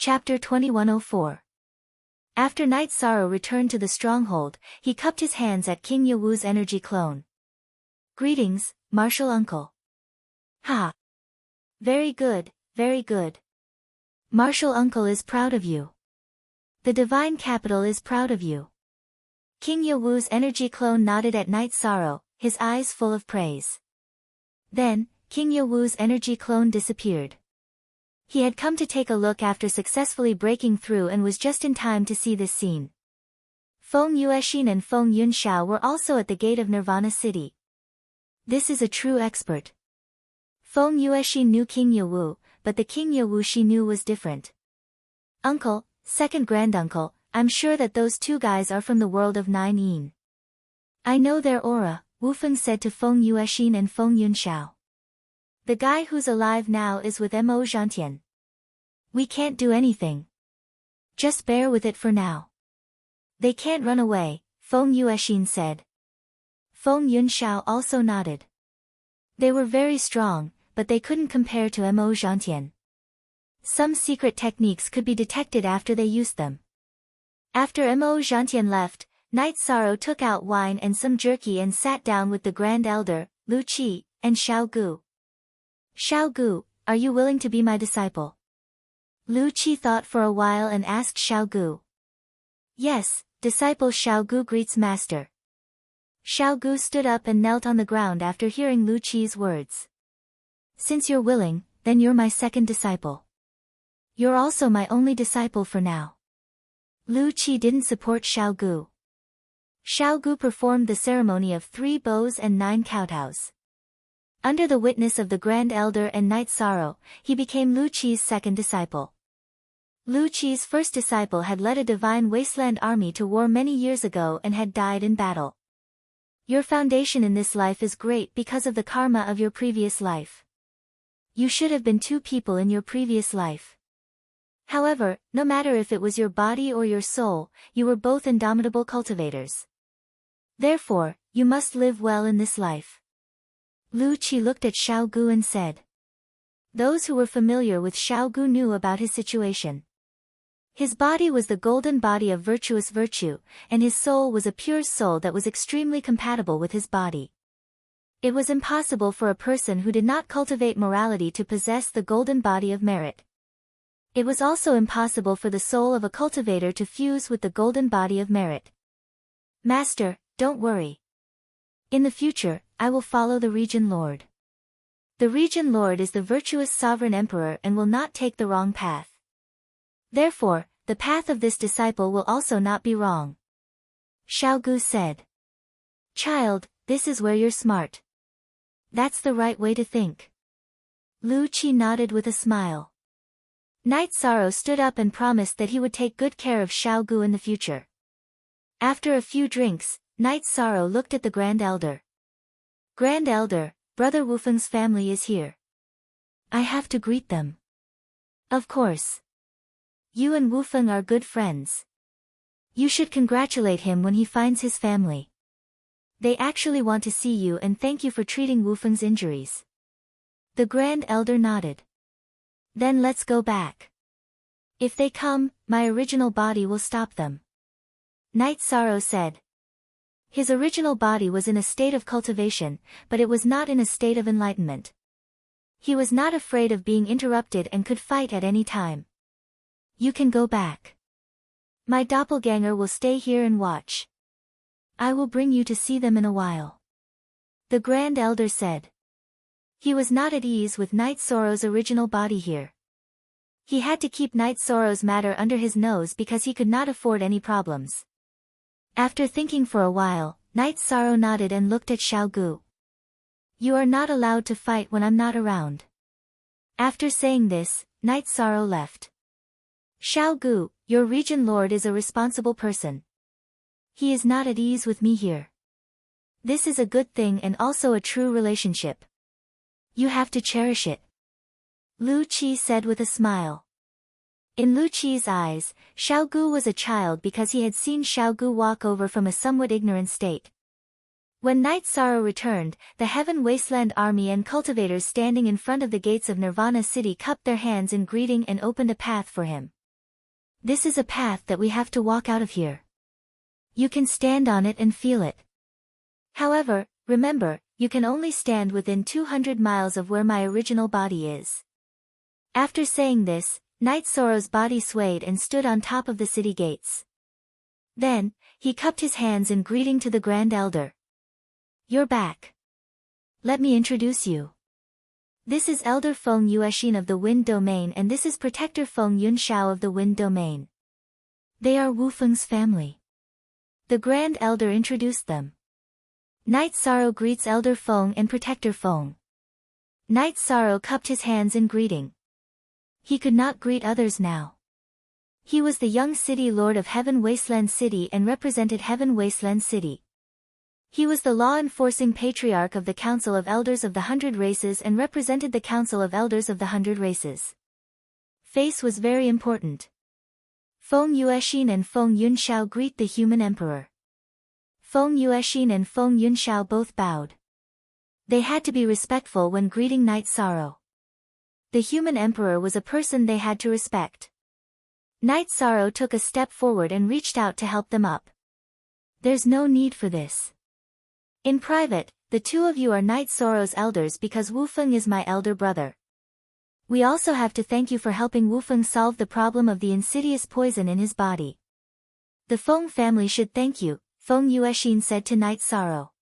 Chapter 2104. After Night Sorrow returned to the stronghold, he cupped his hands at King Yawu's energy clone. Greetings, Martial Uncle. Ha! Very good, very good. Martial Uncle is proud of you. The Divine Capital is proud of you. King Yawu's energy clone nodded at Night Sorrow, his eyes full of praise. Then, King Yawu's energy clone disappeared. He had come to take a look after successfully breaking through and was just in time to see this scene. Feng Yuexin and Feng Yunxiao were also at the gate of Nirvana City. This is a true expert. Feng Yuexin knew King Yawu, but the King Yawu she knew was different. Uncle, second granduncle, I'm sure that those two guys are from the world of Nine Yin. I know their aura, Wufeng said to Feng Yuexin and Feng Yunxiao. The guy who's alive now is with Mo Zhantian. We can't do anything. Just bear with it for now. They can't run away, Feng Yuexin said. Feng Yunxiao also nodded. They were very strong, but they couldn't compare to Mo Zhantian. Some secret techniques could be detected after they used them. After Mo Zhantian left, Night Sorrow took out wine and some jerky and sat down with the Grand Elder, Lu Qi, and Xiao Gu. Xiao Gu, are you willing to be my disciple? Lu Qi thought for a while and asked Xiao Gu. Yes, disciple Xiao Gu greets master. Xiao Gu stood up and knelt on the ground after hearing Lu Qi's words. Since you're willing, then you're my second disciple. You're also my only disciple for now. Lu Qi didn't support Xiao Gu. Xiao Gu performed the ceremony of 3 bows and 9 kowtows. Under the witness of the Grand Elder and Night Sorrow, he became Lu Qi's second disciple. Lu Qi's first disciple had led a divine wasteland army to war many years ago and had died in battle. Your foundation in this life is great because of the karma of your previous life. You should have been 2 people in your previous life. However, no matter if it was your body or your soul, you were both indomitable cultivators. Therefore, you must live well in this life. Lu Qi looked at Xiao Gu and said. Those who were familiar with Xiao Gu knew about his situation. His body was the golden body of virtuous virtue, and his soul was a pure soul that was extremely compatible with his body. It was impossible for a person who did not cultivate morality to possess the golden body of merit. It was also impossible for the soul of a cultivator to fuse with the golden body of merit. Master, don't worry. In the future, I will follow the Region Lord. The Region Lord is the virtuous sovereign emperor and will not take the wrong path. Therefore, the path of this disciple will also not be wrong. Xiao Gu said. Child, this is where you're smart. That's the right way to think. Lu Qi nodded with a smile. Night Sorrow stood up and promised that he would take good care of Xiao Gu in the future. After a few drinks, Night Sorrow looked at the Grand Elder. Grand Elder, Brother Wufeng's family is here. I have to greet them. Of course. You and Wufeng are good friends. You should congratulate him when he finds his family. They actually want to see you and thank you for treating Wufeng's injuries. The Grand Elder nodded. Then let's go back. If they come, my original body will stop them. Night Sorrow said. His original body was in a state of cultivation, but it was not in a state of enlightenment. He was not afraid of being interrupted and could fight at any time. You can go back. My doppelganger will stay here and watch. I will bring you to see them in a while. The Grand Elder said. He was not at ease with Night Sorrow's original body here. He had to keep Night Sorrow's matter under his nose because he could not afford any problems. After thinking for a while, Night Sorrow nodded and looked at Xiao Gu. You are not allowed to fight when I'm not around. After saying this, Night Sorrow left. Xiao Gu, your Region Lord is a responsible person. He is not at ease with me here. This is a good thing and also a true relationship. You have to cherish it. Lu Qi said with a smile. In Lu Qi's eyes, Xiao Gu was a child because he had seen Xiao Gu walk over from a somewhat ignorant state. When Night Sorrow returned, the Heaven Wasteland army and cultivators standing in front of the gates of Nirvana City cupped their hands in greeting and opened a path for him. This is a path that we have to walk out of here. You can stand on it and feel it. However, remember, you can only stand within 200 miles of where my original body is. After saying this, Knight Sorrow's body swayed and stood on top of the city gates. Then, he cupped his hands in greeting to the Grand Elder. You're back. Let me introduce you. This is Elder Feng Yuexin of the Wind Domain, and this is Protector Feng Yunxiao of the Wind Domain. They are Wu Feng's family. The Grand Elder introduced them. Knight Sorrow greets Elder Feng and Protector Feng. Knight Sorrow cupped his hands in greeting. He could not greet others now. He was the young city lord of Heaven Wasteland City and represented Heaven Wasteland City. He was the law-enforcing patriarch of the Council of Elders of the 100 Races and represented the Council of Elders of the 100 Races. Face was very important. Feng Yuexin and Feng Yunxiao greet the human emperor. Feng Yuexin and Feng Yunxiao both bowed. They had to be respectful when greeting Knight Sorrow. The human emperor was a person they had to respect. Knight Sorrow took a step forward and reached out to help them up. There's no need for this. In private, the two of you are Knight Sorrow's elders because Wu Feng is my elder brother. We also have to thank you for helping Wu Feng solve the problem of the insidious poison in his body. The Feng family should thank you, Feng Yuexin said to Knight Sorrow.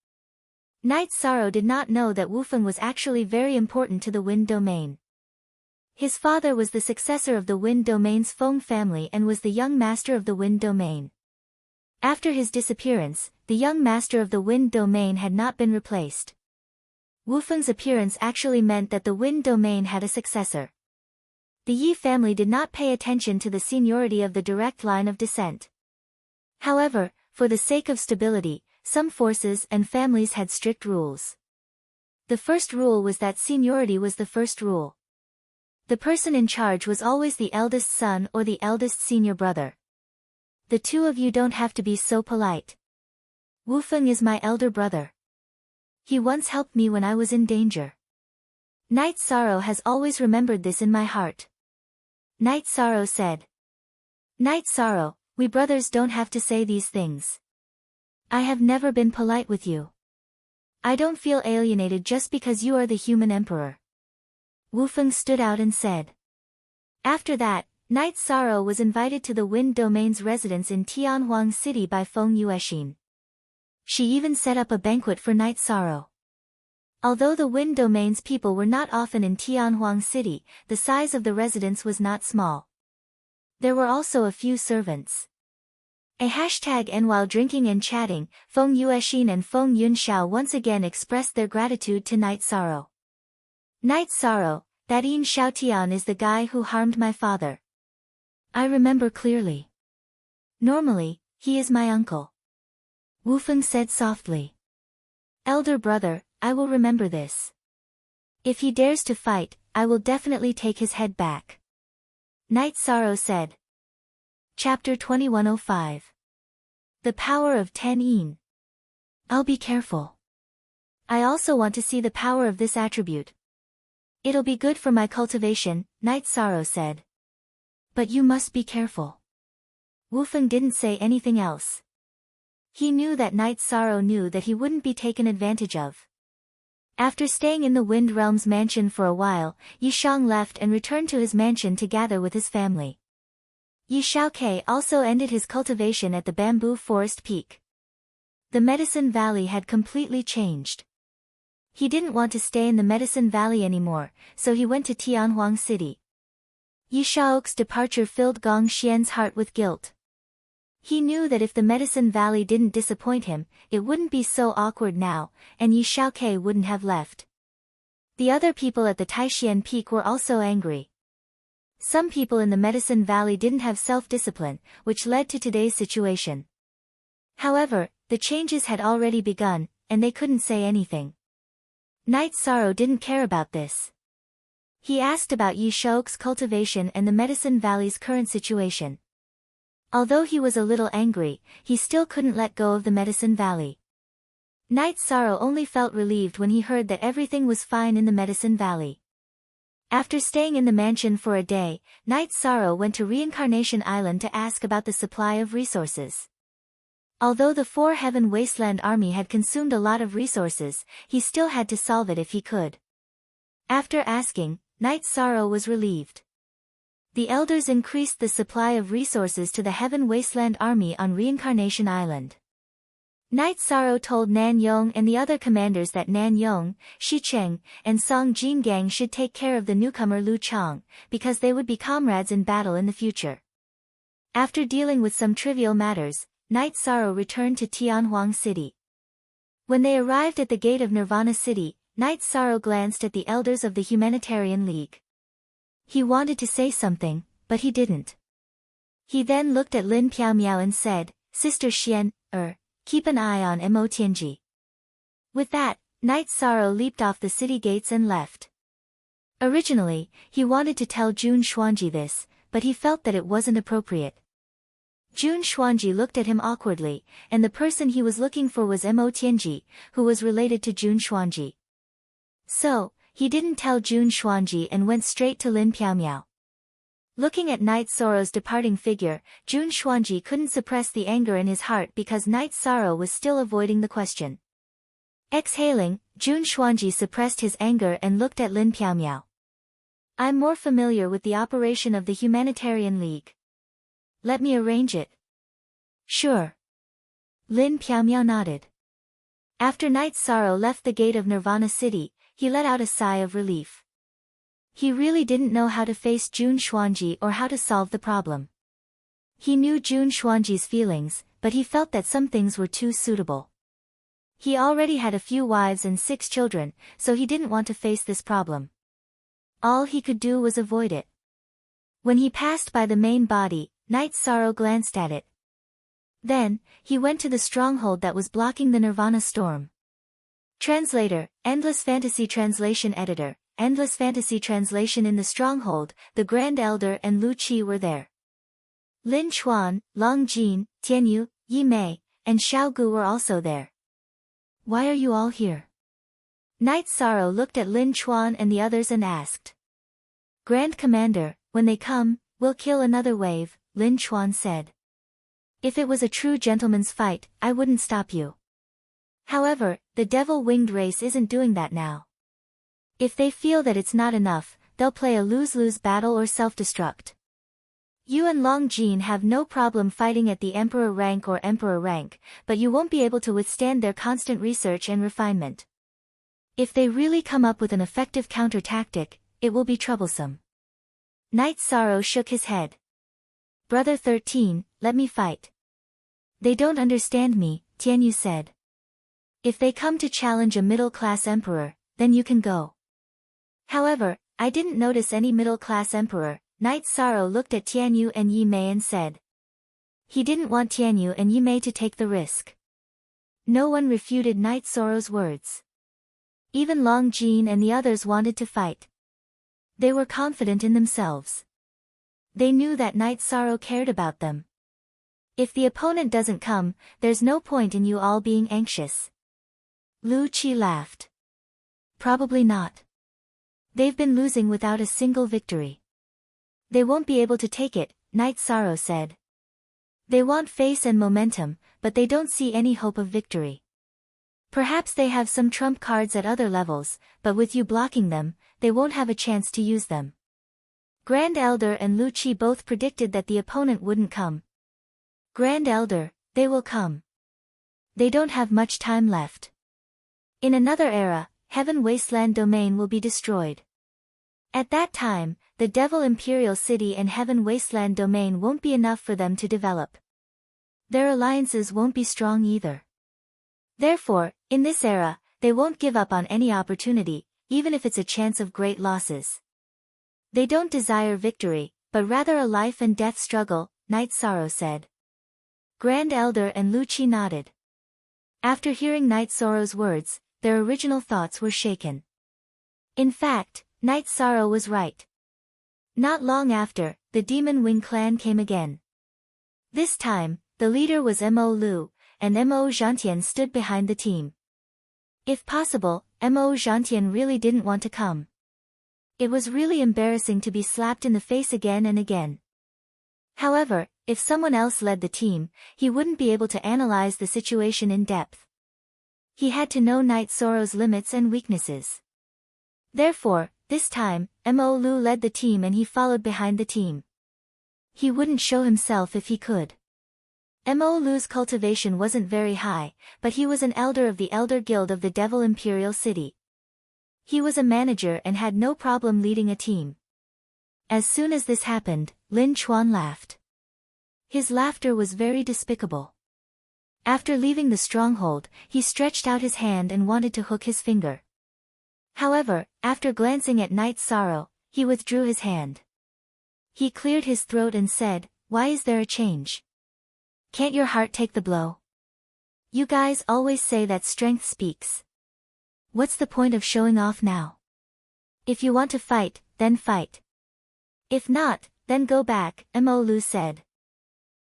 Knight Sorrow did not know that Wu Feng was actually very important to the Wind Domain. His father was the successor of the Wind Domain's Feng family and was the young master of the Wind Domain. After his disappearance, the young master of the Wind Domain had not been replaced. Wu Feng's appearance actually meant that the Wind Domain had a successor. The Yi family did not pay attention to the seniority of the direct line of descent. However, for the sake of stability, some forces and families had strict rules. The first rule was that seniority was the first rule. The person in charge was always the eldest son or the eldest senior brother. The two of you don't have to be so polite. Wu Feng is my elder brother. He once helped me when I was in danger. Knight Sorrow has always remembered this in my heart. Knight Sorrow said. Knight Sorrow, we brothers don't have to say these things. I have never been polite with you. I don't feel alienated just because you are the human emperor. Wu Feng stood out and said. After that, Knight Sorrow was invited to the Wind Domain's residence in Tianhuang City by Feng Yuexin. She even set up a banquet for Knight Sorrow. Although the Wind Domain's people were not often in Tianhuang City, the size of the residence was not small. There were also a few servants. And while drinking and chatting, Feng Yuexin and Feng Yunxiao once again expressed their gratitude to Knight Sorrow. Knight Sorrow, that Yin Xiaotian is the guy who harmed my father. I remember clearly. Normally, he is my uncle. Wu Feng said softly. Elder brother, I will remember this. If he dares to fight, I will definitely take his head back. Knight Sorrow said. Chapter 2105. The power of 10 Yin. I'll be careful. I also want to see the power of this attribute. It'll be good for my cultivation, Knight Sorrow said. But you must be careful. Wu Feng didn't say anything else. He knew that Knight Sorrow knew that he wouldn't be taken advantage of. After staying in the Wind Realm's mansion for a while, Yi Shang left and returned to his mansion to gather with his family. Yi Shaokei also ended his cultivation at the bamboo forest peak. The Medicine Valley had completely changed. He didn't want to stay in the Medicine Valley anymore, so he went to Tianhuang City. Yi Shao's departure filled Gong Xian's heart with guilt. He knew that if the Medicine Valley didn't disappoint him, it wouldn't be so awkward now, and Yi Shaokei wouldn't have left. The other people at the Taixian Peak were also angry. Some people in the Medicine Valley didn't have self-discipline, which led to today's situation. However, the changes had already begun, and they couldn't say anything. Knight Sorrow didn't care about this. He asked about Yi Shao's cultivation and the Medicine Valley's current situation. Although he was a little angry, he still couldn't let go of the Medicine Valley. Knight Sorrow only felt relieved when he heard that everything was fine in the Medicine Valley. After staying in the mansion for a day, Knight Sorrow went to Reincarnation Island to ask about the supply of resources. Although the Four Heaven Wasteland army had consumed a lot of resources, he still had to solve it if he could. After asking, Knight Sorrow was relieved. The elders increased the supply of resources to the Heaven Wasteland army on Reincarnation Island. Knight Sorrow told Nan Yong and the other commanders that Nan Yong, Shi Cheng, and Song Jin Gang should take care of the newcomer Lu Chang, because they would be comrades in battle in the future. After dealing with some trivial matters, Knight Sorrow returned to Tianhuang City. When they arrived at the gate of Nirvana City, Knight Sorrow glanced at the elders of the Humanitarian League. He wanted to say something, but he didn't. He then looked at Lin Piaomiao and said, "Sister Xian, keep an eye on Mo Tianji." With that, Knight Sorrow leaped off the city gates and left. Originally, he wanted to tell Jun Xuanji this, but he felt that it wasn't appropriate. Jun Xuanji looked at him awkwardly, and the person he was looking for was Mo Tianji, who was related to Jun Xuanji. So, he didn't tell Jun Xuanji and went straight to Lin Piaomiao. Looking at Knight Sorrow's departing figure, Jun Xuanji couldn't suppress the anger in his heart because Knight Sorrow was still avoiding the question. Exhaling, Jun Xuanji suppressed his anger and looked at Lin Piaomiao. "I'm more familiar with the operation of the Humanitarian League. Let me arrange it." "Sure." Lin Piaomiao nodded. After Knight Sorrow left the gate of Nirvana City, he let out a sigh of relief. He really didn't know how to face Jun Xuanji or how to solve the problem. He knew Jun Xuanji's feelings, but he felt that some things were too suitable. He already had a few wives and 6 children, so he didn't want to face this problem. All he could do was avoid it. When he passed by the main body, Knight Sorrow glanced at it. Then, he went to the stronghold that was blocking the Nirvana storm. Translator, Endless Fantasy Translation Editor, Endless Fantasy Translation. In the stronghold, the Grand Elder and Lu Qi were there. Lin Chuan, Long Jin, Tianyu, Yi Mei, and Xiao Gu were also there. "Why are you all here?" Knight Sorrow looked at Lin Chuan and the others and asked. "Grand Commander, when they come, we'll kill another wave," Lin Chuan said. "If it was a true gentleman's fight, I wouldn't stop you. However, the devil-winged race isn't doing that now. If they feel that it's not enough, they'll play a lose-lose battle or self-destruct. You and Long Jin have no problem fighting at the Emperor rank or Emperor rank, but you won't be able to withstand their constant research and refinement. If they really come up with an effective counter-tactic, it will be troublesome." Knight Sorrow shook his head. "Brother 13, let me fight." "They don't understand me," Tianyu said. "If they come to challenge a middle-class emperor, then you can go." "However, I didn't notice any middle-class emperor." Knight Sorrow looked at Tianyu and Yi Mei and said. He didn't want Tianyu and Yi Mei to take the risk. No one refuted Knight Sorrow's words. Even Long Jin and the others wanted to fight. They were confident in themselves. They knew that Knight Sorrow cared about them. If the opponent doesn't come, there's no point in you all being anxious. Lu Qi laughed. "Probably not. They've been losing without a single victory. They won't be able to take it," Knight Sorrow said. "They want face and momentum, but they don't see any hope of victory. Perhaps they have some trump cards at other levels, but with you blocking them, they won't have a chance to use them." Grand Elder and Lu Qi both predicted that the opponent wouldn't come. "Grand Elder, they will come. They don't have much time left. In another era, Heaven Wasteland Domain will be destroyed. At that time, the Devil Imperial City and Heaven Wasteland Domain won't be enough for them to develop. Their alliances won't be strong either. Therefore, in this era, they won't give up on any opportunity, even if it's a chance of great losses. They don't desire victory, but rather a life and death struggle," Knight Sorrow said. Grand Elder and Lu Qi nodded. After hearing Knight Sorrow's words, their original thoughts were shaken. In fact, Knight Sorrow was right. Not long after, the Demon Wing clan came again. This time, the leader was Mo Lu, and Mo Zhantian stood behind the team. If possible, Mo Zhantian really didn't want to come. It was really embarrassing to be slapped in the face again and again. However, if someone else led the team, he wouldn't be able to analyze the situation in depth. He had to know Knight Soro's limits and weaknesses. Therefore, this time, Mo Lu led the team and he followed behind the team. He wouldn't show himself if he could. Mo Lu's cultivation wasn't very high, but he was an elder of the Elder Guild of the Devil Imperial City. He was a manager and had no problem leading a team. As soon as this happened, Lin Chuan laughed. His laughter was very despicable. After leaving the stronghold, he stretched out his hand and wanted to hook his finger. However, after glancing at Knight Sorrow, he withdrew his hand. He cleared his throat and said, "Why is there a change? Can't your heart take the blow? You guys always say that strength speaks. What's the point of showing off now? If you want to fight, then fight. If not, then go back," Mo Lu said.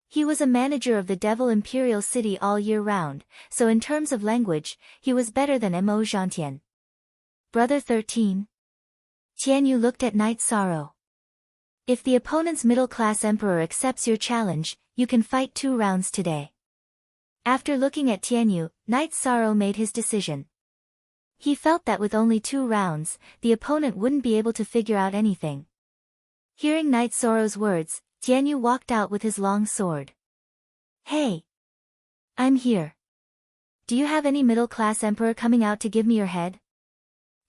He was a manager of the Devil Imperial City all year round, so in terms of language, he was better than Mo Zhantian. Brother 13. Tianyu looked at Knight Sorrow. If the opponent's middle-class emperor accepts your challenge, you can fight 2 rounds today. After looking at Tianyu, Knight Sorrow made his decision. He felt that with only 2 rounds, the opponent wouldn't be able to figure out anything. Hearing Knight Sorrow's words, Tianyu walked out with his long sword. "Hey! I'm here. Do you have any middle-class emperor coming out to give me your head?"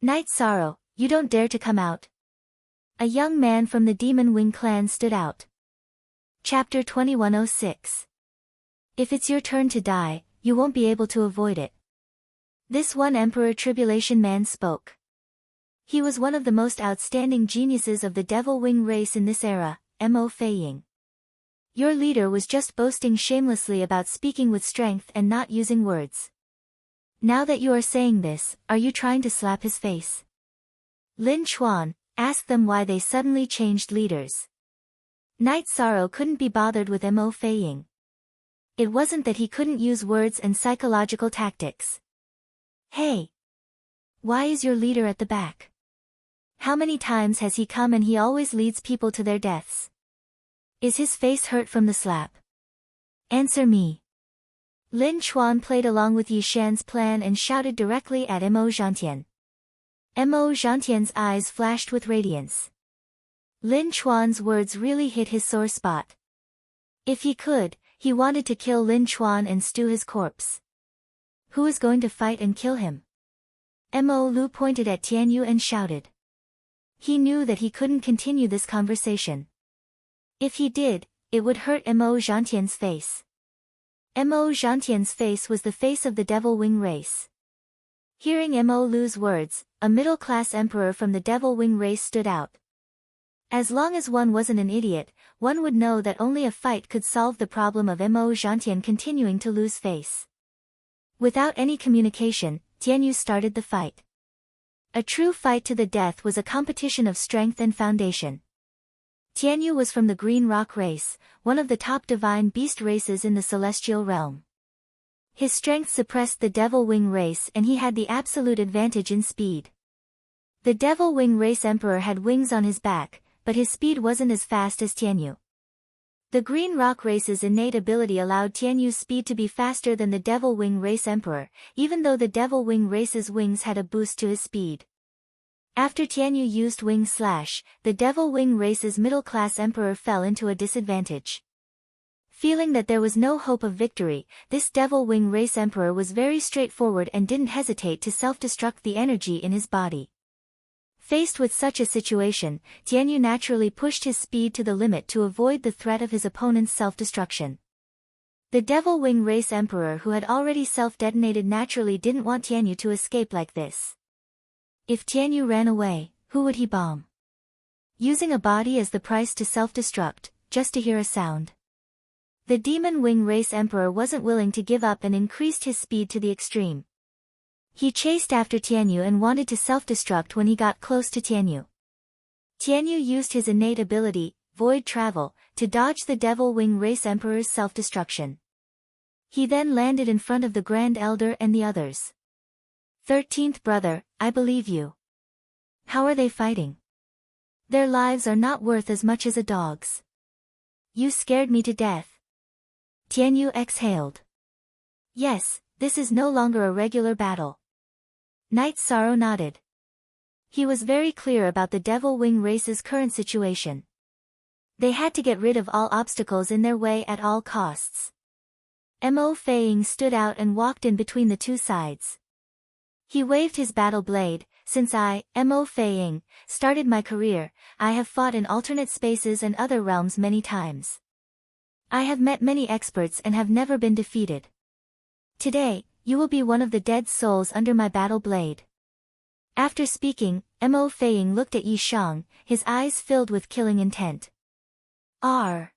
"Knight Sorrow, you don't dare to come out." A young man from the Demon Wing clan stood out. Chapter 2106. If it's your turn to die, you won't be able to avoid it. This one Emperor Tribulation Man spoke. He was one of the most outstanding geniuses of the Devil Wing race in this era, Mo Feiying. Your leader was just boasting shamelessly about speaking with strength and not using words. Now that you are saying this, are you trying to slap his face? Lin Chuan asked them why they suddenly changed leaders. Knight Sorrow couldn't be bothered with Mo Feiying. It wasn't that he couldn't use words and psychological tactics. "Hey! Why is your leader at the back? How many times has he come and he always leads people to their deaths? Is his face hurt from the slap? Answer me." Lin Chuan played along with Yi Shan's plan and shouted directly at Mo Zhantian. Mo Zhantian's eyes flashed with radiance. Lin Chuan's words really hit his sore spot. If he could, he wanted to kill Lin Chuan and stew his corpse. Who is going to fight and kill him? Mo Lu pointed at Tianyu and shouted. He knew that he couldn't continue this conversation. If he did, it would hurt Mo Zhantian's face. Mo Zhantian's face was the face of the Devil Wing race. Hearing Mo Lu's words, a middle-class emperor from the Devil Wing race stood out. As long as one wasn't an idiot, one would know that only a fight could solve the problem of Mo Zhantian continuing to lose face. Without any communication, Tianyu started the fight. A true fight to the death was a competition of strength and foundation. Tianyu was from the Green Rock race, one of the top divine beast races in the celestial realm. His strength suppressed the Devil Wing race and he had the absolute advantage in speed. The Devil Wing race emperor had wings on his back, but his speed wasn't as fast as Tianyu. The Green Rock race's innate ability allowed Tianyu's speed to be faster than the Devil Wing race emperor, even though the Devil Wing race's wings had a boost to his speed. After Tianyu used Wing Slash, the Devil Wing race's middle-class emperor fell into a disadvantage. Feeling that there was no hope of victory, this Devil Wing race emperor was very straightforward and didn't hesitate to self-destruct the energy in his body. Faced with such a situation, Tianyu naturally pushed his speed to the limit to avoid the threat of his opponent's self-destruction. The Devil Wing race emperor who had already self-detonated naturally didn't want Tianyu to escape like this. If Tianyu ran away, who would he bomb? Using a body as the price to self-destruct, just to hear a sound. The Demon Wing race emperor wasn't willing to give up and increased his speed to the extreme. He chased after Tianyu and wanted to self-destruct when he got close to Tianyu. Tianyu used his innate ability, Void Travel, to dodge the Devil Wing race emperor's self-destruction. He then landed in front of the Grand Elder and the others. 13th brother, I believe you. How are they fighting? Their lives are not worth as much as a dog's. You scared me to death. Tianyu exhaled. Yes, this is no longer a regular battle. Knight Sorrow nodded. He was very clear about the Devil Wing race's current situation. They had to get rid of all obstacles in their way at all costs. Mo Feiying stood out and walked in between the two sides. He waved his battle blade. Since I, Mo Feiying, started my career, I have fought in alternate spaces and other realms many times. I have met many experts and have never been defeated. Today, you will be one of the dead souls under my battle blade. After speaking, Mo Feiying looked at Yi Shang, his eyes filled with killing intent. Ev.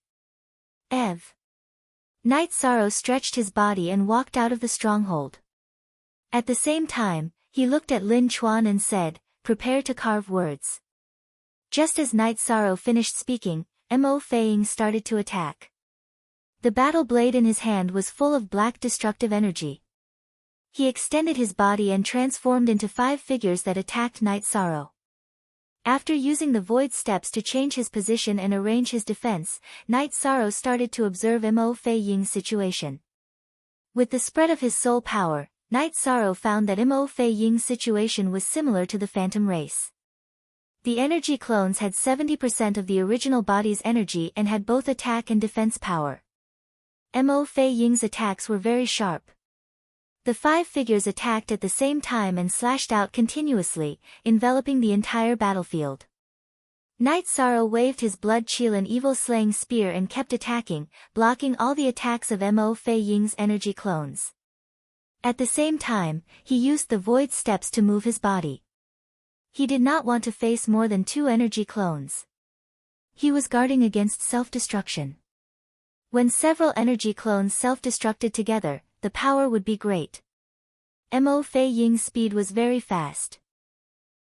Knight Sorrow stretched his body and walked out of the stronghold. At the same time, he looked at Lin Chuan and said, "Prepare to carve words." Just as Knight Sorrow finished speaking, Mo Feiying started to attack. The battle blade in his hand was full of black destructive energy. He extended his body and transformed into 5 figures that attacked Knight Sorrow. After using the void steps to change his position and arrange his defense, Knight Sorrow started to observe Mo Feiying's situation. With the spread of his soul power, Knight Sorrow found that Mo Feiying's situation was similar to the Phantom race. The energy clones had 70% of the original body's energy and had both attack and defense power. Mo Feiying's attacks were very sharp. The 5 figures attacked at the same time and slashed out continuously, enveloping the entire battlefield. Knight Sorrow waved his blood Qilin evil-slaying spear and kept attacking, blocking all the attacks of Mo Feiying's energy clones. At the same time, he used the void steps to move his body. He did not want to face more than 2 energy clones. He was guarding against self-destruction. When several energy clones self-destructed together, the power would be great. Mo Feiying's speed was very fast.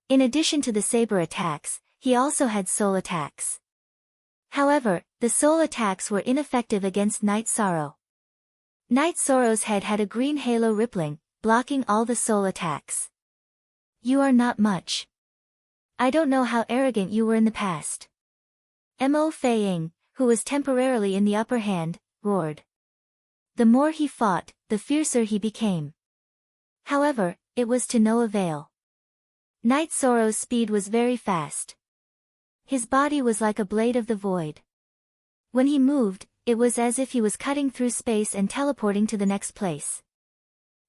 In addition to the saber attacks, he also had soul attacks. However, the soul attacks were ineffective against Knight Sorrow. Knight Sorrow's head had a green halo rippling, blocking all the soul attacks. You are not much. I don't know how arrogant you were in the past. Mo Feiying, who was temporarily in the upper hand, roared. The more he fought, the fiercer he became. However, it was to no avail. Knight Sorrow's speed was very fast. His body was like a blade of the void. When he moved, it was as if he was cutting through space and teleporting to the next place.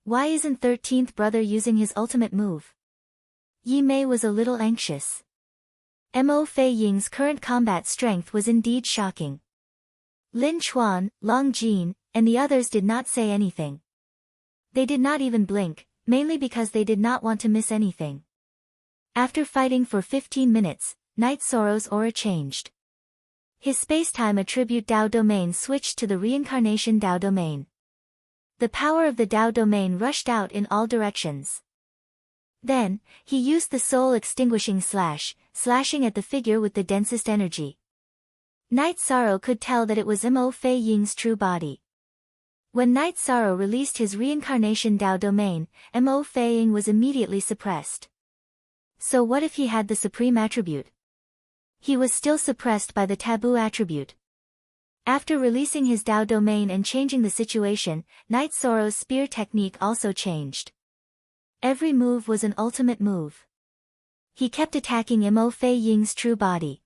Why isn't 13th brother using his ultimate move? Yi Mei was a little anxious. Mo Feiying's current combat strength was indeed shocking. Lin Chuan, Long Jin, and the others did not say anything. They did not even blink, mainly because they did not want to miss anything. After fighting for 15 minutes, Knight Sorrow's aura changed. His space-time attribute Dao domain switched to the reincarnation Dao domain. The power of the Dao domain rushed out in all directions. Then, he used the soul extinguishing slash, slashing at the figure with the densest energy. Knight Sorrow could tell that it was Mo Feiying's true body. When Knight Sorrow released his reincarnation Dao domain, Mo Feiying was immediately suppressed. So what if he had the supreme attribute? He was still suppressed by the taboo attribute. After releasing his Dao domain and changing the situation, Knight Sorrow's spear technique also changed. Every move was an ultimate move. He kept attacking Mo Feiying's true body.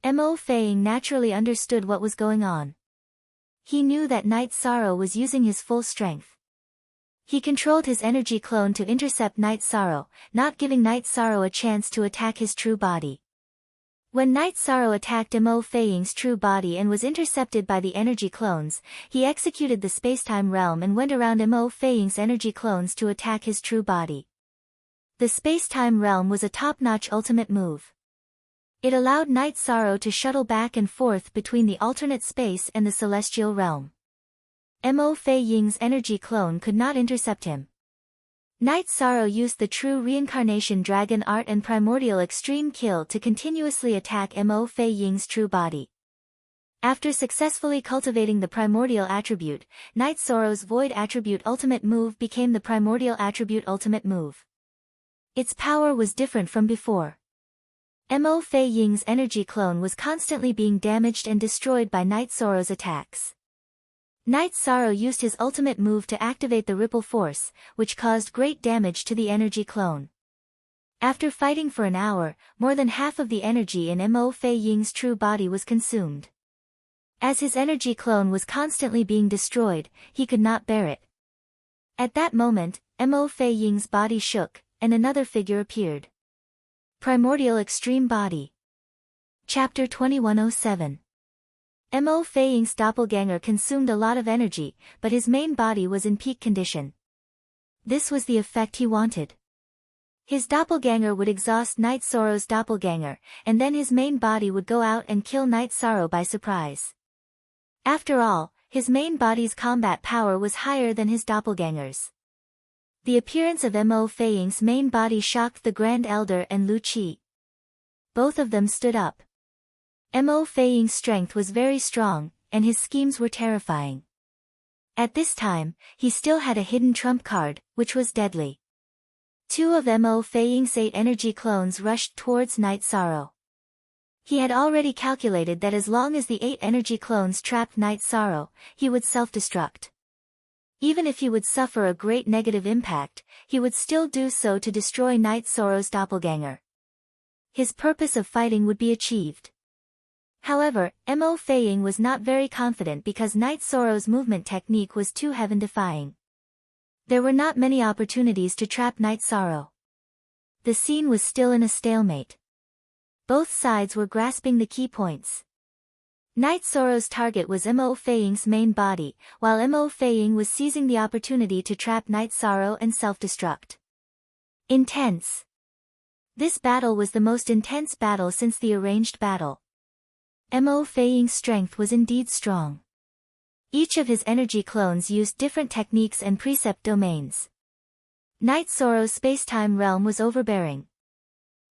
Mo Feiying naturally understood what was going on. He knew that Knight Sorrow was using his full strength. He controlled his energy clone to intercept Knight Sorrow, not giving Knight Sorrow a chance to attack his true body. When Knight Sorrow attacked Mo Feiying's true body and was intercepted by the energy clones, he executed the spacetime realm and went around Mo Feiying's energy clones to attack his true body. The spacetime realm was a top-notch ultimate move. It allowed Knight Sorrow to shuttle back and forth between the alternate space and the celestial realm. Mo Feiying's energy clone could not intercept him. Knight Sorrow used the true reincarnation dragon art and primordial extreme kill to continuously attack Mo Feiying's true body. After successfully cultivating the primordial attribute, Knight Sorrow's void attribute ultimate move became the primordial attribute ultimate move. Its power was different from before. Mo Fei Ying's energy clone was constantly being damaged and destroyed by Night Sorrow's attacks. Night Sorrow used his ultimate move to activate the ripple force, which caused great damage to the energy clone. After fighting for an hour, more than half of the energy in Mo Fei Ying's true body was consumed. As his energy clone was constantly being destroyed, he could not bear it. At that moment, Mo Fei Ying's body shook, and another figure appeared. Primordial Extreme Body. Chapter 2107. Mo Fei Ying's doppelganger consumed a lot of energy, but his main body was in peak condition. This was the effect he wanted. His doppelganger would exhaust Night Sorrow's doppelganger, and then his main body would go out and kill Night Sorrow by surprise. After all, his main body's combat power was higher than his doppelganger's. The appearance of Mo Fei Ying's main body shocked the Grand Elder and Lu Qi. Both of them stood up. Mo Fei Ying's strength was very strong, and his schemes were terrifying. At this time, he still had a hidden trump card, which was deadly. Two of Mo Fei Ying's 8 energy clones rushed towards Night Sorrow. He had already calculated that as long as the 8 energy clones trapped Night Sorrow, he would self-destruct. Even if he would suffer a great negative impact, he would still do so to destroy Night Sorrow's doppelganger. His purpose of fighting would be achieved. However, Mo Fei Ying was not very confident because Night Sorrow's movement technique was too heaven-defying. There were not many opportunities to trap Night Sorrow. The scene was still in a stalemate. Both sides were grasping the key points. Night Sorrow's target was Mo Fei Ying's main body, while Mo Fei Ying was seizing the opportunity to trap Night Sorrow and self-destruct. Intense. This battle was the most intense battle since the arranged battle. Mo Fei Ying's strength was indeed strong. Each of his energy clones used different techniques and precept domains. Night Sorrow's space-time realm was overbearing.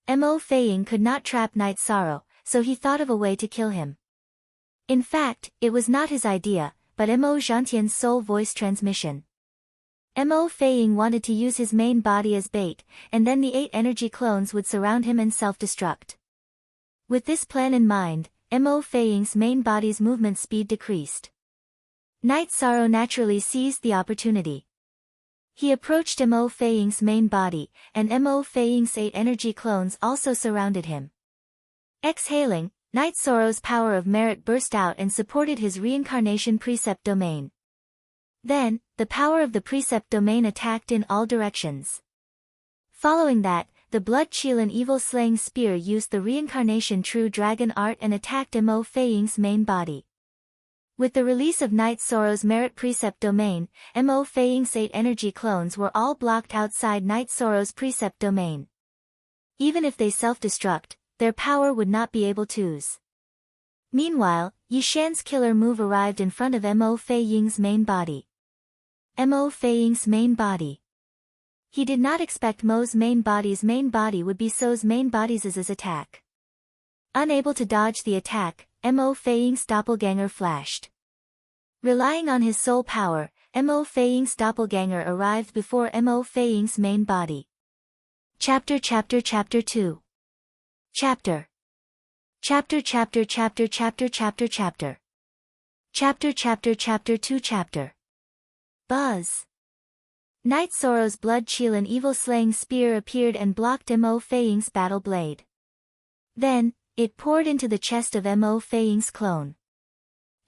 Mo Fei Ying could not trap Night Sorrow, so he thought of a way to kill him. In fact, it was not his idea, but Mo Zhantian's soul voice transmission. Mo Fei Ying wanted to use his main body as bait, and then the 8 energy clones would surround him and self-destruct. With this plan in mind, Mo Fei Ying's main body's movement speed decreased. Night Sorrow naturally seized the opportunity. He approached Mo Fei Ying's main body, and Mo Fei Ying's 8 energy clones also surrounded him. Exhaling, Night Sorrow's power of merit burst out and supported his reincarnation precept domain. Then, the power of the precept domain attacked in all directions. Following that, the Blood Qilin Evil Slaying Spear used the reincarnation True Dragon art and attacked Mo Fei Ying's main body. With the release of Night Sorrow's merit precept domain, Mo Fei Ying's 8 energy clones were all blocked outside Night Sorrow's precept domain. Even if they self-destruct, their power would not be able to use. Meanwhile, Yi Shan's killer move arrived in front of Mo Fei Ying's main body. Mo Fei Ying's main body. He did not expect Mo's main body would be So's main body's attack. Unable to dodge the attack, Mo Fei Ying's doppelganger flashed. Relying on his soul power, Mo Fei Ying's doppelganger arrived before Mo Fei Ying's main body. Chapter 2. Chapter 2. Buzz. Night Sorrow's Blood Qilin Evil Slaying Spear appeared and blocked Mo Fei Ying's battle blade. Then, it poured into the chest of Mo Fei Ying's clone.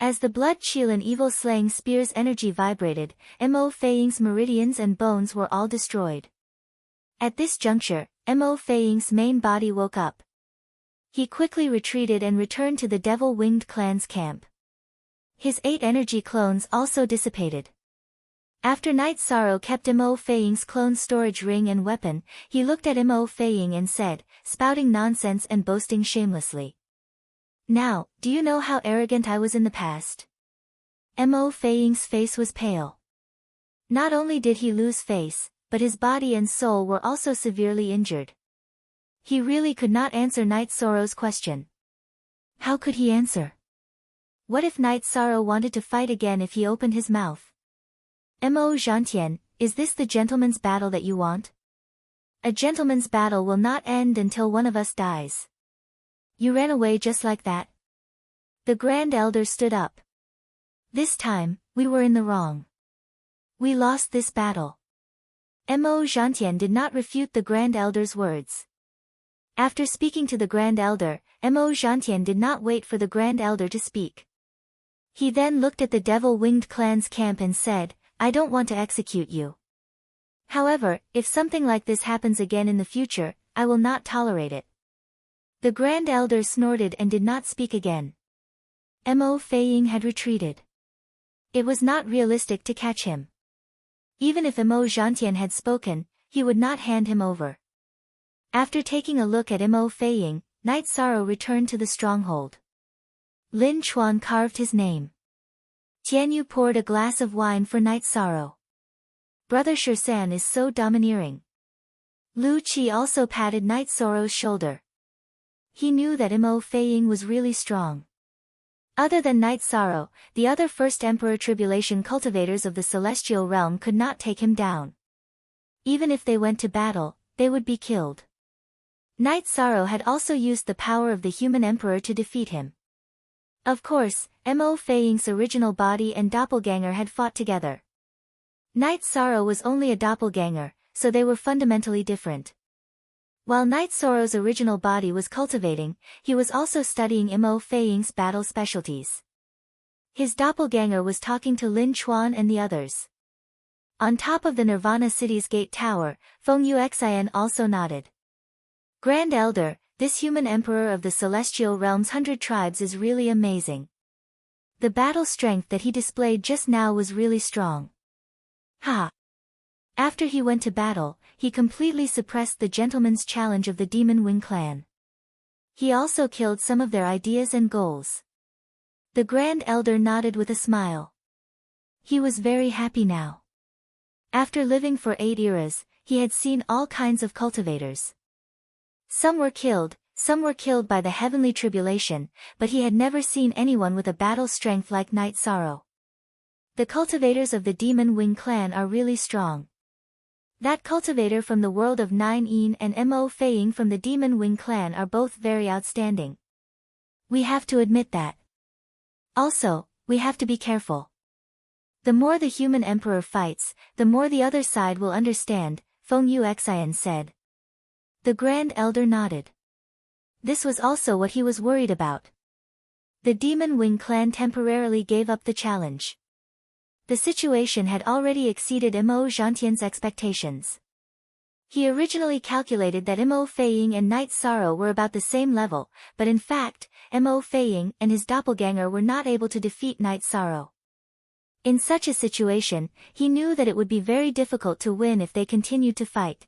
As the Blood Qilin Evil Slaying Spear's energy vibrated, Mo Fei Ying's meridians and bones were all destroyed. At this juncture, Mo Fei Ying's main body woke up. He quickly retreated and returned to the Devil-Winged Clan's camp. His 8 energy clones also dissipated. After Night Sorrow kept Mo Fei Ying's clone storage ring and weapon, he looked at Mo Fei Ying and said, spouting nonsense and boasting shamelessly. Now, do you know how arrogant I was in the past? Mo Fei Ying's face was pale. Not only did he lose face, but his body and soul were also severely injured. He really could not answer Night Sorrow's question. How could he answer? What if Night Sorrow wanted to fight again if he opened his mouth? Mo Zhantian, is this the gentleman's battle that you want? A gentleman's battle will not end until one of us dies. You ran away just like that? The Grand Elder stood up. This time, we were in the wrong. We lost this battle. Mo Zhantian did not refute the Grand Elder's words. After speaking to the Grand Elder, Mo Zhantian did not wait for the Grand Elder to speak. He then looked at the Devil-Winged Clan's camp and said, I don't want to execute you. However, if something like this happens again in the future, I will not tolerate it. The Grand Elder snorted and did not speak again. Mo Feiying had retreated. It was not realistic to catch him. Even if Mo Zhantian had spoken, he would not hand him over. After taking a look at Mo Feiying, Night Sorrow returned to the stronghold. Lin Chuan carved his name. Tianyu poured a glass of wine for Night Sorrow. Brother Shirsan is so domineering. Lu Qi also patted Night Sorrow's shoulder. He knew that Mo Feiying was really strong. Other than Night Sorrow, the other First Emperor Tribulation cultivators of the Celestial Realm could not take him down. Even if they went to battle, they would be killed. Night Sorrow had also used the power of the Human Emperor to defeat him. Of course, Mo Feiying's original body and doppelganger had fought together. Night Sorrow was only a doppelganger, so they were fundamentally different. While Night Sorrow's original body was cultivating, he was also studying Mo Feiying's battle specialties. His doppelganger was talking to Lin Chuan and the others. On top of the Nirvana City's gate tower, Feng Yuxian also nodded. Grand Elder, this human emperor of the Celestial Realm's 100 tribes is really amazing. The battle strength that he displayed just now was really strong. Ha! After he went to battle, he completely suppressed the Gentleman's Challenge of the Demon Wing Clan. He also killed some of their ideas and goals. The Grand Elder nodded with a smile. He was very happy now. After living for 8 eras, he had seen all kinds of cultivators. Some were killed by the heavenly tribulation, but he had never seen anyone with a battle strength like Night Sorrow. The cultivators of the Demon Wing Clan are really strong. That cultivator from the world of Nine Yin and Mo Feiying from the Demon Wing Clan are both very outstanding. We have to admit that. Also, we have to be careful. The more the human emperor fights, the more the other side will understand, Feng Yuxian said. The Grand Elder nodded. This was also what he was worried about. The Demon Wing Clan temporarily gave up the challenge. The situation had already exceeded Mo Zhantian's expectations. He originally calculated that Mo Feiying and Night Sorrow were about the same level, but in fact, Mo Feiying and his doppelganger were not able to defeat Night Sorrow. In such a situation, he knew that it would be very difficult to win if they continued to fight.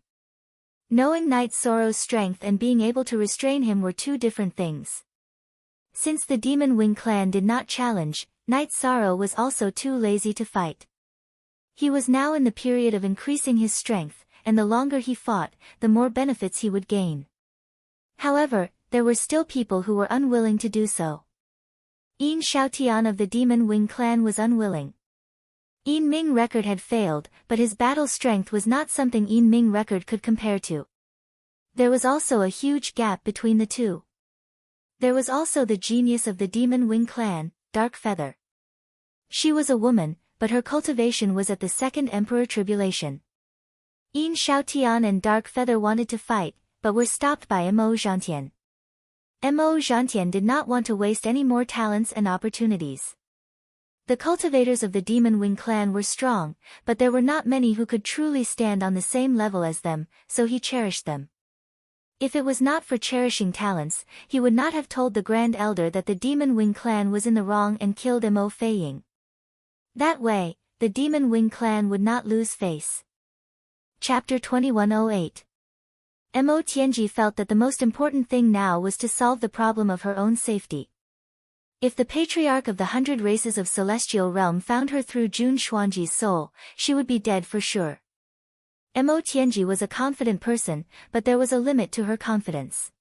Knowing Night Sorrow's strength and being able to restrain him were two different things. Since the Demon Wing Clan did not challenge, Night Sorrow was also too lazy to fight. He was now in the period of increasing his strength, and the longer he fought, the more benefits he would gain. However, there were still people who were unwilling to do so. Yin Xiaotian of the Demon Wing Clan was unwilling. Yin Ming record had failed, but his battle strength was not something Yin Ming record could compare to. There was also a huge gap between the two. There was also the genius of the Demon Wing Clan, Dark Feather. She was a woman, but her cultivation was at the Second Emperor Tribulation. Yin Xiaotian and Dark Feather wanted to fight, but were stopped by Mo Zhantian. Mo Zhantian did not want to waste any more talents and opportunities. The cultivators of the Demon Wing Clan were strong, but there were not many who could truly stand on the same level as them, so he cherished them. If it was not for cherishing talents, he would not have told the Grand Elder that the Demon Wing Clan was in the wrong and killed Mo Feiying. That way, the Demon Wing Clan would not lose face. Chapter 2108. Mo Tianji felt that the most important thing now was to solve the problem of her own safety. If the Patriarch of the 100 Races of Celestial Realm found her through Jun Xuanji's soul, she would be dead for sure. Mo Tianji was a confident person, but there was a limit to her confidence.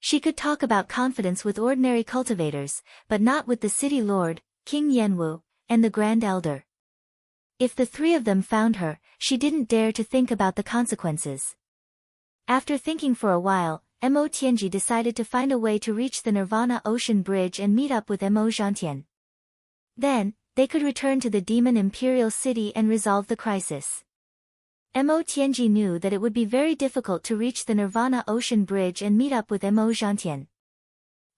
She could talk about confidence with ordinary cultivators, but not with the City Lord, King Yanwu, and the Grand Elder. If the three of them found her, she didn't dare to think about the consequences. After thinking for a while, Mo Tianji decided to find a way to reach the Nirvana Ocean Bridge and meet up with Mo Zhantian. Then, they could return to the Demon Imperial City and resolve the crisis. Mo Tianji knew that it would be very difficult to reach the Nirvana Ocean Bridge and meet up with Mo Zhantian.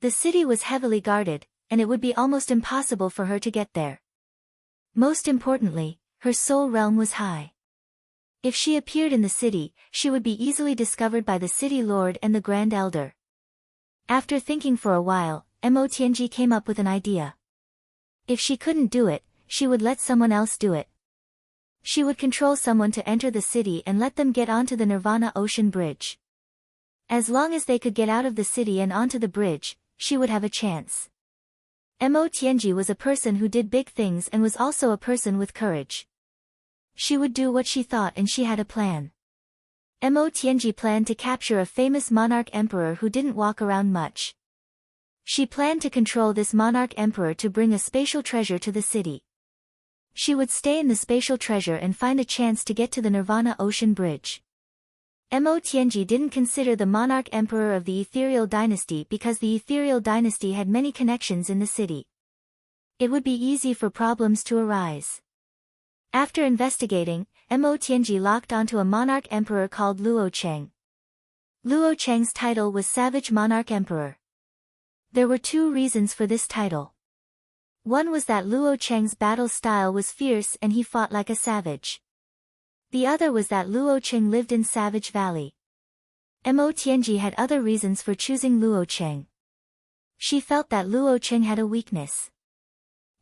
The city was heavily guarded, and it would be almost impossible for her to get there. Most importantly, her soul realm was high. If she appeared in the city, she would be easily discovered by the city lord and the Grand Elder. After thinking for a while, Mo Tianji came up with an idea. If she couldn't do it, she would let someone else do it. She would control someone to enter the city and let them get onto the Nirvana Ocean Bridge. As long as they could get out of the city and onto the bridge, she would have a chance. Mo Tianji was a person who did big things and was also a person with courage. She would do what she thought and she had a plan. Mo Tianji planned to capture a famous monarch emperor who didn't walk around much. She planned to control this monarch emperor to bring a spatial treasure to the city. She would stay in the spatial treasure and find a chance to get to the Nirvana Ocean Bridge. Mo Tianji didn't consider the monarch emperor of the Ethereal Dynasty because the Ethereal Dynasty had many connections in the city. It would be easy for problems to arise. After investigating, Mo Tianji locked onto a monarch emperor called Luo Cheng. Luo Cheng's title was Savage Monarch Emperor. There were two reasons for this title. One was that Luo Cheng's battle style was fierce and he fought like a savage. The other was that Luo Cheng lived in Savage Valley. Mo Tianji had other reasons for choosing Luo Cheng. She felt that Luo Cheng had a weakness.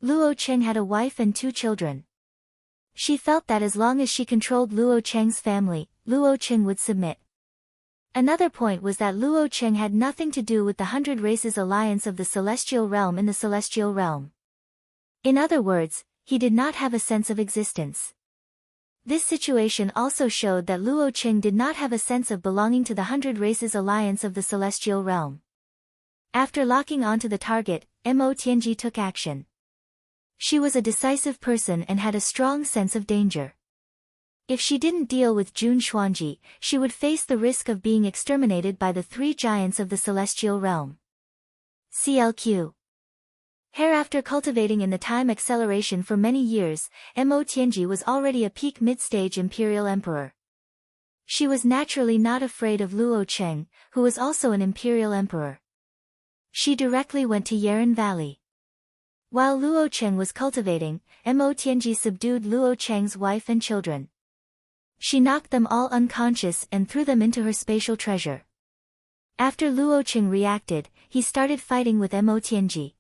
Luo Cheng had a wife and 2 children. She felt that as long as she controlled Luo Cheng's family, Luo Cheng would submit. Another point was that Luo Cheng had nothing to do with the 100 Races Alliance of the Celestial Realm in the Celestial Realm. In other words, he did not have a sense of existence. This situation also showed that Luo Cheng did not have a sense of belonging to the 100 Races Alliance of the Celestial Realm. After locking onto the target, Mo Tianji took action. She was a decisive person and had a strong sense of danger. If she didn't deal with Jun Xuanji, she would face the risk of being exterminated by the 3 giants of the Celestial Realm. CLQ. Hereafter cultivating in the time acceleration for many years, Mo Tianji was already a peak mid-stage imperial emperor. She was naturally not afraid of Luo Cheng, who was also an imperial emperor. She directly went to Yeren Valley. While Luo Cheng was cultivating, Mo Tianji subdued Luo Cheng's wife and children. She knocked them all unconscious and threw them into her spatial treasure. After Luo Cheng reacted, he started fighting with Mo Tianji.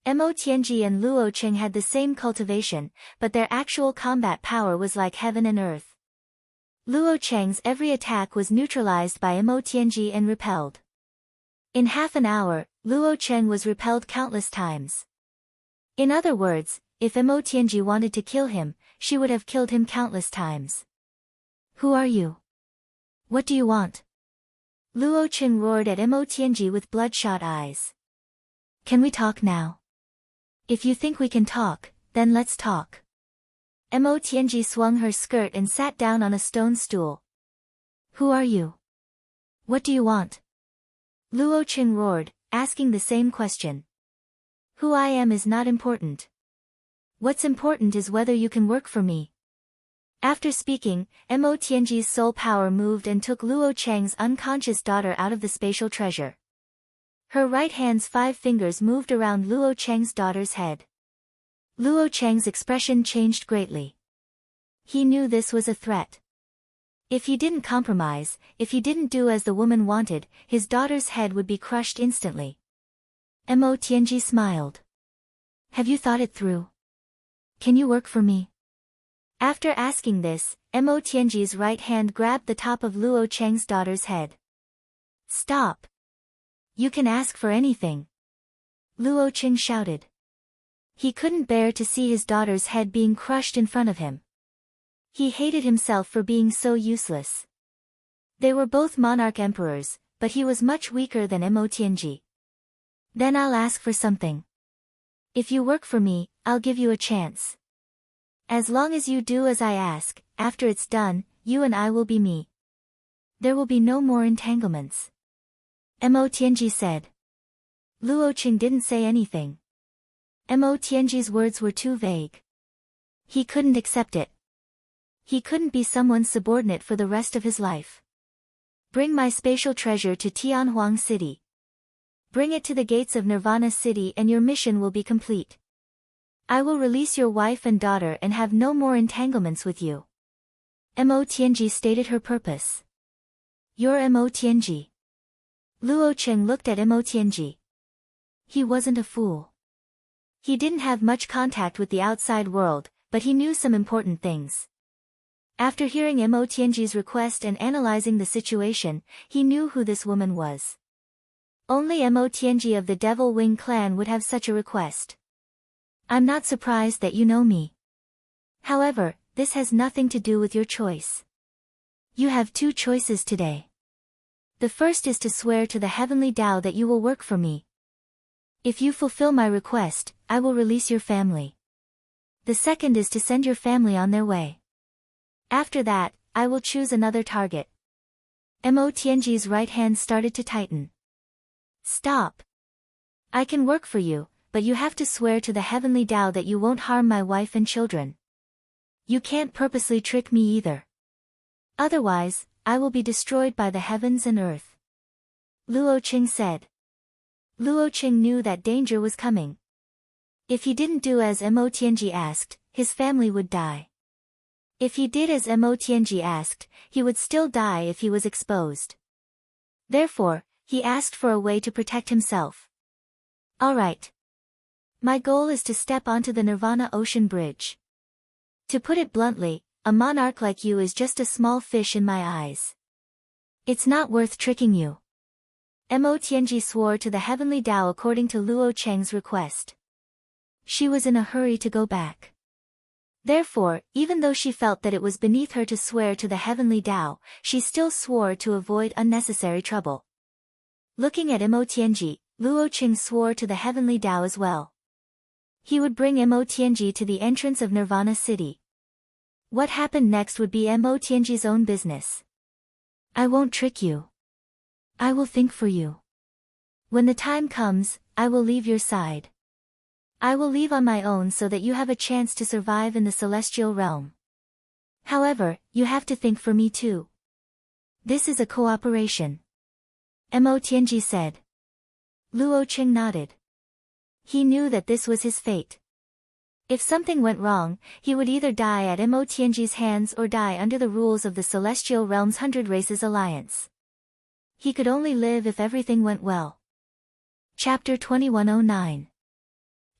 Mo Tianji and Luo Cheng had the same cultivation, but their actual combat power was like heaven and earth. Luo Cheng's every attack was neutralized by Mo Tianji and repelled. In half an hour, Luo Cheng was repelled countless times. In other words, if Mo Tianji wanted to kill him, she would have killed him countless times. Who are you? What do you want? Luo Cheng roared at Mo Tianji with bloodshot eyes. Can we talk now? If you think we can talk, then let's talk. Mo Tianji swung her skirt and sat down on a stone stool. Who are you? What do you want? Luo Cheng roared, asking the same question. Who I am is not important. What's important is whether you can work for me. After speaking, Mo Tianji's soul power moved and took Luo Cheng's unconscious daughter out of the spatial treasure. Her right hand's 5 fingers moved around Luo Cheng's daughter's head. Luo Cheng's expression changed greatly. He knew this was a threat. If he didn't compromise, if he didn't do as the woman wanted, his daughter's head would be crushed instantly. Mo Tianji smiled. Have you thought it through? Can you work for me? After asking this, Mo Tianji's right hand grabbed the top of Luo Cheng's daughter's head. Stop! You can ask for anything. Luo Cheng shouted. He couldn't bear to see his daughter's head being crushed in front of him. He hated himself for being so useless. They were both monarch emperors, but he was much weaker than Mo Tianji. Then I'll ask for something. If you work for me, I'll give you a chance. As long as you do as I ask, after it's done, you and I will be me. There will be no more entanglements. Mo Tianji said. Luo Qing didn't say anything. Mo Tianji's words were too vague. He couldn't accept it. He couldn't be someone's subordinate for the rest of his life. Bring my spatial treasure to Tianhuang City. Bring it to the gates of Nirvana City and your mission will be complete. I will release your wife and daughter and have no more entanglements with you. Mo Tianji stated her purpose. You're Mo Tianji. Luo Qing looked at Mo Tianji. He wasn't a fool. He didn't have much contact with the outside world, but he knew some important things. After hearing Mo Tianji's request and analyzing the situation, he knew who this woman was. Only Mo Tianji of the Devil Wing clan would have such a request. I'm not surprised that you know me. However, this has nothing to do with your choice. You have two choices today. The first is to swear to the heavenly Tao that you will work for me. If you fulfill my request, I will release your family. The second is to send your family on their way. After that, I will choose another target. Mo Tianji's right hand started to tighten. Stop. I can work for you, but you have to swear to the heavenly Tao that you won't harm my wife and children. You can't purposely trick me either. Otherwise, I will be destroyed by the heavens and earth. Luo Qing said. Luo Qing knew that danger was coming. If he didn't do as Mo Tianji asked, his family would die. If he did as Mo Tianji asked, he would still die if he was exposed. Therefore, he asked for a way to protect himself. All right. My goal is to step onto the Nirvana Ocean Bridge. To put it bluntly, a monarch like you is just a small fish in my eyes. It's not worth tricking you. Mo Tianji swore to the heavenly Tao according to Luo Cheng's request. She was in a hurry to go back. Therefore, even though she felt that it was beneath her to swear to the heavenly Tao, she still swore to avoid unnecessary trouble. Looking at Mo Tianji, Luo Qing swore to the heavenly Tao as well. He would bring Mo Tianji to the entrance of Nirvana City. What happened next would be Mo Tianji's own business. I won't trick you. I will think for you. When the time comes, I will leave your side. I will leave on my own so that you have a chance to survive in the celestial realm. However, you have to think for me too. This is a cooperation. Mo Tianji said. Luo Qing nodded. He knew that this was his fate. If something went wrong, he would either die at Mo Tianji's hands or die under the rules of the Celestial Realm's 100 Races Alliance. He could only live if everything went well. Chapter 2109.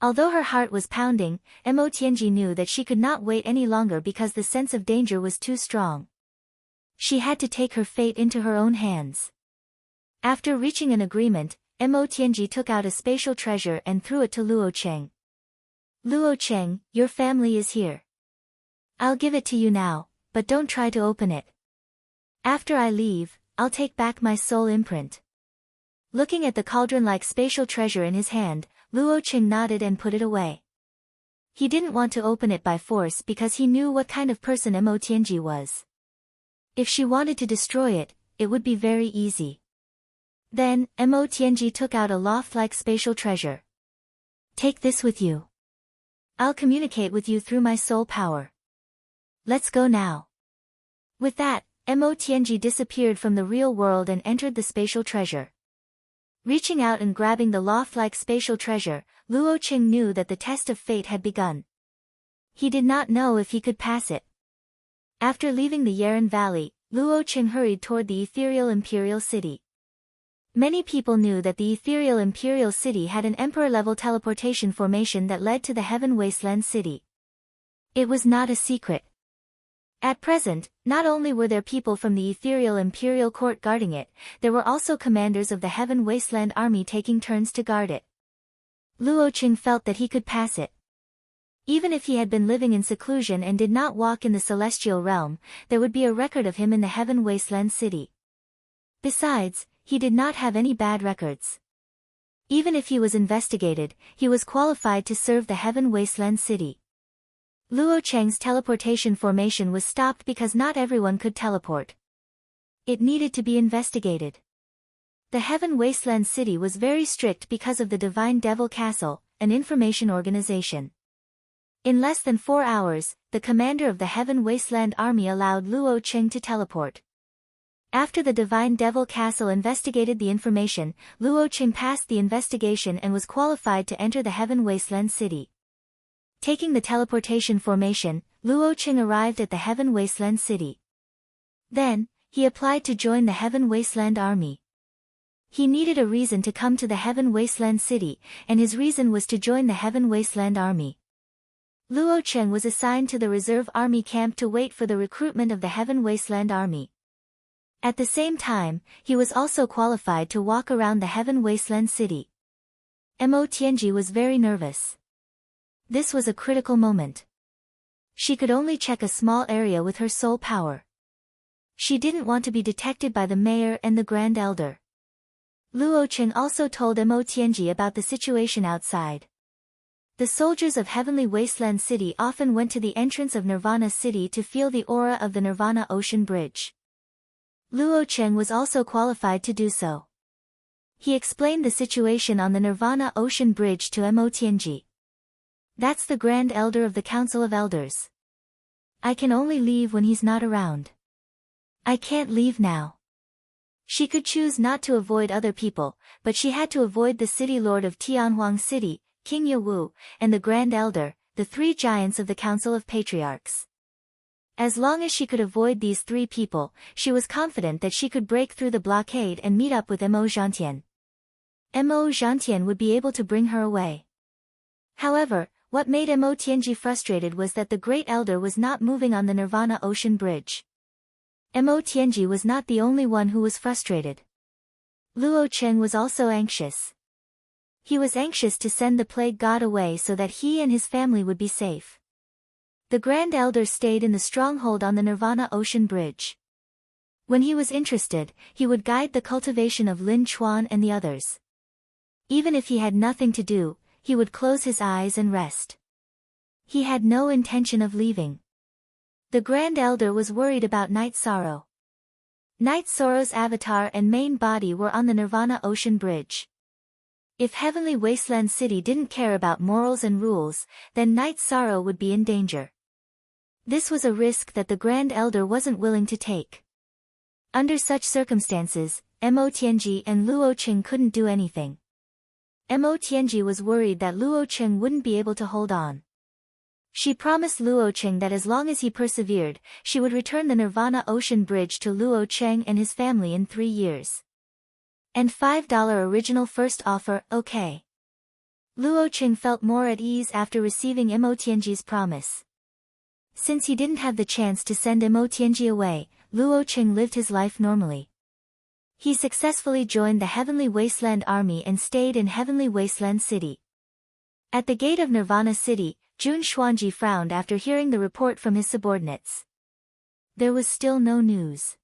Although her heart was pounding, Mo Tianji knew that she could not wait any longer because the sense of danger was too strong. She had to take her fate into her own hands. After reaching an agreement, Mo Tianji took out a spatial treasure and threw it to Luo Qing. Luo Qing, your family is here. I'll give it to you now, but don't try to open it. After I leave, I'll take back my soul imprint. Looking at the cauldron-like spatial treasure in his hand, Luo Qing nodded and put it away. He didn't want to open it by force because he knew what kind of person Mo Tianji was. If she wanted to destroy it, it would be very easy. Then, Mo Tianji took out a loft-like spatial treasure. Take this with you. I'll communicate with you through my soul power. Let's go now. With that, Mo Tianji disappeared from the real world and entered the spatial treasure. Reaching out and grabbing the loft-like spatial treasure, Luo Qing knew that the test of fate had begun. He did not know if he could pass it. After leaving the Yeren Valley, Luo Qing hurried toward the ethereal imperial city. Many people knew that the ethereal imperial city had an emperor-level teleportation formation that led to the Heaven Wasteland City. It was not a secret. At present, not only were there people from the ethereal imperial court guarding it, there were also commanders of the Heaven Wasteland army taking turns to guard it. Luo Qing felt that he could pass it. Even if he had been living in seclusion and did not walk in the celestial realm, there would be a record of him in the Heaven Wasteland City. Besides, he did not have any bad records. Even if he was investigated, he was qualified to serve the Heaven Wasteland City. Luo Cheng's teleportation formation was stopped because not everyone could teleport. It needed to be investigated. The Heaven Wasteland City was very strict because of the Divine Devil Castle, an information organization. In less than 4 hours, the commander of the Heaven Wasteland Army allowed Luo Qing to teleport. After the Divine Devil Castle investigated the information, Luo Qing passed the investigation and was qualified to enter the Heaven Wasteland City. Taking the teleportation formation, Luo Qing arrived at the Heaven Wasteland City. Then, he applied to join the Heaven Wasteland Army. He needed a reason to come to the Heaven Wasteland City, and his reason was to join the Heaven Wasteland Army. Luo Qing was assigned to the reserve army camp to wait for the recruitment of the Heaven Wasteland Army. At the same time, he was also qualified to walk around the Heaven Wasteland City. Mo Tianji was very nervous. This was a critical moment. She could only check a small area with her soul power. She didn't want to be detected by the mayor and the Grand Elder. Luo Qing also told Mo Tianji about the situation outside. The soldiers of Heavenly Wasteland City often went to the entrance of Nirvana City to feel the aura of the Nirvana Ocean Bridge. Luo Qing was also qualified to do so. He explained the situation on the Nirvana Ocean Bridge to Mo Tianji. That's the Grand Elder of the Council of Elders. I can only leave when he's not around. I can't leave now. She could choose not to avoid other people, but she had to avoid the city lord of Tianhuang City, King Yawu, and the Grand Elder, the 3 giants of the Council of Patriarchs. As long as she could avoid these 3 people, she was confident that she could break through the blockade and meet up with Mo Zhantian. Mo Zhantian would be able to bring her away. However, what made Mo Tianji frustrated was that the Great Elder was not moving on the Nirvana Ocean Bridge. Mo Tianji was not the only one who was frustrated. Luo Qing was also anxious. He was anxious to send the plague god away so that he and his family would be safe. The Grand Elder stayed in the stronghold on the Nirvana Ocean Bridge. When he was interested, he would guide the cultivation of Lin Chuan and the others. Even if he had nothing to do, he would close his eyes and rest. He had no intention of leaving. The Grand Elder was worried about Night Sorrow. Night Sorrow's avatar and main body were on the Nirvana Ocean Bridge. If Heavenly Wasteland City didn't care about morals and rules, then Night Sorrow would be in danger. This was a risk that the Grand Elder wasn't willing to take. Under such circumstances, Mo Tianji and Luo Qing couldn't do anything. Mo Tianji was worried that Luo Qing wouldn't be able to hold on. She promised Luo Qing that as long as he persevered, she would return the Nirvana Ocean Bridge to Luo Qing and his family in 3 years. And $5 original first offer, okay. Luo Qing felt more at ease after receiving Mo Tianji's promise. Since he didn't have the chance to send Mo Tianji away, Luo Qing lived his life normally. He successfully joined the Heavenly Wasteland Army and stayed in Heavenly Wasteland City. At the gate of Nirvana City, Jun Xuanji frowned after hearing the report from his subordinates. There was still no news.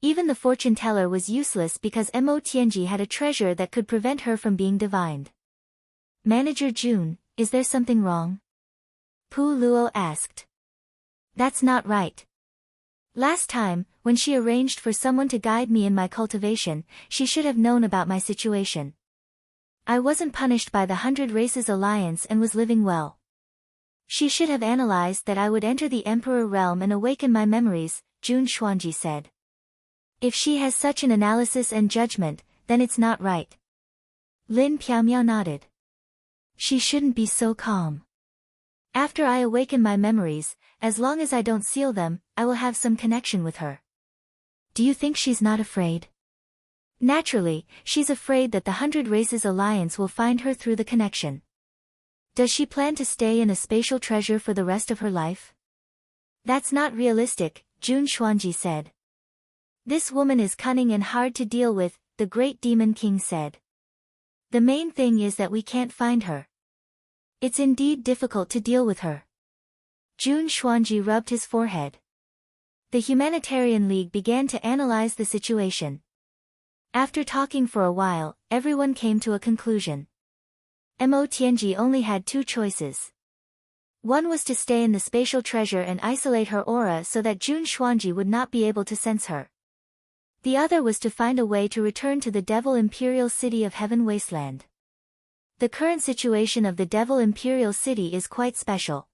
Even the fortune teller was useless because Mo Tianji had a treasure that could prevent her from being divined. Manager Jun, is there something wrong? Pu Luo asked. That's not right. Last time, when she arranged for someone to guide me in my cultivation, she should have known about my situation. I wasn't punished by the 100 Races Alliance and was living well. She should have analyzed that I would enter the Emperor realm and awaken my memories, Jun Xuanji said. If she has such an analysis and judgment, then it's not right. Lin Piaomiao nodded. She shouldn't be so calm. After I awaken my memories, as long as I don't seal them, I will have some connection with her. Do you think she's not afraid? Naturally, she's afraid that the 100 Races Alliance will find her through the connection. Does she plan to stay in a spatial treasure for the rest of her life? That's not realistic, Jun Xuanji said. This woman is cunning and hard to deal with, the great demon king said. The main thing is that we can't find her. It's indeed difficult to deal with her. Jun Xuanji rubbed his forehead. The Humanitarian League began to analyze the situation. After talking for a while, everyone came to a conclusion. Mo Tianji only had 2 choices. One was to stay in the spatial treasure and isolate her aura so that Jun Xuanji would not be able to sense her. The other was to find a way to return to the Devil Imperial City of Heaven Wasteland. The current situation of the Devil Imperial City is quite special.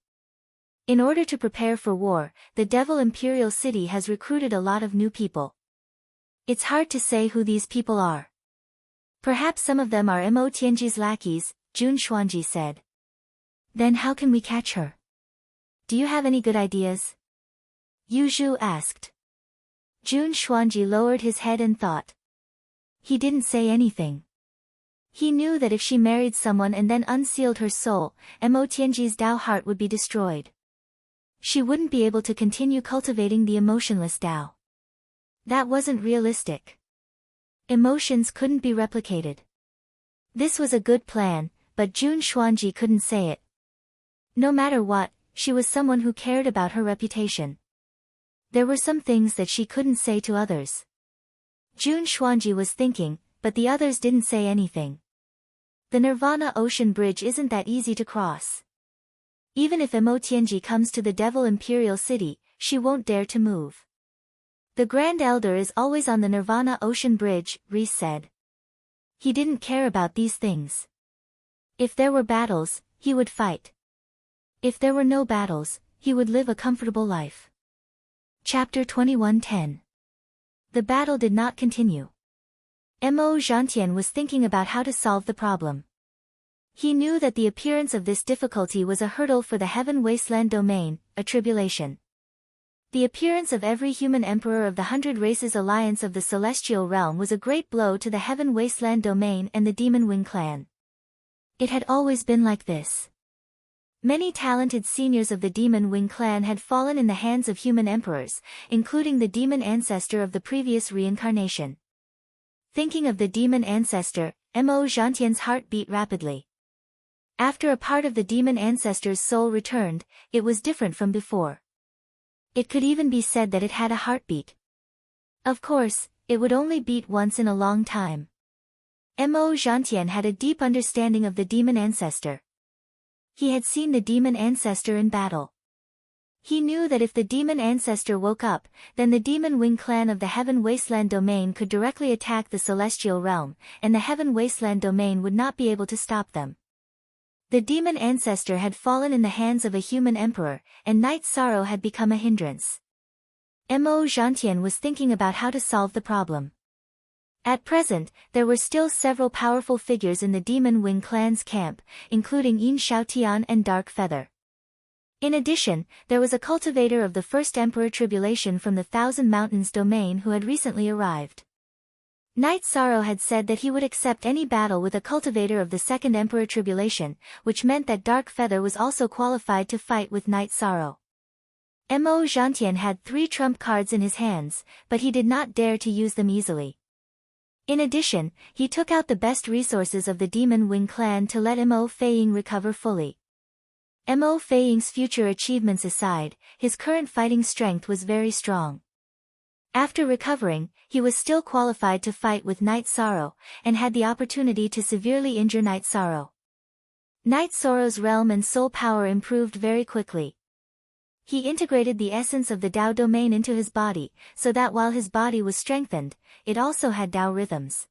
In order to prepare for war, the Devil Imperial City has recruited a lot of new people. It's hard to say who these people are. Perhaps some of them are Mo Tianji's lackeys, Jun Xuanji said. Then how can we catch her? Do you have any good ideas? Yu Zhu asked. Jun Xuanji lowered his head and thought. He didn't say anything. He knew that if she married someone and then unsealed her soul, Mo Tianji's Dao heart would be destroyed. She wouldn't be able to continue cultivating the emotionless Dao. That wasn't realistic. Emotions couldn't be replicated. This was a good plan, but Jun Xuanji couldn't say it. No matter what, she was someone who cared about her reputation. There were some things that she couldn't say to others. Jun Xuanji was thinking, but the others didn't say anything. The Nirvana Ocean Bridge isn't that easy to cross. Even if Mo Tianji comes to the Devil Imperial City, she won't dare to move. The Grand Elder is always on the Nirvana Ocean Bridge, Reese said. He didn't care about these things. If there were battles, he would fight. If there were no battles, he would live a comfortable life. Chapter 21:10. The battle did not continue. Mo Zhantian was thinking about how to solve the problem. He knew that the appearance of this difficulty was a hurdle for the Heaven Wasteland domain, a tribulation. The appearance of every human emperor of the 100 Races Alliance of the Celestial Realm was a great blow to the Heaven Wasteland domain and the Demon Wing clan. It had always been like this. Many talented seniors of the Demon Wing clan had fallen in the hands of human emperors, including the demon ancestor of the previous reincarnation. Thinking of the demon ancestor, Mo Zhantian's heart beat rapidly. After a part of the demon ancestor's soul returned, it was different from before. It could even be said that it had a heartbeat. Of course, it would only beat once in a long time. Mo Zhantian had a deep understanding of the demon ancestor. He had seen the demon ancestor in battle. He knew that if the demon ancestor woke up, then the Demon Wing clan of the Heaven Wasteland domain could directly attack the Celestial Realm, and the Heaven Wasteland domain would not be able to stop them. The demon ancestor had fallen in the hands of a human emperor, and Night Sorrow had become a hindrance. Mo Zhantian was thinking about how to solve the problem. At present, there were still several powerful figures in the Demon Wing clan's camp, including Yin Xiaotian and Dark Feather. In addition, there was a cultivator of the First Emperor Tribulation from the Thousand Mountains domain who had recently arrived. Night Sorrow had said that he would accept any battle with a cultivator of the Second Emperor Tribulation, which meant that Dark Feather was also qualified to fight with Night Sorrow. Mo Zhantian had 3 trump cards in his hands, but he did not dare to use them easily. In addition, he took out the best resources of the Demon Wing clan to let Mo Feiying recover fully. Mo Feiying's future achievements aside, his current fighting strength was very strong. After recovering, he was still qualified to fight with Night Sorrow, and had the opportunity to severely injure Night Sorrow. Night Sorrow's realm and soul power improved very quickly. He integrated the essence of the Dao domain into his body, so that while his body was strengthened, it also had Dao rhythms.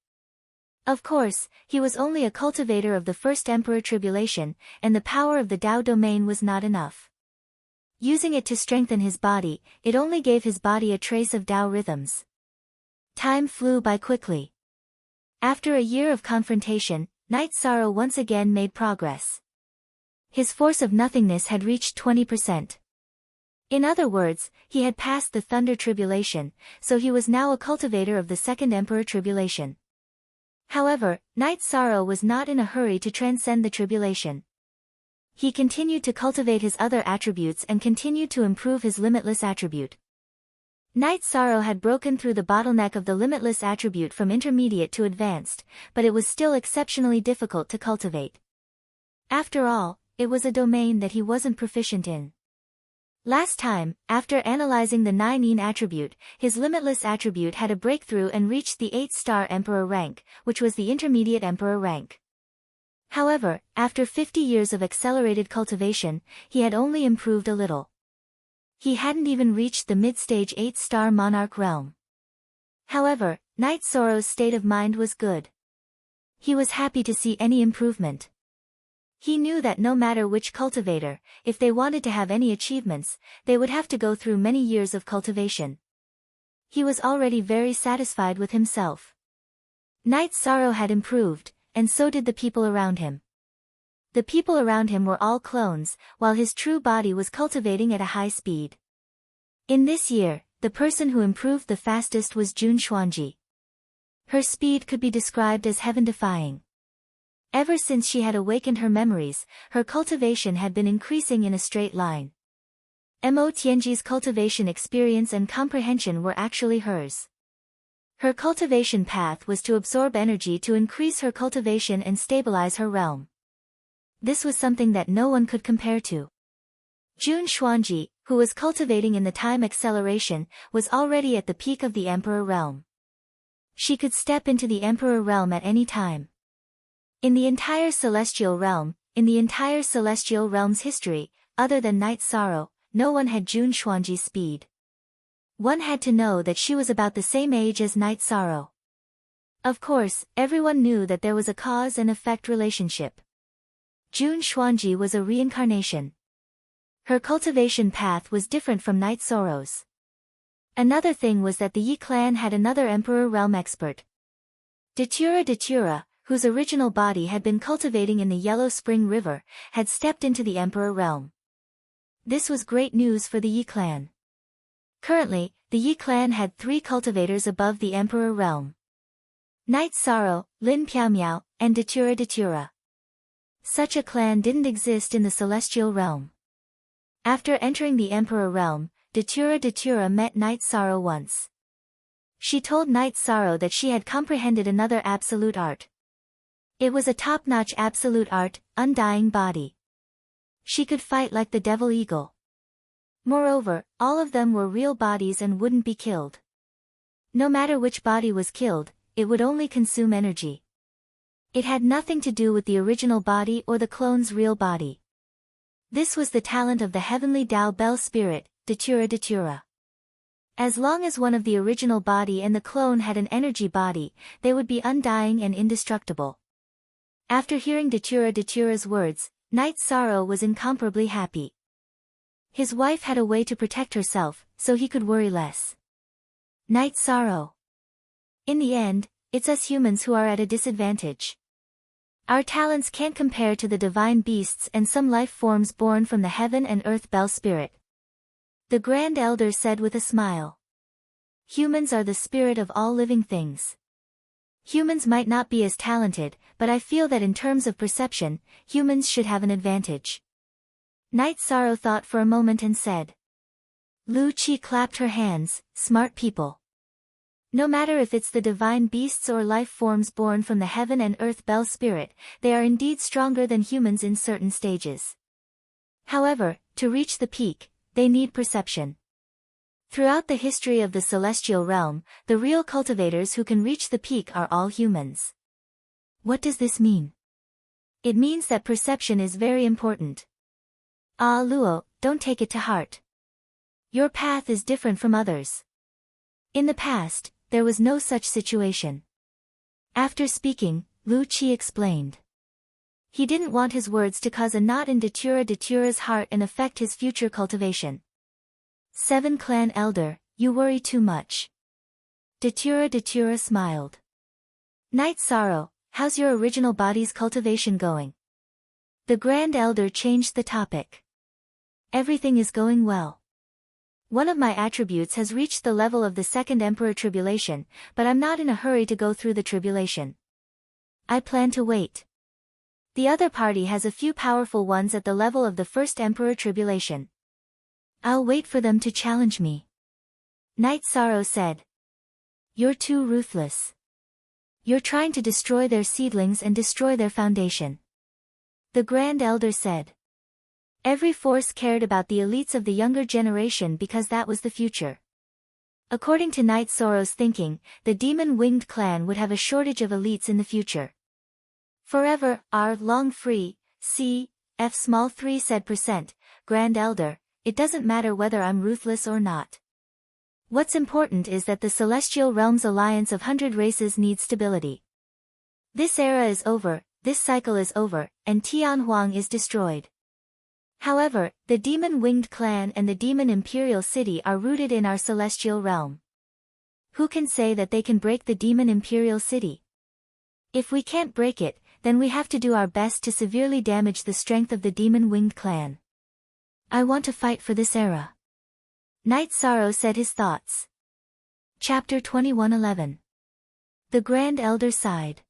Of course, he was only a cultivator of the First Emperor Tribulation, and the power of the Dao domain was not enough. Using it to strengthen his body, it only gave his body a trace of Dao rhythms. Time flew by quickly. After a year of confrontation, Night Sorrow once again made progress. His force of nothingness had reached 20%. In other words, he had passed the Thunder Tribulation, so he was now a cultivator of the Second Emperor Tribulation. However, Night Sorrow was not in a hurry to transcend the tribulation. He continued to cultivate his other attributes and continued to improve his limitless attribute. Night Sorrow had broken through the bottleneck of the limitless attribute from intermediate to advanced, but it was still exceptionally difficult to cultivate. After all, it was a domain that he wasn't proficient in. Last time, after analyzing the 9 Yin attribute, his limitless attribute had a breakthrough and reached the 8-star Emperor rank, which was the intermediate Emperor rank. However, after 50 years of accelerated cultivation, he had only improved a little. He hadn't even reached the mid-stage 8-star Monarch realm. However, Night Sorrow's state of mind was good. He was happy to see any improvement. He knew that no matter which cultivator, if they wanted to have any achievements, they would have to go through many years of cultivation. He was already very satisfied with himself. Night Sorrow had improved, and so did the people around him. The people around him were all clones, while his true body was cultivating at a high speed. In this year, the person who improved the fastest was Jun Xuanji. Her speed could be described as heaven-defying. Ever since she had awakened her memories, her cultivation had been increasing in a straight line. Mo Tianji's cultivation experience and comprehension were actually hers. Her cultivation path was to absorb energy to increase her cultivation and stabilize her realm. This was something that no one could compare to. Jun Xuanji, who was cultivating in the time acceleration, was already at the peak of the Emperor realm. She could step into the Emperor realm at any time. In the entire Celestial realm's history, other than Night Sorrow, no one had Jun Xuanji's speed. One had to know that she was about the same age as Night Sorrow. Of course, everyone knew that there was a cause and effect relationship. Jun Xuanji was a reincarnation. Her cultivation path was different from Night Sorrow's. Another thing was that the Yi clan had another Emperor realm expert. Datura, whose original body had been cultivating in the Yellow Spring River, had stepped into the Emperor realm. This was great news for the Yi clan. Currently, the Yi clan had 3 cultivators above the Emperor realm: Night Sorrow, Lin Piaomiao, and Datura. Such a clan didn't exist in the Celestial realm. After entering the Emperor realm, Datura met Night Sorrow once. She told Night Sorrow that she had comprehended another absolute art. It was a top-notch absolute art, undying body. She could fight like the devil eagle. Moreover, all of them were real bodies and wouldn't be killed. No matter which body was killed, it would only consume energy. It had nothing to do with the original body or the clone's real body. This was the talent of the heavenly Tao Bell spirit, Datura. As long as one of the original body and the clone had an energy body, they would be undying and indestructible. After hearing Datura's words, Night Sorrow was incomparably happy. His wife had a way to protect herself, so he could worry less. Night Sorrow. In the end, it's us humans who are at a disadvantage. Our talents can't compare to the divine beasts and some life forms born from the heaven and earth Bell spirit. The Grand Elder said with a smile. Humans are the spirit of all living things. Humans might not be as talented, but I feel that in terms of perception, humans should have an advantage. Night Sorrow thought for a moment and said. Lu Qi clapped her hands, smart people. No matter if it's the divine beasts or life forms born from the heaven and earth Bell spirit, they are indeed stronger than humans in certain stages. However, to reach the peak, they need perception. Throughout the history of the Celestial realm, the real cultivators who can reach the peak are all humans. What does this mean? It means that perception is very important. Ah Luo, don't take it to heart. Your path is different from others. In the past, there was no such situation. After speaking, Lu Qi explained. He didn't want his words to cause a knot in Datura's heart and affect his future cultivation. 7 Clan Elder, you worry too much. Datura smiled. Night Sorrow, how's your original body's cultivation going? The Grand Elder changed the topic. Everything is going well. One of my attributes has reached the level of the second Emperor Tribulation, but I'm not in a hurry to go through the tribulation. I plan to wait. The other party has a few powerful ones at the level of the first Emperor Tribulation. I'll wait for them to challenge me. Night Sorrow said. You're too ruthless. You're trying to destroy their seedlings and destroy their foundation. The Grand Elder said. Every force cared about the elites of the younger generation because that was the future. According to Night Sorrow's thinking, the demon-winged clan would have a shortage of elites in the future. Forever, R. Long Free, C. F. Small 3 said %, Grand Elder, it doesn't matter whether I'm ruthless or not. What's important is that the celestial realm's alliance of 100 races needs stability. This era is over, this cycle is over, and Tianhuang is destroyed. However, the demon-winged clan and the demon imperial city are rooted in our celestial realm. Who can say that they can break the demon imperial city? If we can't break it, then we have to do our best to severely damage the strength of the demon-winged clan. I want to fight for this era. Knight Sorrow said his thoughts. Chapter 21:11. The Grand Elder sighed.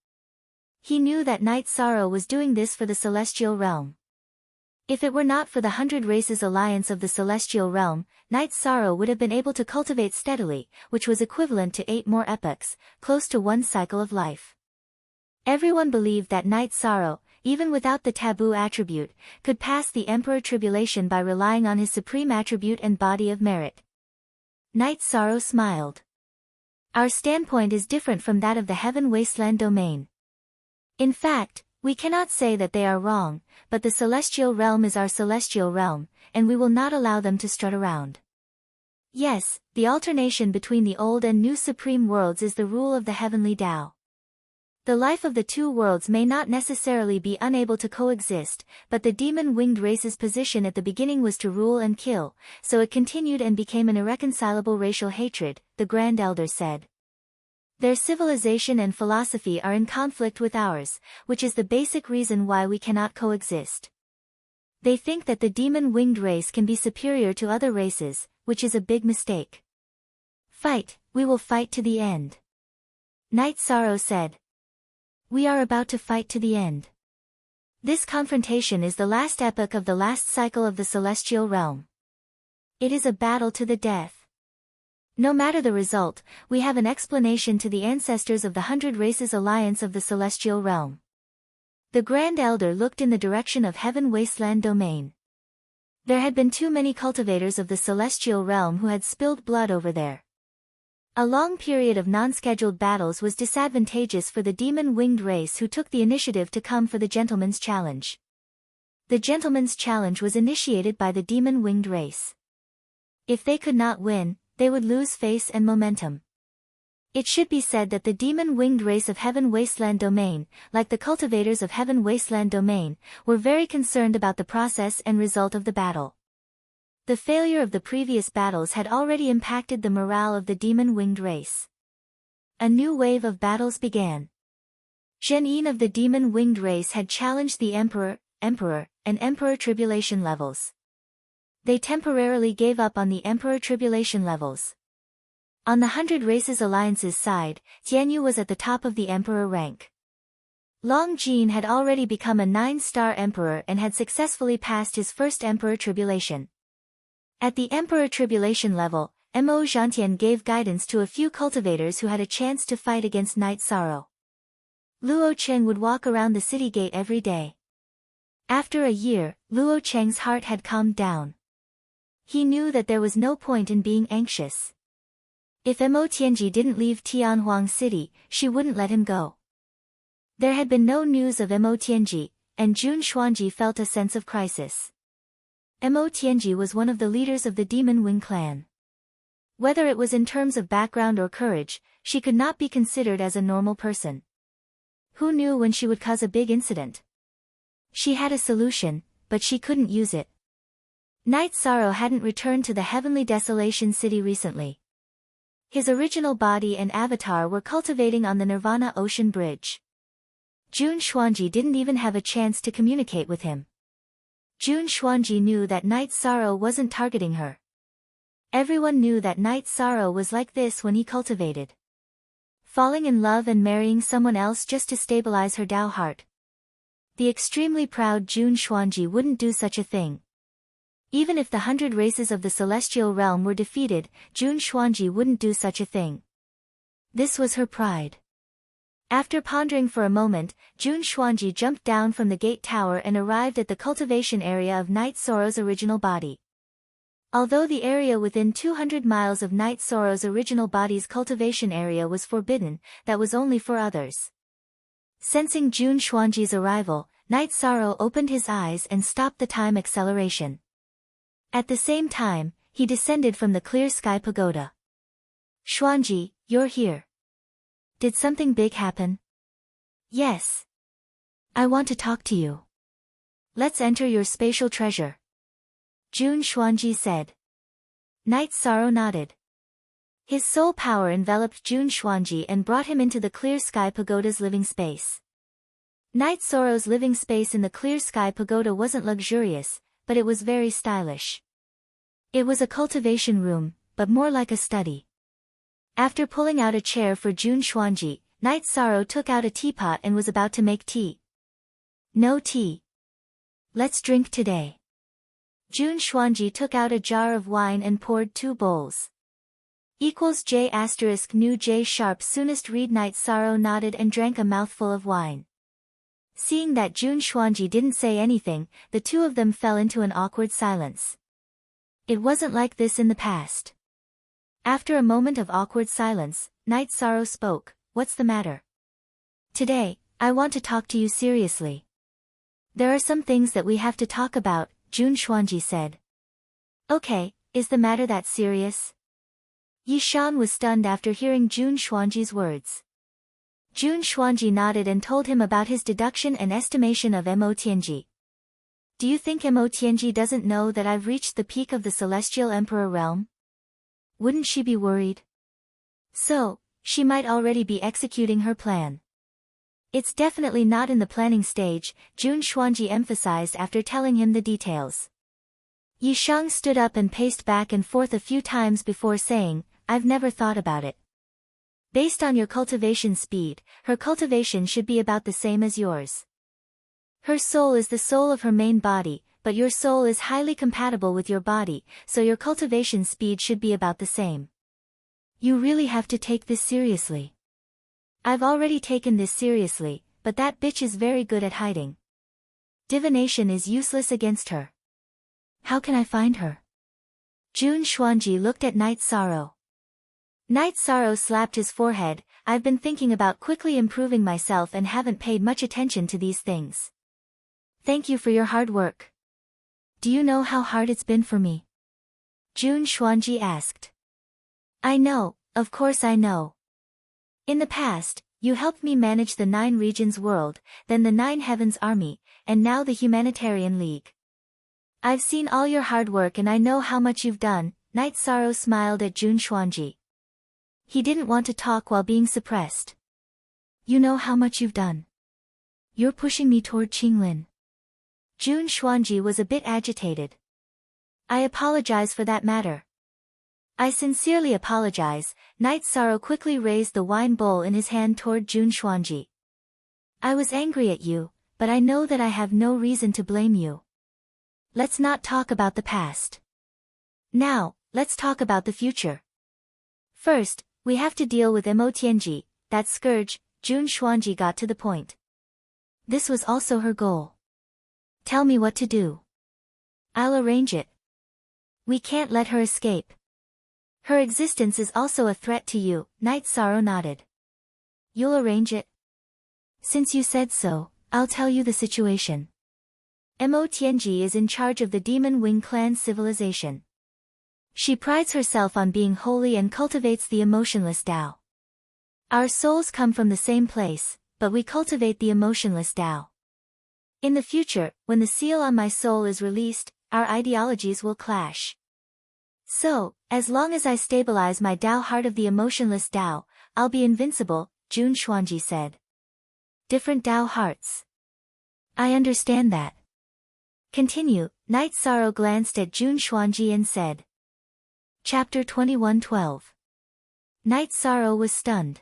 He knew that Knight Sorrow was doing this for the celestial realm. If it were not for the 100 Races alliance of the celestial realm, Knight Sorrow would have been able to cultivate steadily, which was equivalent to 8 more epochs, close to one cycle of life. Everyone believed that Knight Sorrow, even without the taboo attribute, could pass the Emperor Tribulation by relying on his supreme attribute and body of merit. Knight Sorrow smiled. Our standpoint is different from that of the Heaven Wasteland domain. In fact, we cannot say that they are wrong, but the celestial realm is our celestial realm, and we will not allow them to strut around. Yes, the alternation between the old and new supreme worlds is the rule of the heavenly Tao. The life of the two worlds may not necessarily be unable to coexist, but the demon-winged race's position at the beginning was to rule and kill, so it continued and became an irreconcilable racial hatred, the Grand Elder said. Their civilization and philosophy are in conflict with ours, which is the basic reason why we cannot coexist. They think that the demon-winged race can be superior to other races, which is a big mistake. Fight, we will fight to the end. Knight Sorrow said. We are about to fight to the end. This confrontation is the last epoch of the last cycle of the celestial realm. It is a battle to the death. No matter the result, we have an explanation to the ancestors of the 100 Races alliance of the celestial realm. The Grand Elder looked in the direction of Heaven Wasteland domain. There had been too many cultivators of the celestial realm who had spilled blood over there. A long period of non-scheduled battles was disadvantageous for the demon-winged race who took the initiative to come for the Gentleman's Challenge. The Gentleman's Challenge was initiated by the demon-winged race. If they could not win, they would lose face and momentum. It should be said that the demon-winged race of Heaven Wasteland domain, like the cultivators of Heaven Wasteland domain, were very concerned about the process and result of the battle. The failure of the previous battles had already impacted the morale of the demon-winged race. A new wave of battles began. Zhen Yin of the demon-winged race had challenged the Emperor, and Emperor Tribulation levels. They temporarily gave up on the Emperor Tribulation levels. On the 100 Races Alliance's side, Tianyu was at the top of the Emperor rank. Long Jin had already become a 9-star Emperor and had successfully passed his first Emperor Tribulation. At the Emperor Tribulation level, Mo Zhantian gave guidance to a few cultivators who had a chance to fight against Knight Sorrow. Luo Cheng would walk around the city gate every day. After a year, Luo Cheng's heart had calmed down. He knew that there was no point in being anxious. If Mo Tianji didn't leave Tianhuang City, she wouldn't let him go. There had been no news of Mo Tianji, and Jun Xuanji felt a sense of crisis. Mo Tianji was one of the leaders of the Demon Wing clan. Whether it was in terms of background or courage, she could not be considered as a normal person. Who knew when she would cause a big incident? She had a solution, but she couldn't use it. Knight Sorrow hadn't returned to the Heavenly Desolation City recently. His original body and avatar were cultivating on the Nirvana Ocean Bridge. Jun Xuanji didn't even have a chance to communicate with him. Jun Xuanji knew that Knight Sorrow wasn't targeting her. Everyone knew that Knight Sorrow was like this when he cultivated. Falling in love and marrying someone else just to stabilize her Tao heart. The extremely proud Jun Xuanji wouldn't do such a thing. Even if the 100 Races of the Celestial Realm were defeated, Jun Xuanji wouldn't do such a thing. This was her pride. After pondering for a moment, Jun Xuanji jumped down from the gate tower and arrived at the cultivation area of Knight Sorrow's original body. Although the area within 200 miles of Knight Sorrow's original body's cultivation area was forbidden, that was only for others. Sensing Jun Xuanji's arrival, Knight Sorrow opened his eyes and stopped the time acceleration. At the same time, he descended from the clear sky pagoda. Xuanji, you're here. Did something big happen? Yes. I want to talk to you. Let's enter your spatial treasure. Jun Xuanji said. Night Sorrow nodded. His soul power enveloped Jun Xuanji and brought him into the Clear Sky Pagoda's living space. Night Sorrow's living space in the Clear Sky Pagoda wasn't luxurious, but it was very stylish. It was a cultivation room, but more like a study. After pulling out a chair for Jun Xuanji, Night Sorrow took out a teapot and was about to make tea. No tea. Let's drink today. Jun Xuanji took out a jar of wine and poured 2 bowls. J * new J sharp soonest read. Night Sorrow nodded and drank a mouthful of wine. Seeing that Jun Xuanji didn't say anything, the two of them fell into an awkward silence. It wasn't like this in the past. After a moment of awkward silence, Night Sorrow spoke. What's the matter? Today, I want to talk to you seriously. There are some things that we have to talk about, Jun Xuanji said. Okay, is the matter that serious? Yi Shan was stunned after hearing Jun Xuanji's words. Jun Xuanji nodded and told him about his deduction and estimation of Mo Tianji. Do you think Mo Tianji doesn't know that I've reached the peak of the Celestial Emperor realm? Wouldn't she be worried? So, she might already be executing her plan. It's definitely not in the planning stage, Jun Xuanji emphasized after telling him the details. Yi Shang stood up and paced back and forth a few times before saying, I've never thought about it. Based on your cultivation speed, her cultivation should be about the same as yours. Her soul is the soul of her main body, but your soul is highly compatible with your body, so your cultivation speed should be about the same. You really have to take this seriously. I've already taken this seriously, but that bitch is very good at hiding. Divination is useless against her. How can I find her? Jun Xuanji looked at Night Sorrow. Night Sorrow slapped his forehead. I've been thinking about quickly improving myself and haven't paid much attention to these things. Thank you for your hard work. Do you know how hard it's been for me? Jun Xuanji asked. I know, of course I know. In the past, you helped me manage the 9 regions world, then the 9 heavens army, and now the humanitarian league. I've seen all your hard work and I know how much you've done. Night Sorrow smiled at Jun Xuanji. He didn't want to talk while being suppressed. You know how much you've done. You're pushing me toward Qinglin. Jun Xuanji was a bit agitated. I apologize for that matter. I sincerely apologize. Night Sorrow quickly raised the wine bowl in his hand toward Jun Xuanji. I was angry at you, but I know that I have no reason to blame you. Let's not talk about the past. Now, let's talk about the future. First, we have to deal with Mo Tianji, that scourge. Jun Xuanji got to the point. This was also her goal. Tell me what to do. I'll arrange it. We can't let her escape. Her existence is also a threat to you. Night Sorrow nodded. You'll arrange it? Since you said so, I'll tell you the situation. Mo Tianji is in charge of the Demon Wing clan civilization. She prides herself on being holy and cultivates the emotionless Tao. Our souls come from the same place, but we cultivate the emotionless Tao. In the future, when the seal on my soul is released, our ideologies will clash. So, as long as I stabilize my Tao heart of the emotionless Tao, I'll be invincible, Jun Xuanji said. Different Tao hearts. I understand that. Continue. Night Sorrow glanced at Jun Xuanji and said. Chapter 21:12. Night Sorrow was stunned.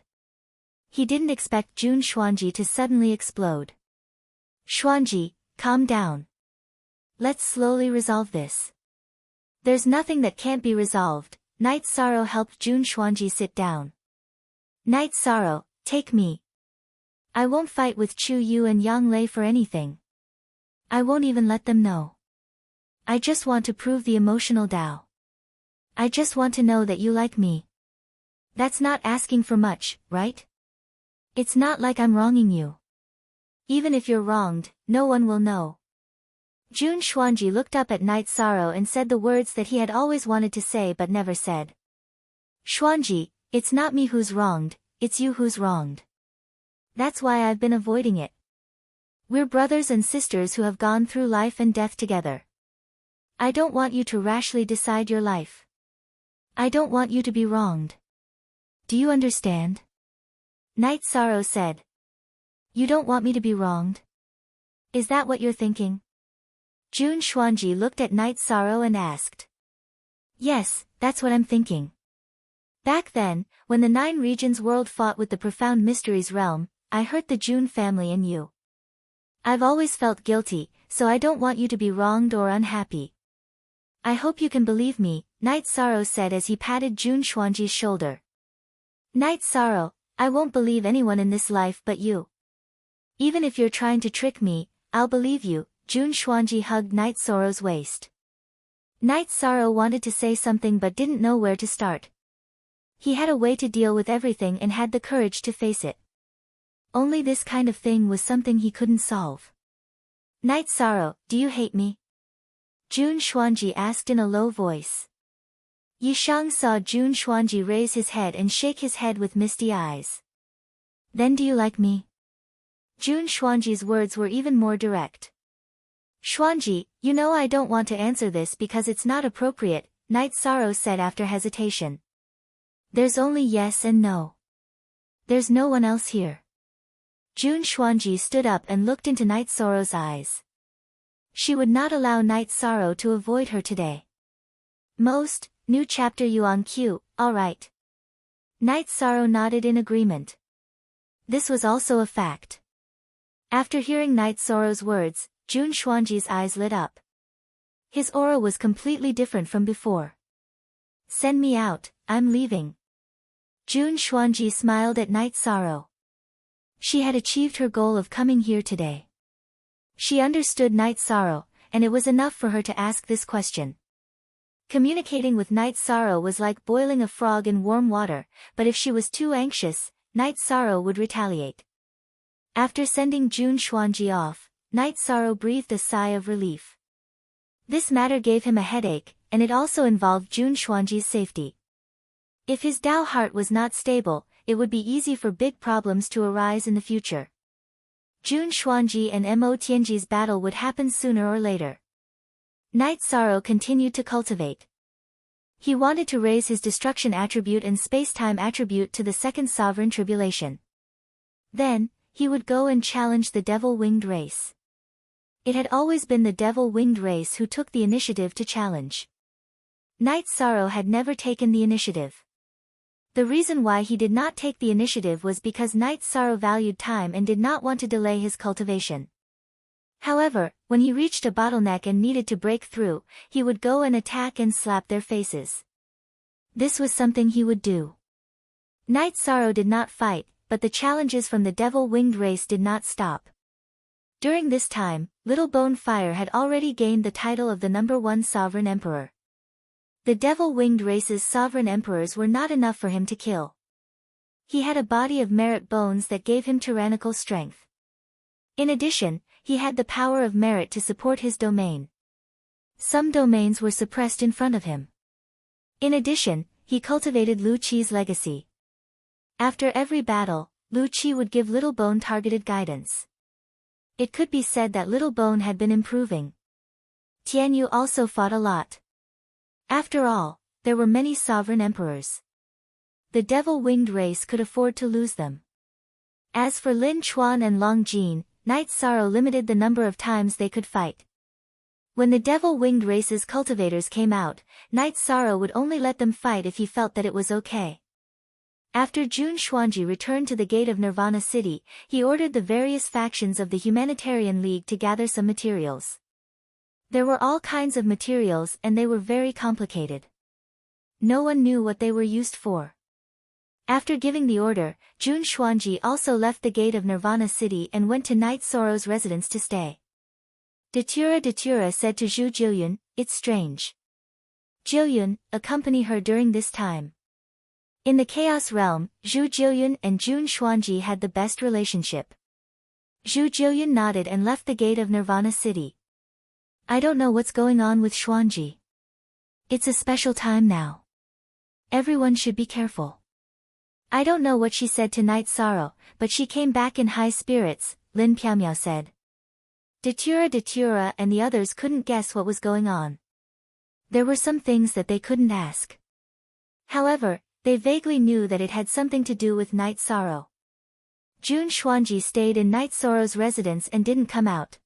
He didn't expect Jun Xuanji to suddenly explode. Xuanji, calm down. Let's slowly resolve this. There's nothing that can't be resolved. Night Sorrow helped Jun Xuanji sit down. Night Sorrow, take me. I won't fight with Chu Yu and Yang Lei for anything. I won't even let them know. I just want to prove the emotional Tao. I just want to know that you like me. That's not asking for much, right? It's not like I'm wronging you. Even if you're wronged, no one will know. Jun Xuanji looked up at Night Sorrow and said the words that he had always wanted to say but never said. Xuanji, It's not me who's wronged, it's you who's wronged. That's why I've been avoiding it. We're brothers and sisters who have gone through life and death together. I don't want you to rashly decide your life. I don't want you to be wronged. Do you understand? Night Sorrow said. You don't want me to be wronged? Is that what you're thinking? Jun Xuanji looked at Night Sorrow and asked. Yes, that's what I'm thinking. Back then, when the Nine Regions world fought with the Profound Mysteries realm, I hurt the Jun family and you. I've always felt guilty, so I don't want you to be wronged or unhappy. I hope you can believe me, Night Sorrow said as he patted Jun Xuanji's shoulder. Night Sorrow, I won't believe anyone in this life but you. Even if you're trying to trick me, I'll believe you. Jun Xuanji hugged Night Sorrow's waist. Night Sorrow wanted to say something but didn't know where to start. He had a way to deal with everything and had the courage to face it. Only this kind of thing was something he couldn't solve. Night Sorrow, do you hate me? Jun Xuanji asked in a low voice. Yishang saw Jun Xuanji raise his head and shake his head with misty eyes. Then do you like me? Jun Xuanji's words were even more direct. Xuanji, you know I don't want to answer this because it's not appropriate, Night Sorrow said after hesitation. There's only yes and no. There's no one else here. Jun Xuanji stood up and looked into Night Sorrow's eyes. She would not allow Night Sorrow to avoid her today. Most, new chapter Yuan Q, alright. Night Sorrow nodded in agreement. This was also a fact. After hearing Night Sorrow's words, Jun Xuanji's eyes lit up. His aura was completely different from before. Send me out, I'm leaving. Jun Xuanji smiled at Night Sorrow. She had achieved her goal of coming here today. She understood Night Sorrow, and it was enough for her to ask this question. Communicating with Night Sorrow was like boiling a frog in warm water, but if she was too anxious, Night Sorrow would retaliate. After sending Jun Xuanji off, Night Sorrow breathed a sigh of relief. This matter gave him a headache, and it also involved Jun Xuanji's safety. If his Dao heart was not stable, it would be easy for big problems to arise in the future. Jun Xuanji and Mo Tianji's battle would happen sooner or later. Night Sorrow continued to cultivate. He wanted to raise his destruction attribute and space-time attribute to the second sovereign tribulation. Then, he would go and challenge the devil-winged race. It had always been the devil-winged race who took the initiative to challenge. Night Sorrow had never taken the initiative. The reason why he did not take the initiative was because Night Sorrow valued time and did not want to delay his cultivation. However, when he reached a bottleneck and needed to break through, he would go and attack and slap their faces. This was something he would do. Night Sorrow did not fight, but the challenges from the devil-winged race did not stop. During this time, Little Bone Fire had already gained the title of the #1 Sovereign Emperor. The devil-winged race's sovereign emperors were not enough for him to kill. He had a body of merit bones that gave him tyrannical strength. In addition, he had the power of merit to support his domain. Some domains were suppressed in front of him. In addition, he cultivated Lu Qi's legacy. After every battle, Lu Qi would give Little Bone targeted guidance. It could be said that Little Bone had been improving. Tianyu also fought a lot. After all, there were many sovereign emperors. The devil-winged race could afford to lose them. As for Lin Chuan and Long Jin, Night Sorrow limited the number of times they could fight. When the devil-winged race's cultivators came out, Night Sorrow would only let them fight if he felt that it was okay. After Jun Xuanji returned to the gate of Nirvana City, he ordered the various factions of the Humanitarian League to gather some materials. There were all kinds of materials and they were very complicated. No one knew what they were used for. After giving the order, Jun Xuanji also left the gate of Nirvana City and went to Night Sorrow's residence to stay. Datura said to Zhu Jiuyun, "It's strange." Jiuyun, accompany her during this time. In the Chaos Realm, Zhu Jiuyun and Jun Xuanji had the best relationship. Zhu Jiuyun nodded and left the gate of Nirvana City. I don't know what's going on with Xuanji. It's a special time now. Everyone should be careful. I don't know what she said to Night Sorrow, but she came back in high spirits, Lin Piaomiao said. Datura and the others couldn't guess what was going on. There were some things that they couldn't ask. However, they vaguely knew that it had something to do with Night Sorrow. Jun Xuanji stayed in Night Sorrow's residence and didn't come out.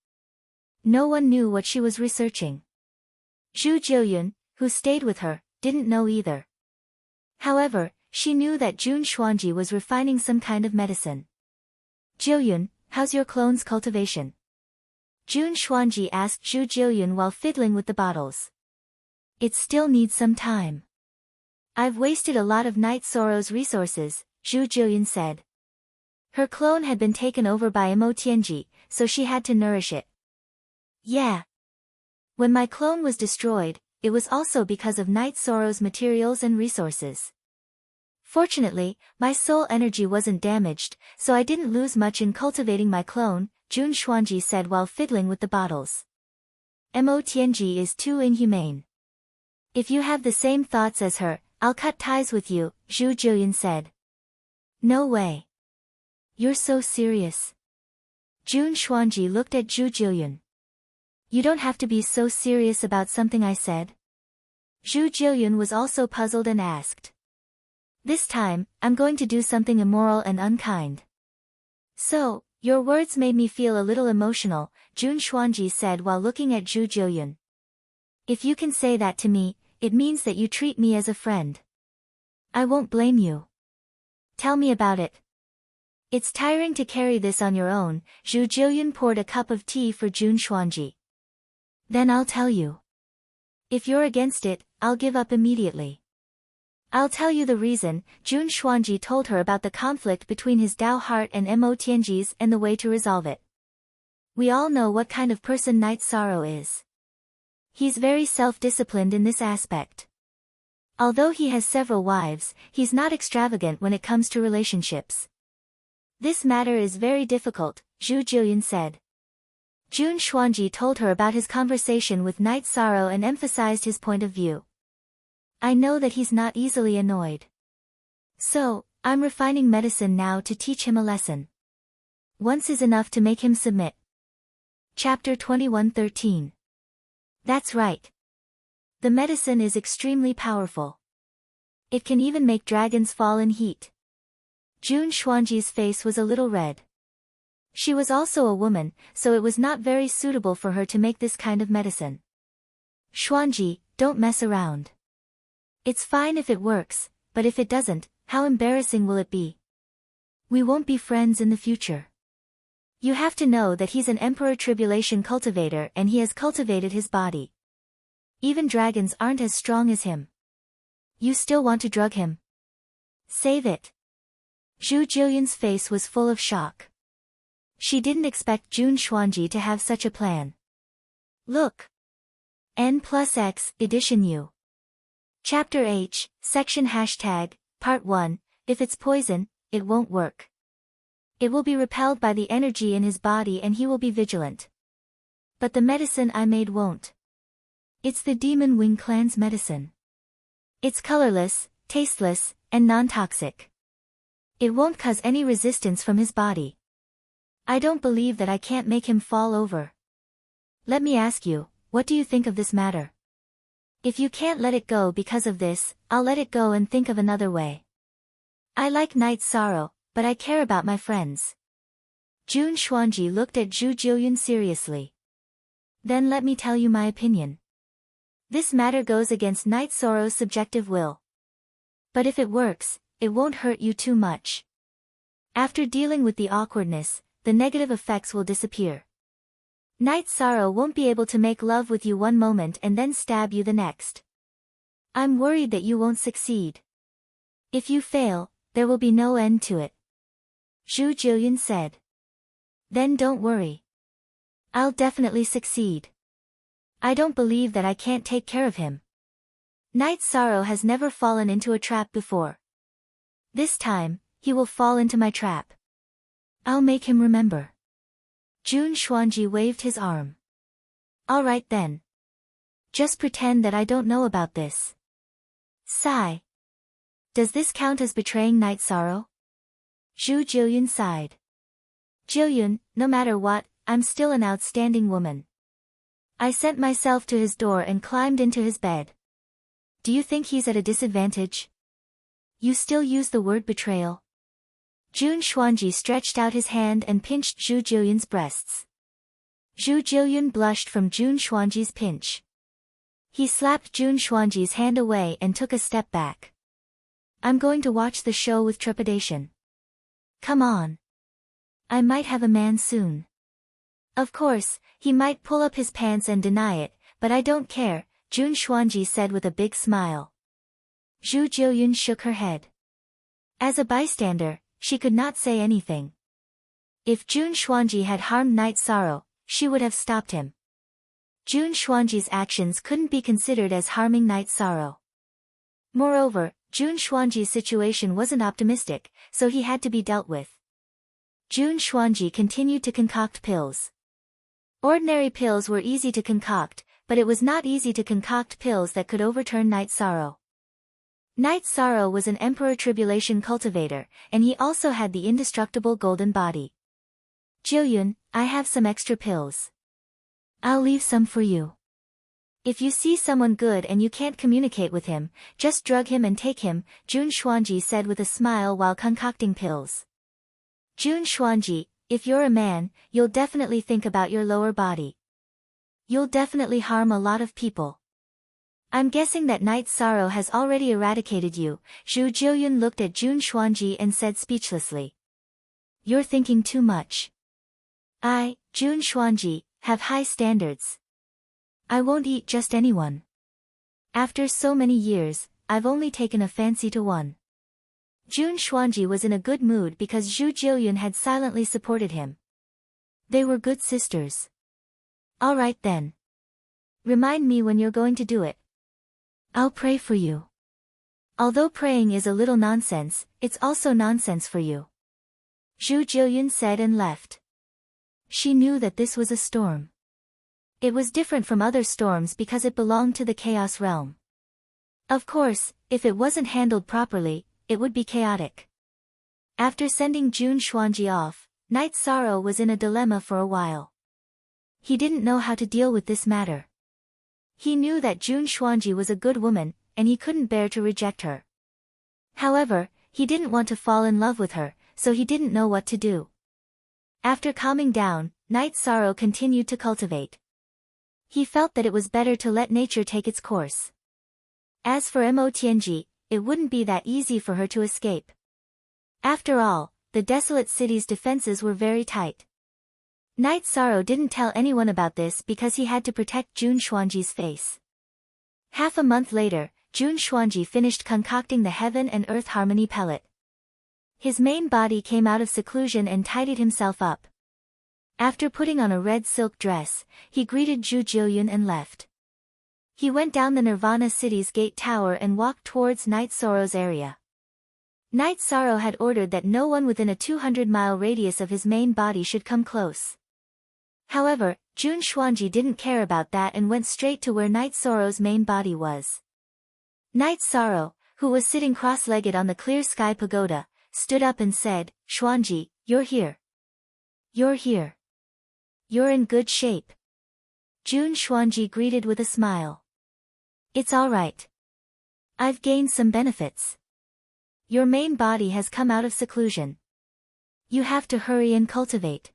No one knew what she was researching. Zhu Jiuyun, who stayed with her, didn't know either. However, she knew that Jun Xuanji was refining some kind of medicine. Jiuyun, how's your clone's cultivation? Jun Xuanji asked Zhu Jiuyun while fiddling with the bottles. It still needs some time. I've wasted a lot of Night Sorrow's resources, Zhu Jiuyun said. Her clone had been taken over by Mo Tianji, so she had to nourish it. Yeah. When my clone was destroyed, it was also because of Night Sorrow's materials and resources. Fortunately, my soul energy wasn't damaged, so I didn't lose much in cultivating my clone, Jun Xuanji said while fiddling with the bottles. Mo Tianji is too inhumane. If you have the same thoughts as her, I'll cut ties with you, Zhu Jiuyun said. No way. You're so serious. Jun Xuanji looked at Zhu Jiuyun. You don't have to be so serious about something I said. Zhu Jiuyun was also puzzled and asked. This time, I'm going to do something immoral and unkind. So, your words made me feel a little emotional, Jun Xuanji said while looking at Zhu Jiuyun. If you can say that to me, it means that you treat me as a friend. I won't blame you. Tell me about it. It's tiring to carry this on your own, Zhu Jiuyun poured a cup of tea for Jun Xuanji. Then I'll tell you. If you're against it, I'll give up immediately. I'll tell you the reason, Jun Xuanji told her about the conflict between his Dao heart and Mo Tianji's and the way to resolve it. We all know what kind of person Night Sorrow is. He's very self-disciplined in this aspect. Although he has several wives, he's not extravagant when it comes to relationships. This matter is very difficult, Zhu Jiuyun said. Jun Xuanji told her about his conversation with Night Sorrow and emphasized his point of view. I know that he's not easily annoyed. So, I'm refining medicine now to teach him a lesson. Once is enough to make him submit. Chapter 21:13. That's right. The medicine is extremely powerful. It can even make dragons fall in heat. Jun Xuanji's face was a little red. She was also a woman, so it was not very suitable for her to make this kind of medicine. Xuanji, don't mess around. It's fine if it works, but if it doesn't, how embarrassing will it be? We won't be friends in the future. You have to know that he's an Emperor Tribulation cultivator and he has cultivated his body. Even dragons aren't as strong as him. You still want to drug him? Save it. Zhu Jiuyun's face was full of shock. She didn't expect Jun Xuanji to have such a plan. Look. N+X, Edition U. Chapter H, Section Hashtag, Part 1, If it's poison, it won't work. It will be repelled by the energy in his body and he will be vigilant. But the medicine I made won't. It's the Demon Wing Clan's medicine. It's colorless, tasteless, and non-toxic. It won't cause any resistance from his body. I don't believe that I can't make him fall over. Let me ask you, what do you think of this matter? If you can't let it go because of this, I'll let it go and think of another way. I like Night Sorrow, but I care about my friends. Jun Xuanji looked at Zhu Jiuyun seriously. Then let me tell you my opinion. This matter goes against Night Sorrow's subjective will. But if it works, it won't hurt you too much. After dealing with the awkwardness, the negative effects will disappear. Night Sorrow won't be able to make love with you one moment and then stab you the next. I'm worried that you won't succeed. If you fail, there will be no end to it. Zhu Jiuyun said. Then don't worry. I'll definitely succeed. I don't believe that I can't take care of him. Night Sorrow has never fallen into a trap before. This time, he will fall into my trap. I'll make him remember. Jun Xuanji waved his arm. All right then. Just pretend that I don't know about this. Sigh. Does this count as betraying night sorrow? Zhu Jiuyun sighed. Jiuyun, no matter what, I'm still an outstanding woman. I sent myself to his door and climbed into his bed. Do you think he's at a disadvantage? You still use the word betrayal? Jun Xuanji stretched out his hand and pinched Zhu Jiuyun's breasts. Zhu Jiuyun blushed from Jun Xuanji's pinch. He slapped Jun Xuanji's hand away and took a step back. I'm going to watch the show with trepidation. Come on. I might have a man soon. Of course, he might pull up his pants and deny it, but I don't care, Jun Xuanji said with a big smile. Zhu Jiuyun shook her head. As a bystander, she could not say anything. If Jun Xuanji had harmed Night Sorrow, she would have stopped him. Jun Xuanji's actions couldn't be considered as harming Night Sorrow. Moreover, Jun Xuanji's situation wasn't optimistic, so he had to be dealt with. Jun Xuanji continued to concoct pills. Ordinary pills were easy to concoct, but it was not easy to concoct pills that could overturn Night Sorrow. Night Sorrow was an Emperor Tribulation cultivator, and he also had the indestructible golden body. Jiuyun, I have some extra pills. I'll leave some for you. If you see someone good and you can't communicate with him, just drug him and take him, Jun Xuanji said with a smile while concocting pills. Jun Xuanji, if you're a man, you'll definitely think about your lower body. You'll definitely harm a lot of people. I'm guessing that Night Sorrow has already eradicated you, Zhu Jiuyun looked at Jun Xuanji and said speechlessly. You're thinking too much. I, Jun Xuanji, have high standards. I won't eat just anyone. After so many years, I've only taken a fancy to one. Jun Xuanji was in a good mood because Zhu Jiuyun had silently supported him. They were good sisters. All right then. Remind me when you're going to do it. I'll pray for you. Although praying is a little nonsense, it's also nonsense for you. Zhu Jiuyun said and left. She knew that this was a storm. It was different from other storms because it belonged to the chaos realm. Of course, if it wasn't handled properly, it would be chaotic. After sending Jun Xuanji off, Night Sorrow was in a dilemma for a while. He didn't know how to deal with this matter. He knew that Jun Xuanji was a good woman, and he couldn't bear to reject her. However, he didn't want to fall in love with her, so he didn't know what to do. After calming down, Night Sorrow continued to cultivate. He felt that it was better to let nature take its course. As for Mo Tianji, it wouldn't be that easy for her to escape. After all, the desolate city's defenses were very tight. Night Sorrow didn't tell anyone about this because he had to protect Jun Xuanji's face. Half a month later, Jun Xuanji finished concocting the Heaven and Earth Harmony pellet. His main body came out of seclusion and tidied himself up. After putting on a red silk dress, he greeted Zhu Jiuyun and left. He went down the Nirvana City's gate tower and walked towards Night Sorrow's area. Night Sorrow had ordered that no one within a 200-mile radius of his main body should come close. However, Jun Xuanji didn't care about that and went straight to where Night Sorrow's main body was. Night Sorrow, who was sitting cross-legged on the clear sky pagoda, stood up and said, Xuanji, you're here. You're here. You're in good shape. Jun Xuanji greeted with a smile. It's all right. I've gained some benefits. Your main body has come out of seclusion. You have to hurry and cultivate.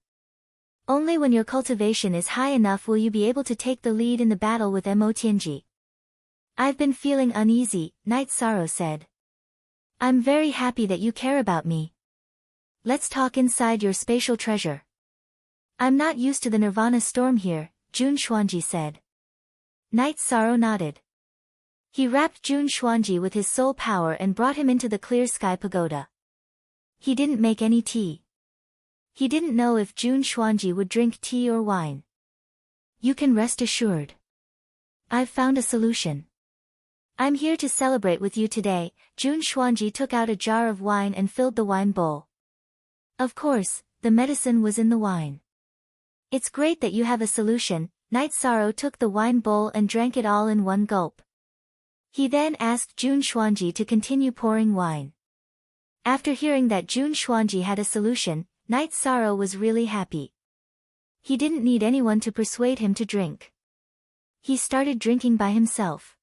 Only when your cultivation is high enough will you be able to take the lead in the battle with Mo Tianji. I've been feeling uneasy, Night Sorrow said. I'm very happy that you care about me. Let's talk inside your spatial treasure. I'm not used to the Nirvana storm here, Jun Xuanji said. Night Sorrow nodded. He wrapped Jun Xuanji with his soul power and brought him into the clear sky pagoda. He didn't make any tea. He didn't know if Jun Xuanji would drink tea or wine. You can rest assured. I've found a solution. I'm here to celebrate with you today. Jun Xuanji took out a jar of wine and filled the wine bowl. Of course, the medicine was in the wine. It's great that you have a solution. Night Sorrow took the wine bowl and drank it all in one gulp. He then asked Jun Xuanji to continue pouring wine. After hearing that Jun Xuanji had a solution, Night Sorrow was really happy. He didn't need anyone to persuade him to drink. He started drinking by himself.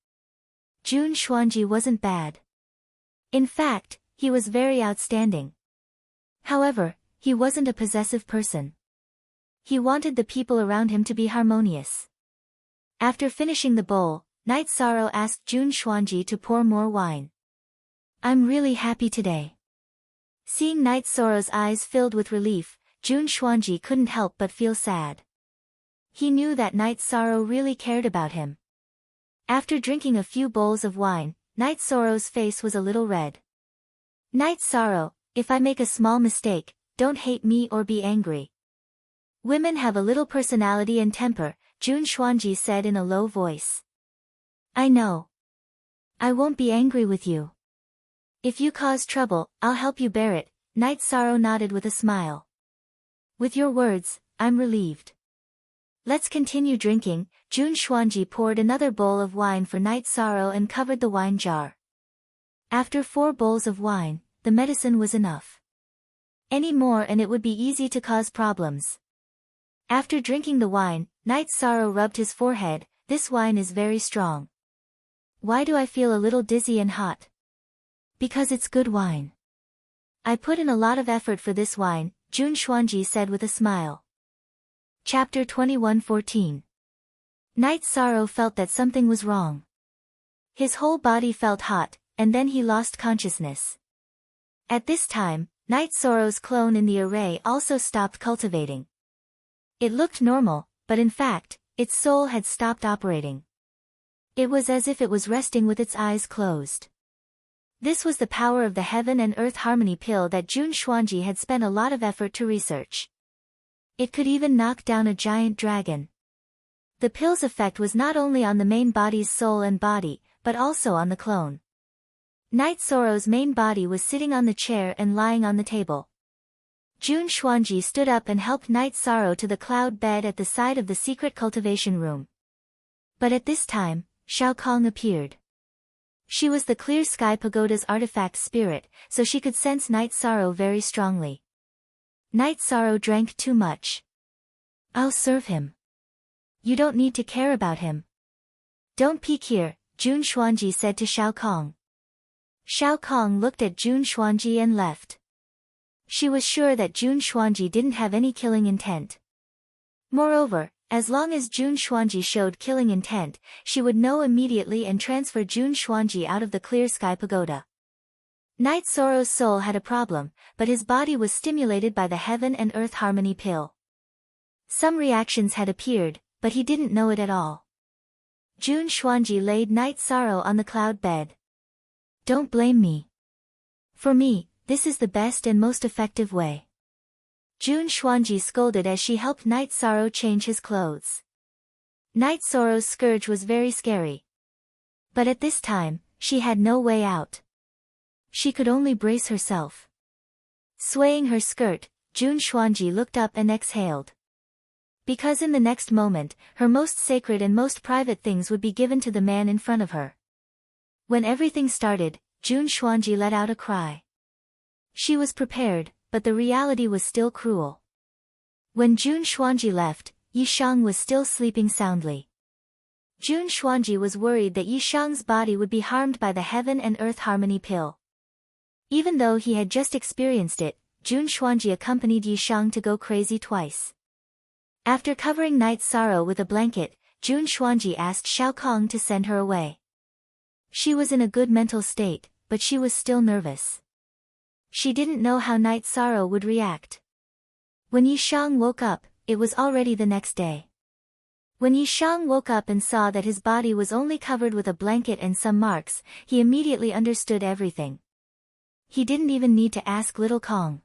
Jun Xuanji wasn't bad. In fact, he was very outstanding. However, he wasn't a possessive person. He wanted the people around him to be harmonious. After finishing the bowl, Night Sorrow asked Jun Xuanji to pour more wine. I'm really happy today. Seeing Night Sorrow's eyes filled with relief, Jun Xuanji couldn't help but feel sad. He knew that Night Sorrow really cared about him. After drinking a few bowls of wine, Night Sorrow's face was a little red. Night Sorrow, if I make a small mistake, don't hate me or be angry. Women have a little personality and temper, Jun Xuanji said in a low voice. I know. I won't be angry with you. If you cause trouble, I'll help you bear it, Night Sorrow nodded with a smile. With your words, I'm relieved. Let's continue drinking. Jun Xuanji poured another bowl of wine for Night Sorrow and covered the wine jar. After 4 bowls of wine, the medicine was enough. Any more and it would be easy to cause problems. After drinking the wine, Night Sorrow rubbed his forehead. This wine is very strong. Why do I feel a little dizzy and hot? Because it's good wine. I put in a lot of effort for this wine, Jun Xuanji said with a smile. Chapter 21:14. Night Sorrow felt that something was wrong. His whole body felt hot, and then he lost consciousness. At this time, Night Sorrow's clone in the array also stopped cultivating. It looked normal, but in fact, its soul had stopped operating. It was as if it was resting with its eyes closed. This was the power of the Heaven and Earth Harmony pill that Jun Xuanji had spent a lot of effort to research. It could even knock down a giant dragon. The pill's effect was not only on the main body's soul and body, but also on the clone. Night Sorrow's main body was sitting on the chair and lying on the table. Jun Xuanji stood up and helped Night Sorrow to the cloud bed at the side of the secret cultivation room. But at this time, Shao Kong appeared. She was the Clear Sky Pagoda's artifact spirit, so she could sense Night Sorrow very strongly. Night Sorrow drank too much. I'll serve him. You don't need to care about him. Don't peek here, Jun Xuanji said to Shao Kong. Shao Kong looked at Jun Xuanji and left. She was sure that Jun Xuanji didn't have any killing intent. Moreover, as long as Jun Xuanji showed killing intent, she would know immediately and transfer Jun Xuanji out of the Clear Sky Pagoda. Night Sorrow's soul had a problem, but his body was stimulated by the Heaven and Earth Harmony pill. Some reactions had appeared, but he didn't know it at all. Jun Xuanji laid Night Sorrow on the cloud bed. Don't blame me. For me, this is the best and most effective way. Jun Xuanji scolded as she helped Night Sorrow change his clothes. Night Sorrow's scourge was very scary. But at this time, she had no way out. She could only brace herself. Swaying her skirt, Jun Xuanji looked up and exhaled. Because in the next moment, her most sacred and most private things would be given to the man in front of her. When everything started, Jun Xuanji let out a cry. She was prepared, but the reality was still cruel. When Jun Xuanji left, Yishang was still sleeping soundly. Jun Xuanji was worried that Yishang's body would be harmed by the Heaven and Earth Harmony pill. Even though he had just experienced it, Jun Xuanji accompanied Yishang to go crazy twice. After covering Night Sorrow with a blanket, Jun Xuanji asked Shao Kong to send her away. She was in a good mental state, but she was still nervous. She didn't know how Night Sorrow would react. When Yishang woke up, it was already the next day. When Yishang woke up and saw that his body was only covered with a blanket and some marks, he immediately understood everything. He didn't even need to ask little Kong.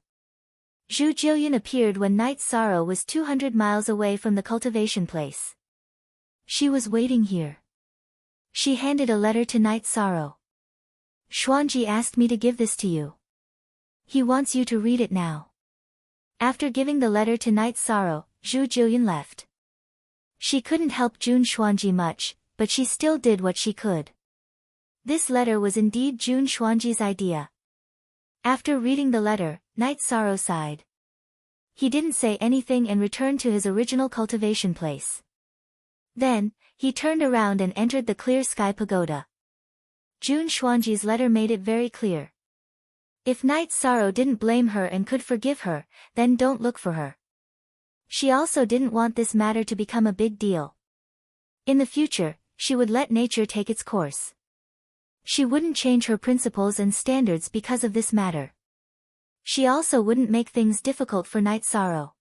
Zhu Jillian appeared when Night Sorrow was 200 miles away from the cultivation place. She was waiting here. She handed a letter to Night Sorrow. Xuanji asked me to give this to you. He wants you to read it now. After giving the letter to Night Sorrow, Zhu Jillian left. She couldn't help Jun Xuanji much, but she still did what she could. This letter was indeed Jun Xuanji's idea. After reading the letter, Night Sorrow sighed. He didn't say anything and returned to his original cultivation place. Then, he turned around and entered the clear sky pagoda. Jun Xuanji's letter made it very clear. If Night Sorrow didn't blame her and could forgive her, then don't look for her. She also didn't want this matter to become a big deal. In the future, she would let nature take its course. She wouldn't change her principles and standards because of this matter. She also wouldn't make things difficult for Night Sorrow.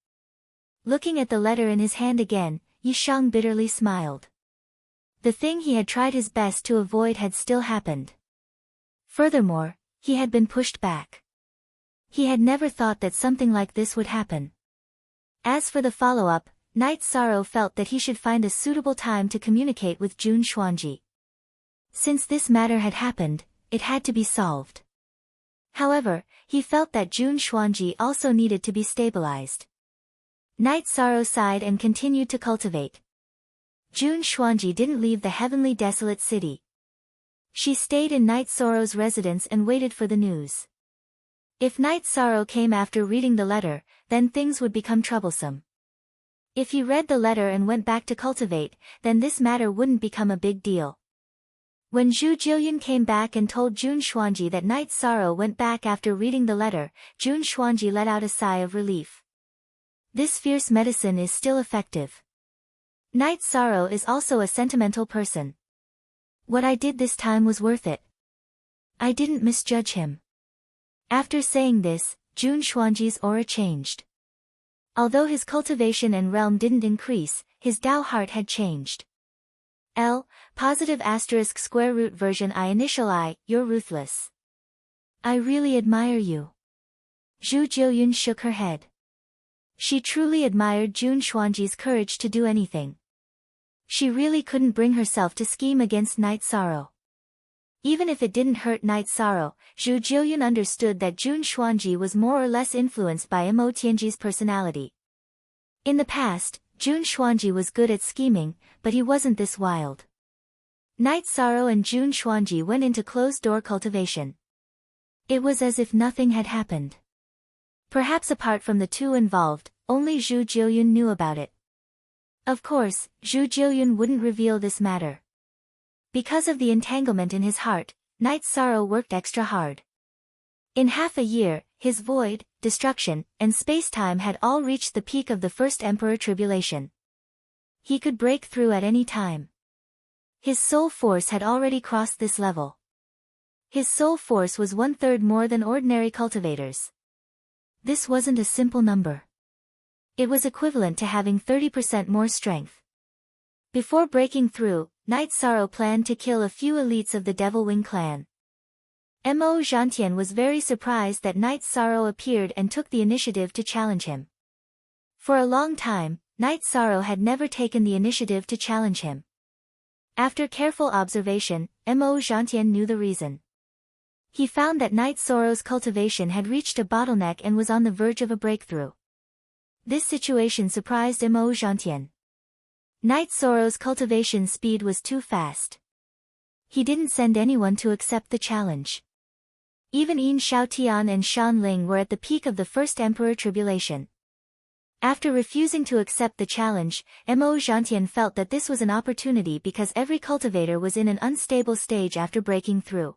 Looking at the letter in his hand again, Yishang bitterly smiled. The thing he had tried his best to avoid had still happened. Furthermore, he had been pushed back. He had never thought that something like this would happen. As for the follow-up, Night Sorrow felt that he should find a suitable time to communicate with Jun Xuanji. Since this matter had happened, it had to be solved. However, he felt that Jun Xuanji also needed to be stabilized. Night Sorrow sighed and continued to cultivate. Jun Xuanji didn't leave the heavenly desolate city. She stayed in Night Sorrow's residence and waited for the news. If Night Sorrow came after reading the letter, then things would become troublesome. If he read the letter and went back to cultivate, then this matter wouldn't become a big deal. When Zhu Jillian came back and told Jun Xuanji that Night Sorrow went back after reading the letter, Jun Xuanji let out a sigh of relief. This fierce medicine is still effective. Night Sorrow is also a sentimental person. What I did this time was worth it. I didn't misjudge him. After saying this, Jun Xuanji's aura changed. Although his cultivation and realm didn't increase, his Dao heart had changed. +**square root version I initial I, you're ruthless. I really admire you. Zhu Jillian shook her head. She truly admired Jun Xuanji's courage to do anything. She really couldn't bring herself to scheme against Night Sorrow. Even if it didn't hurt Night Sorrow, Zhu Jillian understood that Jun Xuanji was more or less influenced by Mo Tianji's personality. In the past, Jun Xuanji was good at scheming, but he wasn't this wild. Night Sorrow and Jun Xuanji went into closed-door cultivation. It was as if nothing had happened. Perhaps apart from the two involved, only Zhu Jillian knew about it. Of course, Zhu Jillian wouldn't reveal this matter. Because of the entanglement in his heart, Night Sorrow worked extra hard. In half a year, his void, destruction, and space-time had all reached the peak of the First Emperor Tribulation. He could break through at any time. His soul force had already crossed this level. His soul force was 1/3 more than ordinary cultivators. This wasn't a simple number. It was equivalent to having 30% more strength. Before breaking through, Night Sorrow planned to kill a few elites of the Devil Wing clan. Mo Zhantian was very surprised that Night Sorrow appeared and took the initiative to challenge him. For a long time, Night Sorrow had never taken the initiative to challenge him. After careful observation, Mo Zhantian knew the reason. He found that Night Sorrow's cultivation had reached a bottleneck and was on the verge of a breakthrough. This situation surprised Mo Zhantian. Night Sorrow's cultivation speed was too fast. He didn't send anyone to accept the challenge. Even Yin Xiaotian and Shan Ling were at the peak of the First Emperor Tribulation. After refusing to accept the challenge, Mo Zhantian felt that this was an opportunity because every cultivator was in an unstable stage after breaking through.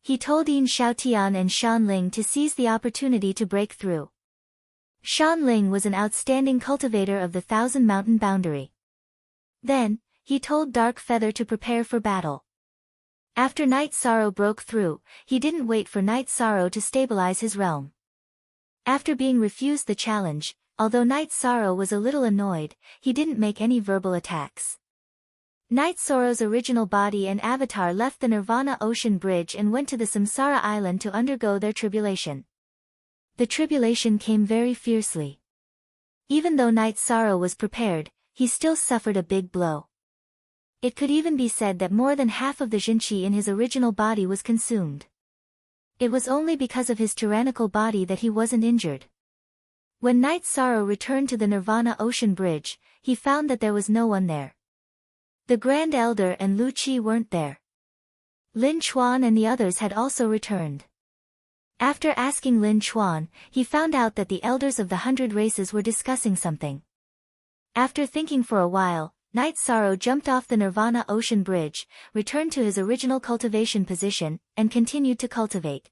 He told Yin Xiaotian and Shan Ling to seize the opportunity to break through. Shan Ling was an outstanding cultivator of the Thousand Mountain boundary. Then, he told Dark Feather to prepare for battle. After Night Sorrow broke through, he didn't wait for Night Sorrow to stabilize his realm. After being refused the challenge, although Night Sorrow was a little annoyed, he didn't make any verbal attacks. Night Sorrow's original body and avatar left the Nirvana Ocean Bridge and went to the Samsara Island to undergo their tribulation. The tribulation came very fiercely. Even though Night Sorrow was prepared, he still suffered a big blow. It could even be said that more than half of the Jinqi in his original body was consumed. It was only because of his tyrannical body that he wasn't injured. When Night Sorrow returned to the Nirvana Ocean Bridge, he found that there was no one there. The Grand Elder and Lu Qi weren't there. Lin Chuan and the others had also returned. After asking Lin Chuan, he found out that the elders of the 100 races were discussing something. After thinking for a while, Night Sorrow jumped off the Nirvana Ocean Bridge, returned to his original cultivation position, and continued to cultivate.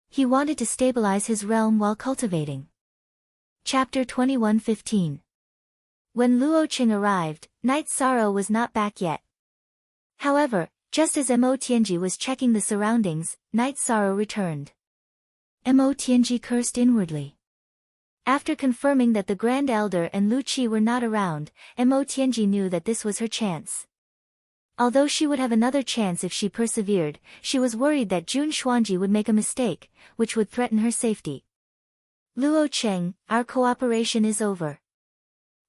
He wanted to stabilize his realm while cultivating. Chapter 21:15. When Luo Qing arrived, Night Sorrow was not back yet. However, just as Mo Tianji was checking the surroundings, Night Sorrow returned. Mo Tianji cursed inwardly. After confirming that the Grand Elder and Lu Qi were not around, Mo Tianji knew that this was her chance. Although she would have another chance if she persevered, she was worried that Jun Xuanji would make a mistake, which would threaten her safety. Luo Qing, our cooperation is over.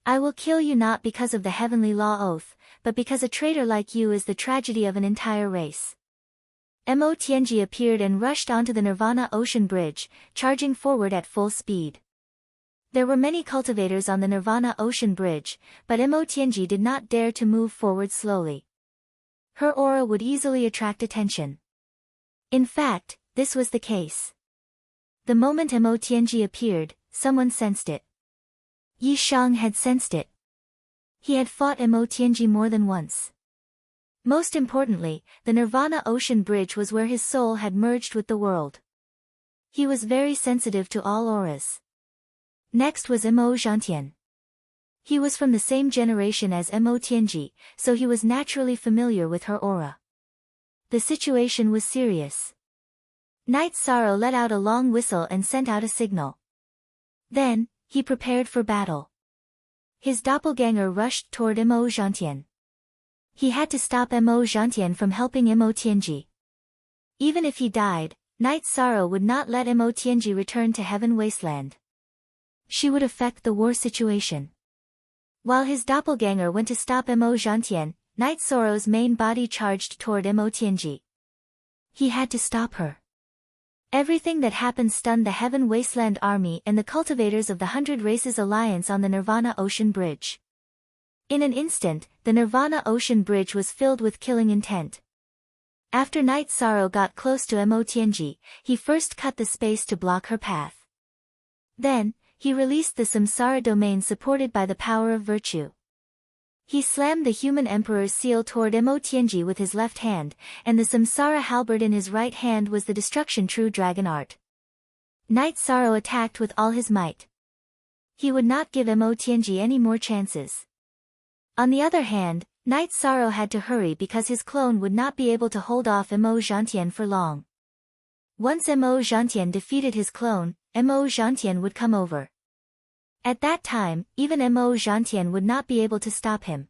I will kill you not because of the heavenly law oath, but because a traitor like you is the tragedy of an entire race. Mo Tianji appeared and rushed onto the Nirvana Ocean Bridge, charging forward at full speed. There were many cultivators on the Nirvana Ocean Bridge, but Mo Tianji did not dare to move forward slowly. Her aura would easily attract attention. In fact, this was the case. The moment Mo Tianji appeared, someone sensed it. Yi Shang had sensed it. He had fought Mo Tianji more than once. Most importantly, the Nirvana Ocean Bridge was where his soul had merged with the world. He was very sensitive to all auras. Next was Mo Zhantian. He was from the same generation as Mo Tianji, so he was naturally familiar with her aura. The situation was serious. Night Sorrow let out a long whistle and sent out a signal. Then, he prepared for battle. His doppelganger rushed toward Mo Zhantian. He had to stop Mo Zhantian from helping Mo Tianji. Even if he died, Night Sorrow would not let Mo Tianji return to Heaven Wasteland. She would affect the war situation. While his doppelganger went to stop Mo Zhantian, Night Sorrow's main body charged toward Mo Tianji. He had to stop her. Everything that happened stunned the Heaven Wasteland Army and the cultivators of the 100 Races Alliance on the Nirvana Ocean Bridge. In an instant, the Nirvana Ocean Bridge was filled with killing intent. After Night Sorrow got close to Mo Tianji, he first cut the space to block her path. Then, he released the Samsara domain supported by the power of virtue. He slammed the human emperor's seal toward Mo Tianji with his left hand, and the Samsara halberd in his right hand was the destruction true dragon art. Night Sorrow attacked with all his might. He would not give Mo Tianji any more chances. On the other hand, Night Sorrow had to hurry because his clone would not be able to hold off Mo Zhantian for long. Once Mo Zhantian defeated his clone, Mo Zhantian would come over. At that time, even Mo Zhantian would not be able to stop him.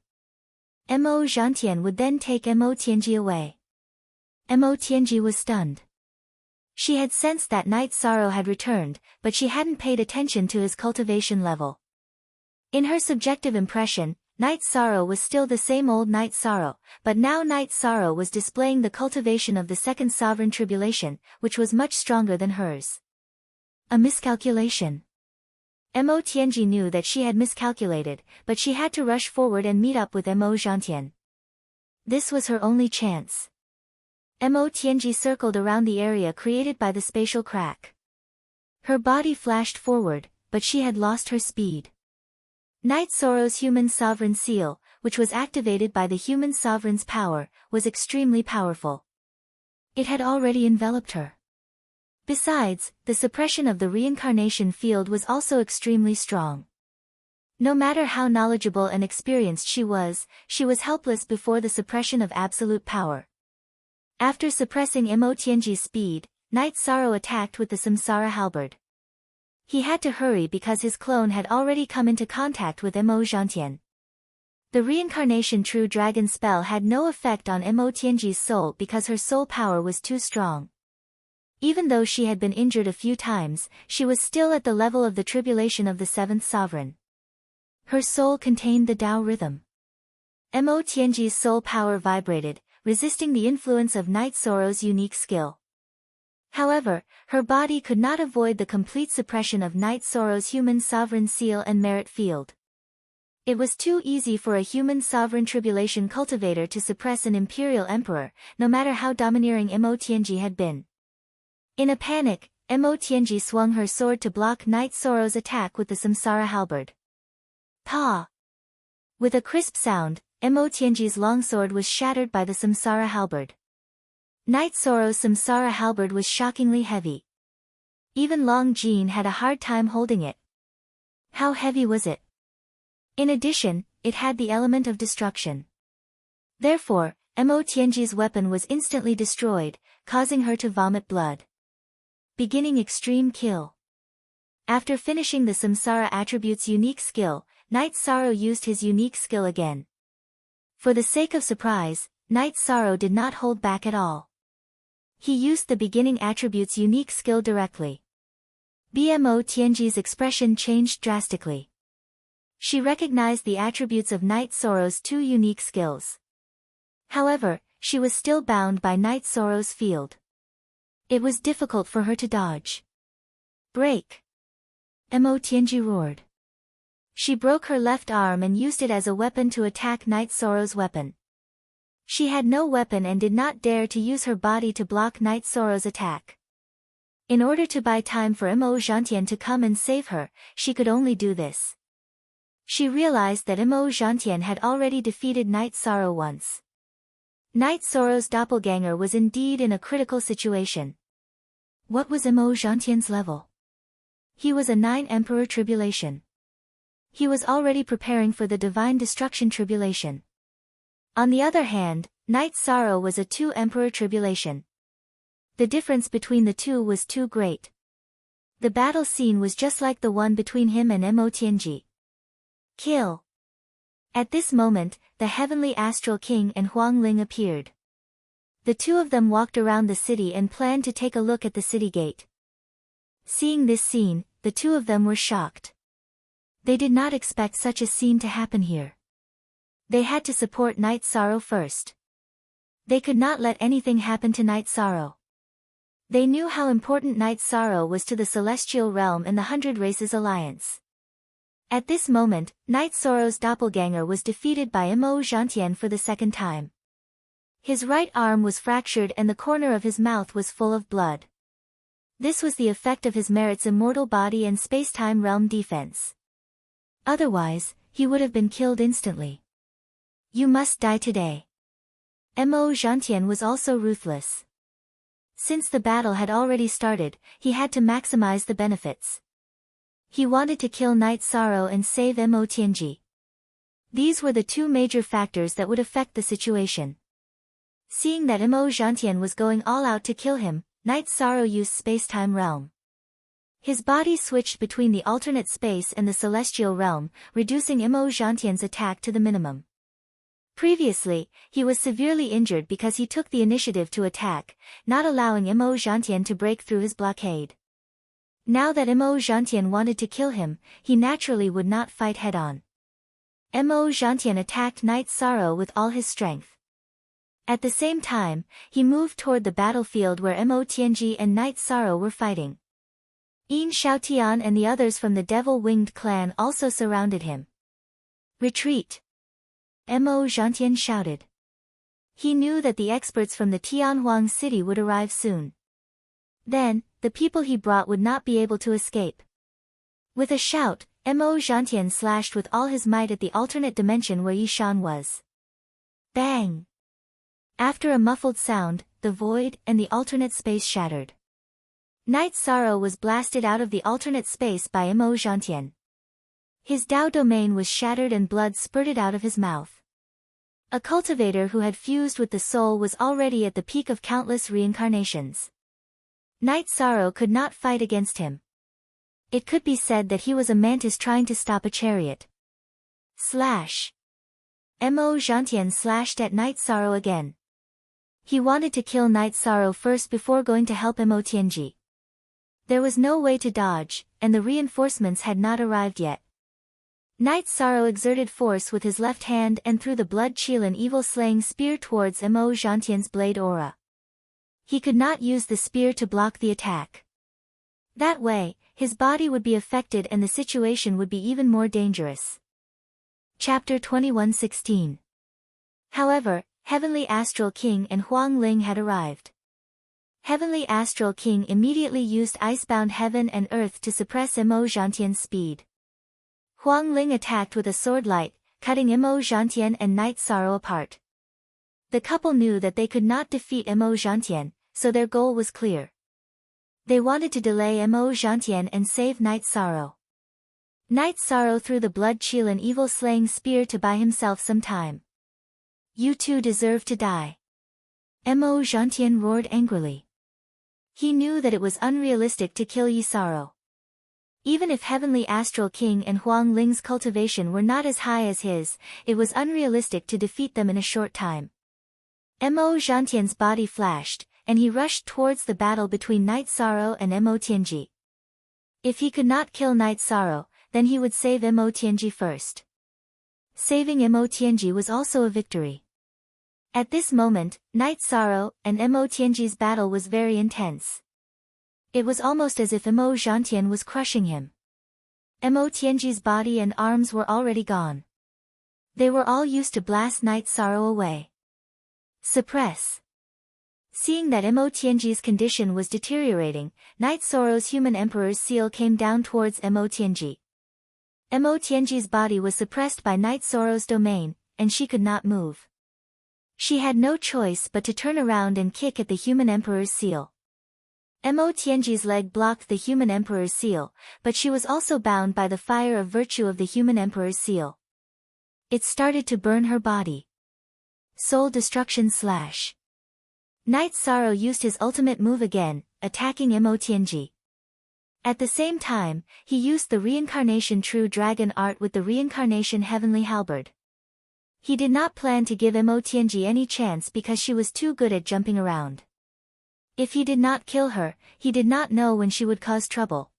Mo Zhantian would then take Mo Tianji away. Mo Tianji was stunned. She had sensed that Night Sorrow had returned, but she hadn't paid attention to his cultivation level. In her subjective impression, Night Sorrow was still the same old Night Sorrow, but now Night Sorrow was displaying the cultivation of the second sovereign tribulation, which was much stronger than hers. A miscalculation. Mo Tianji knew that she had miscalculated, but she had to rush forward and meet up with Mo Zhantian. This was her only chance. Mo Tianji circled around the area created by the spatial crack. Her body flashed forward, but she had lost her speed. Night Sorrow's human sovereign seal, which was activated by the human sovereign's power, was extremely powerful. It had already enveloped her. Besides, the suppression of the reincarnation field was also extremely strong. No matter how knowledgeable and experienced she was helpless before the suppression of absolute power. After suppressing Mo Tianji's speed, Night Sorrow attacked with the Samsara halberd. He had to hurry because his clone had already come into contact with Mo Zhantian. The reincarnation true dragon spell had no effect on Mo Tianji's soul because her soul power was too strong. Even though she had been injured a few times, she was still at the level of the tribulation of the seventh sovereign. Her soul contained the Tao rhythm. Mo Tianji's soul power vibrated, resisting the influence of Night Sorrow's unique skill. However, her body could not avoid the complete suppression of Night Sorrow's human sovereign seal and merit field. It was too easy for a human sovereign tribulation cultivator to suppress an imperial emperor, no matter how domineering Mo Tianji had been. In a panic, Mo Tianji swung her sword to block Knight Soro's attack with the Samsara halberd. Pa! With a crisp sound, Mo Tianji's longsword was shattered by the Samsara halberd. Knight Soro's Samsara halberd was shockingly heavy. Even Long Jin had a hard time holding it. How heavy was it? In addition, it had the element of destruction. Therefore, Mo Tianji's weapon was instantly destroyed, causing her to vomit blood. Beginning extreme kill. After finishing the Samsara attribute's unique skill, Knight Soro used his unique skill again. For the sake of surprise, Knight Soro did not hold back at all. He used the beginning attribute's unique skill directly. Mo Tianji's expression changed drastically. She recognized the attributes of Knight Soro's two unique skills. However, she was still bound by Knight Soro's field. It was difficult for her to dodge. Break! Mo Tianji roared. She broke her left arm and used it as a weapon to attack Knight Soro's weapon. She had no weapon and did not dare to use her body to block Knight Soro's attack. In order to buy time for Mo Zhantian to come and save her, she could only do this. She realized that Mo Zhantian had already defeated Knight Soro once. Knight Soro's doppelganger was indeed in a critical situation. What was Mo Zhantian's level? He was a 9 Emperor Tribulation. He was already preparing for the Divine Destruction Tribulation. On the other hand, Knight Soro was a 2 Emperor Tribulation. The difference between the two was too great. The battle scene was just like the one between him and Mo Tianji. Kill! At this moment, the Heavenly Astral King and Huang Ling appeared. The two of them walked around the city and planned to take a look at the city gate. Seeing this scene, the two of them were shocked. They did not expect such a scene to happen here. They had to support Knight Soro first. They could not let anything happen to Knight Soro. They knew how important Knight Soro was to the Celestial Realm and the 100 Races Alliance. At this moment, Knight Soro's doppelganger was defeated by Mo Zhantian for the second time. His right arm was fractured and the corner of his mouth was full of blood. This was the effect of his merit's immortal body and space-time realm defense. Otherwise, he would have been killed instantly. You must die today. Mo Zhantian was also ruthless. Since the battle had already started, he had to maximize the benefits. He wanted to kill Knight Soro and save Mo Tianji. These were the two major factors that would affect the situation. Seeing that Mo Zhantian was going all out to kill him, Knight Soro used space-time realm. His body switched between the alternate space and the celestial realm, reducing Mo Zhantian's attack to the minimum. Previously, he was severely injured because he took the initiative to attack, not allowing Mo Zhantian to break through his blockade. Now that Mo Zhantian wanted to kill him, he naturally would not fight head-on. Mo Zhantian attacked Knight Soro with all his strength. At the same time, he moved toward the battlefield where Mo Tianji and Knight Soro were fighting. Yin Xiaotian and the others from the Devil-Winged clan also surrounded him. Retreat! Mo Zhantian shouted. He knew that the experts from the Tianhuang city would arrive soon. Then, the people he brought would not be able to escape. With a shout, Mo Zhantian slashed with all his might at the alternate dimension where Yishan was. Bang! After a muffled sound, the void and the alternate space shattered. Knight Soro was blasted out of the alternate space by Mo Zhantian. His Dao domain was shattered and blood spurted out of his mouth. A cultivator who had fused with the soul was already at the peak of countless reincarnations. Knight Soro could not fight against him. It could be said that he was a mantis trying to stop a chariot. Slash! Mo Zhantian slashed at Knight Soro again. He wanted to kill Knight Soro first before going to help Mo Tianji. There was no way to dodge, and the reinforcements had not arrived yet. Knight Soro exerted force with his left hand and threw the blood Qilin evil-slaying spear towards Mo Zhantian's blade aura. He could not use the spear to block the attack. That way, his body would be affected and the situation would be even more dangerous. Chapter 21:16. However, Heavenly Astral King and Huang Ling had arrived. Heavenly Astral King immediately used Icebound Heaven and Earth to suppress Mo Zhantian's speed. Huang Ling attacked with a sword light, cutting Mo Zhantian and Night Sorrow apart. The couple knew that they could not defeat Mo Zhantian, so their goal was clear. They wanted to delay Mo Zhantian and save Night Sorrow. Night Sorrow threw the blood Qilin evil-slaying spear to buy himself some time. You two deserve to die. Mo Zhantian roared angrily. He knew that it was unrealistic to kill Yi Sorrow. Even if Heavenly Astral King and Huang Ling's cultivation were not as high as his, it was unrealistic to defeat them in a short time. Mo Zhantian's body flashed, and he rushed towards the battle between Night Sorrow and Mo Tianji. If he could not kill Night Sorrow, then he would save Mo Tianji first. Saving Mo Tianji was also a victory. At this moment, Night Sorrow and Mo Tianji's battle was very intense. It was almost as if Mo Zhantian was crushing him. Mo Tianji's body and arms were already gone. They were all used to blast Night Sorrow away. Suppress. Seeing that Mo Tianji's condition was deteriorating, Night Sorrow's Human Emperor's seal came down towards Mo Tianji. Mo Tianji's body was suppressed by Night Sorrow's domain, and she could not move. She had no choice but to turn around and kick at the Human Emperor's seal. Mo Tianji's leg blocked the Human Emperor's seal, but she was also bound by the fire of virtue of the Human Emperor's seal. It started to burn her body. Soul Destruction Slash. Night Sorrow used his ultimate move again, attacking Mo Tianji. At the same time, he used the Reincarnation True Dragon art with the Reincarnation Heavenly Halberd. He did not plan to give Mo Tianji any chance because she was too good at jumping around. If he did not kill her, he did not know when she would cause trouble.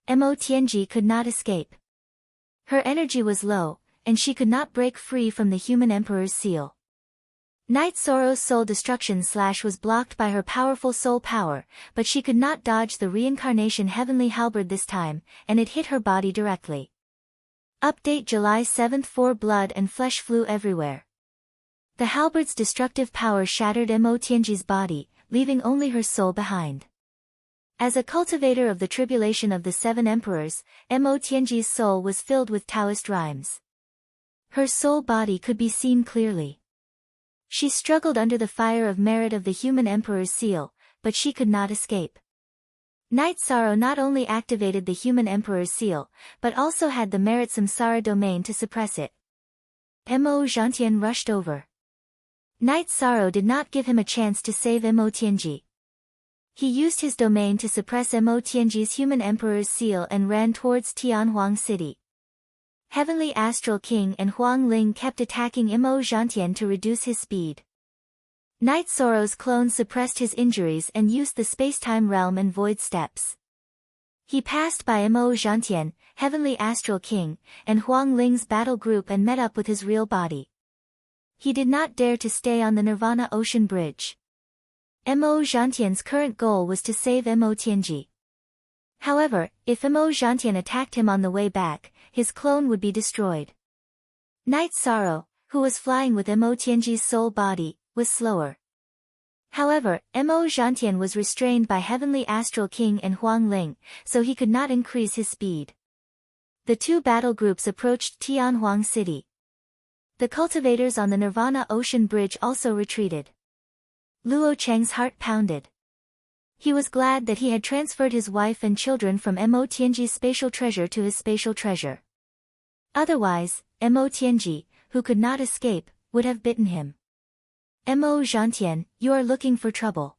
Mo Tianji could not escape. Her energy was low, and she could not break free from the Human Emperor's seal. Night Sorrow's Soul Destruction Slash was blocked by her powerful soul power, but she could not dodge the Reincarnation Heavenly Halberd this time, and it hit her body directly. Update July 7th. 4 Blood and flesh flew everywhere. The halberd's destructive power shattered Mo Tianji's body, leaving only her soul behind. As a cultivator of the tribulation of the Seven Emperors, Mo Tianji's soul was filled with Taoist rhymes. Her soul body could be seen clearly. She struggled under the fire of merit of the Human Emperor's seal, but she could not escape. Night Sorrow not only activated the Human Emperor's seal, but also had the merit Samsara domain to suppress it. Mo Zhantian rushed over. Night Sorrow did not give him a chance to save Mo Tianji. He used his domain to suppress Mo Tianji's Human Emperor's seal and ran towards Tianhuang City. Heavenly Astral King and Huang Ling kept attacking Mo Zhantian to reduce his speed. Night Sorrow's clone suppressed his injuries and used the Spacetime Realm and Void Steps. He passed by Mo Zhantian, Heavenly Astral King, and Huang Ling's battle group and met up with his real body. He did not dare to stay on the Nirvana Ocean Bridge. Mo Zhantian's current goal was to save Mo Tianji. However, if Mo Zhantian attacked him on the way back, his clone would be destroyed. Night Sorrow, who was flying with Mo Tianji's soul body, was slower. However, Mo Zhantian was restrained by Heavenly Astral King and Huang Ling, so he could not increase his speed. The two battle groups approached Tianhuang City. The cultivators on the Nirvana Ocean Bridge also retreated. Luo Cheng's heart pounded. He was glad that he had transferred his wife and children from Mo Tianji's spatial treasure to his spatial treasure. Otherwise, Mo Tianji, who could not escape, would have bitten him. Mo Zhantian, you are looking for trouble.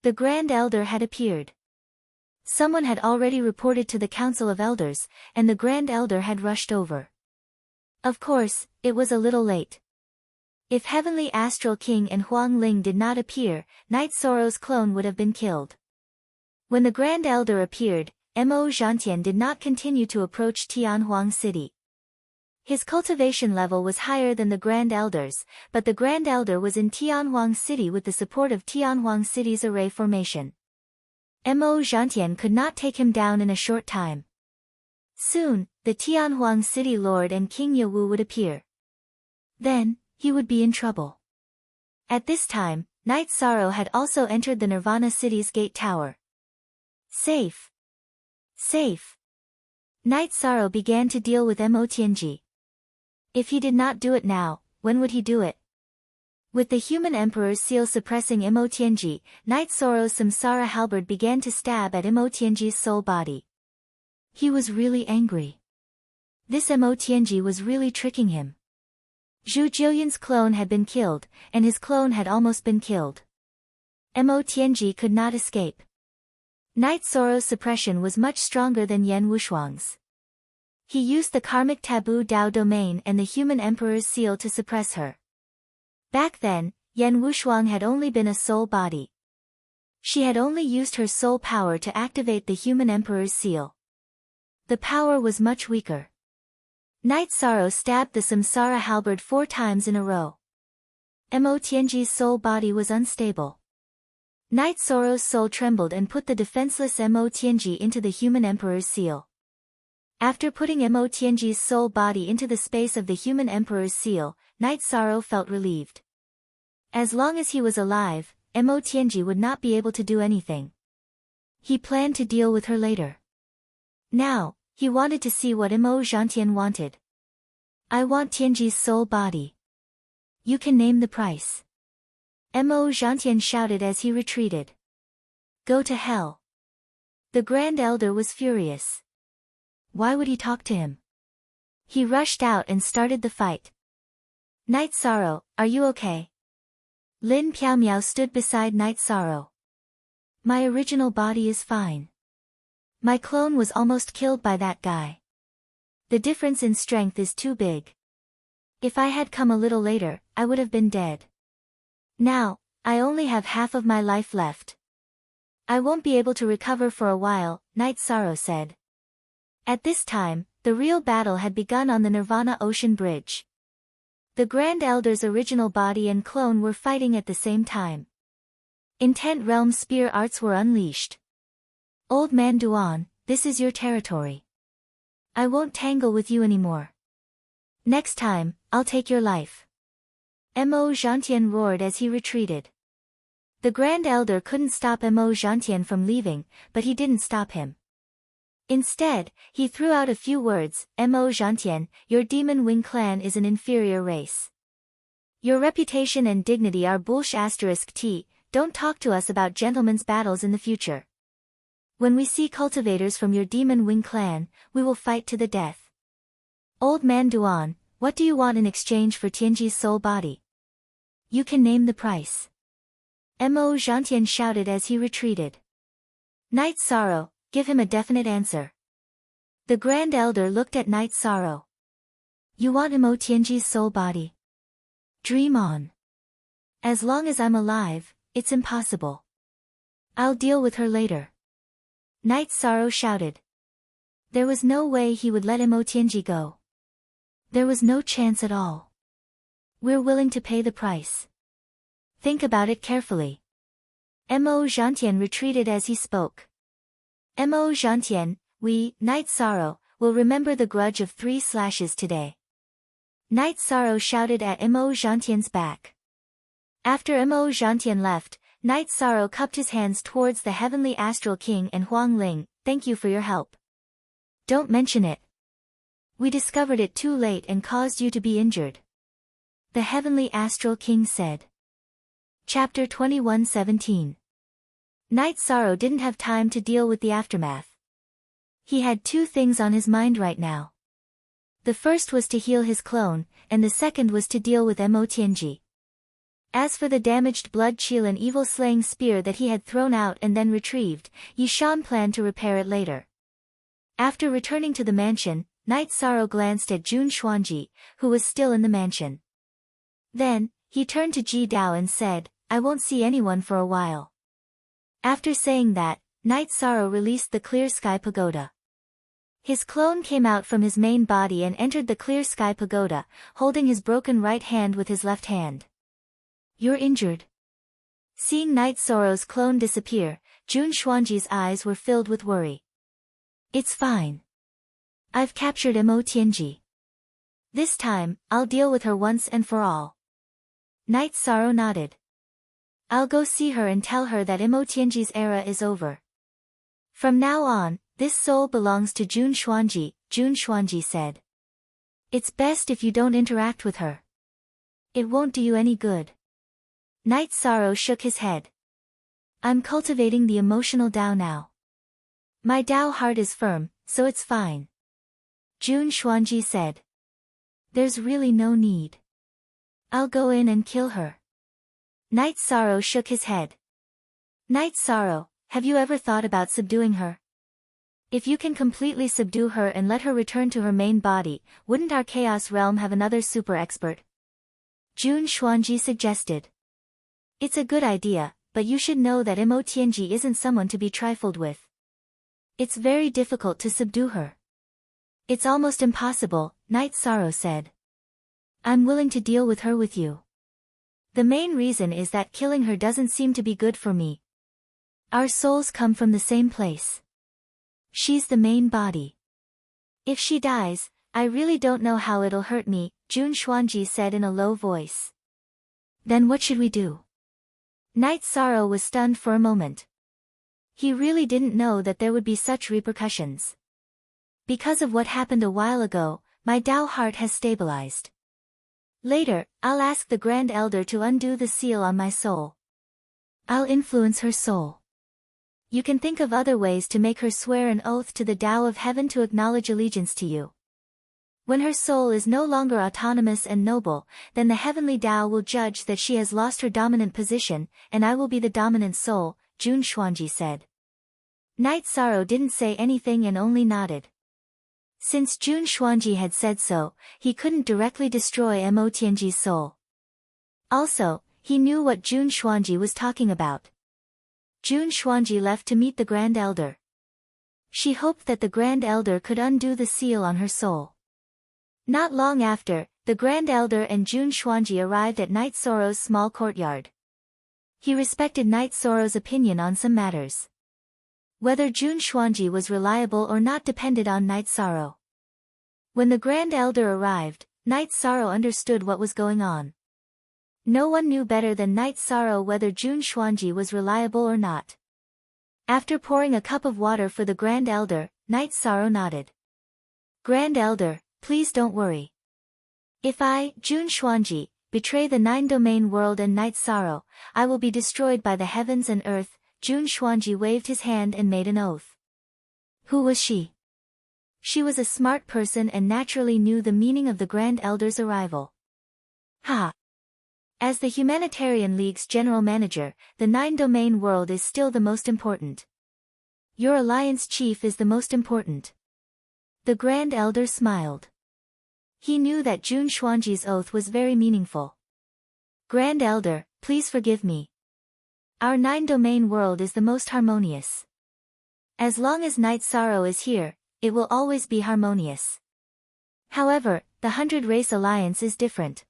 The Grand Elder had appeared. Someone had already reported to the Council of Elders, and the Grand Elder had rushed over. Of course, it was a little late. If Heavenly Astral King and Huang Ling did not appear, Night Sorrow's clone would have been killed. When the Grand Elder appeared, Mo Zhantian did not continue to approach Tianhuang City. His cultivation level was higher than the Grand Elder's, but the Grand Elder was in Tianhuang City with the support of Tianhuang City's array formation. Mo Zhantian could not take him down in a short time. Soon, the Tianhuang city lord and King Yawu would appear. Then, he would be in trouble. At this time, Night Sorrow had also entered the Nirvana city's gate tower. Safe. Safe. Night Sorrow began to deal with Mo Tianji. If he did not do it now, when would he do it? With the human emperor's seal suppressing Mo Tianji, Night Sorrow's samsara halberd began to stab at Mo Tianji's soul body. He was really angry. This Mo Tianji was really tricking him. Zhu Jiuyan's clone had been killed, and his clone had almost been killed. Mo Tianji could not escape. Night Sorrow's suppression was much stronger than Yan Wushuang's. He used the karmic taboo Dao domain and the human emperor's seal to suppress her. Back then, Yan Wushuang had only been a soul body. She had only used her soul power to activate the human emperor's seal. The power was much weaker. Night Sorrow stabbed the samsara halberd 4 times in a row. Mo Tianji's soul body was unstable. Night Sorrow's soul trembled and put the defenseless Mo Tianji into the human emperor's seal. After putting Mo Tianji's soul body into the space of the human emperor's seal, Night Sorrow felt relieved. As long as he was alive, Mo Tianji would not be able to do anything. He planned to deal with her later. Now, he wanted to see what Mo Zhantian wanted. I want Tianji's soul body. You can name the price. Mo Zhantian shouted as he retreated. Go to hell. The Grand Elder was furious. Why would he talk to him? He rushed out and started the fight. Night Sorrow, are you okay? Lin Piaomiao stood beside Night Sorrow. My original body is fine. My clone was almost killed by that guy. The difference in strength is too big. If I had come a little later, I would have been dead. Now, I only have half of my life left. I won't be able to recover for a while, Night Sorrow said. At this time, the real battle had begun on the Nirvana Ocean Bridge. The Grand Elder's original body and clone were fighting at the same time. Intent Realm spear arts were unleashed. Old Man Duan, this is your territory. I won't tangle with you anymore. Next time, I'll take your life. Mo Zhantian roared as he retreated. The Grand Elder couldn't stop Mo Zhantian from leaving, but he didn't stop him. Instead, he threw out a few words, Mo Zhantian, your Demon Wing clan is an inferior race. Your reputation and dignity are **t, don't talk to us about gentlemen's battles in the future. When we see cultivators from your Demon Wing clan, we will fight to the death. Old Man Duan, what do you want in exchange for Tianji's soul body? You can name the price. Mo Zhantian shouted as he retreated. Night Sorrow, give him a definite answer. The Grand Elder looked at Night Sorrow. You want Mo Tianji's soul body? Dream on. As long as I'm alive, it's impossible. I'll deal with her later. Night Sorrow shouted. There was no way he would let Mo Tianji go. There was no chance at all. We're willing to pay the price. Think about it carefully. Mo Zhantian retreated as he spoke. Mo Zhantian, we, Night Sorrow, will remember the grudge of 3 slashes today. Night Sorrow shouted at Mo Zhantian's back. After Mo Zhantian left, Night Sorrow cupped his hands towards the Heavenly Astral King and Huang Ling, thank you for your help. Don't mention it. We discovered it too late and caused you to be injured. The Heavenly Astral King said. Chapter 21:17. Night Sorrow didn't have time to deal with the aftermath. He had 2 things on his mind right now. The first was to heal his clone, and the second was to deal with Mo Tianji. As for the damaged blood Qi and evil slaying spear that he had thrown out and then retrieved, Yi Shan planned to repair it later. After returning to the mansion, Night Sorrow glanced at Jun Xuanji, who was still in the mansion. Then, he turned to Ji Dao and said, I won't see anyone for a while. After saying that, Night Sorrow released the Clear Sky Pagoda. His clone came out from his main body and entered the Clear Sky Pagoda, holding his broken right hand with his left hand. You're injured. Seeing Night Sorrow's clone disappear, Jun Xuanji's eyes were filled with worry. It's fine. I've captured Mo Tianji. This time, I'll deal with her once and for all. Night Sorrow nodded. I'll go see her and tell her that Mo Tianji's era is over. From now on, this soul belongs to Jun Xuanji, Jun Xuanji said. It's best if you don't interact with her. It won't do you any good. Night Sorrow shook his head. I'm cultivating the emotional Dao now. My Dao heart is firm, so it's fine. Jun Xuanji said. There's really no need. I'll go in and kill her. Night Sorrow shook his head. Night Sorrow, have you ever thought about subduing her? If you can completely subdue her and let her return to her main body, wouldn't our Chaos Realm have another super expert? Jun Xuanji suggested. It's a good idea, but you should know that Mo Tianji isn't someone to be trifled with. It's very difficult to subdue her. It's almost impossible, Night Sorrow said. I'm willing to deal with her with you. The main reason is that killing her doesn't seem to be good for me. Our souls come from the same place. She's the main body. If she dies, I really don't know how it'll hurt me, Jun Xuanji said in a low voice. Then what should we do? Night Sorrow was stunned for a moment. He really didn't know that there would be such repercussions. Because of what happened a while ago, my Dao heart has stabilized. Later, I'll ask the Grand Elder to undo the seal on my soul. I'll influence her soul. You can think of other ways to make her swear an oath to the Tao of Heaven to acknowledge allegiance to you. When her soul is no longer autonomous and noble, then the heavenly Tao will judge that she has lost her dominant position, and I will be the dominant soul, Jun Xuanji said. Night Sorrow didn't say anything and only nodded. Since Jun Xuanji had said so, he couldn't directly destroy Mo Tianji's soul. Also, he knew what Jun Xuanji was talking about. Jun Xuanji left to meet the Grand Elder. She hoped that the Grand Elder could undo the seal on her soul. Not long after, the Grand Elder and Jun Xuanji arrived at Night Sorrow's small courtyard. He respected Night Sorrow's opinion on some matters. Whether Jun Xuanji was reliable or not depended on Night Sorrow. When the Grand Elder arrived, Night Sorrow understood what was going on. No one knew better than Night Sorrow whether Jun Xuanji was reliable or not. After pouring a cup of water for the Grand Elder, Night Sorrow nodded. Grand Elder, please don't worry. If I, Jun Xuanji, betray the 9-domain world and Night Sorrow, I will be destroyed by the heavens and earth. Jun Xuanji waved his hand and made an oath. Who was she? She was a smart person and naturally knew the meaning of the Grand Elder's arrival. Ha! As the Humanitarian League's general manager, the 9-domain world is still the most important. Your alliance chief is the most important. The Grand Elder smiled. He knew that Jun Xuanji's oath was very meaningful. Grand Elder, please forgive me. Our 9-domain world is the most harmonious. As long as Night Sorrow is here, it will always be harmonious. However, the 100-race alliance is different.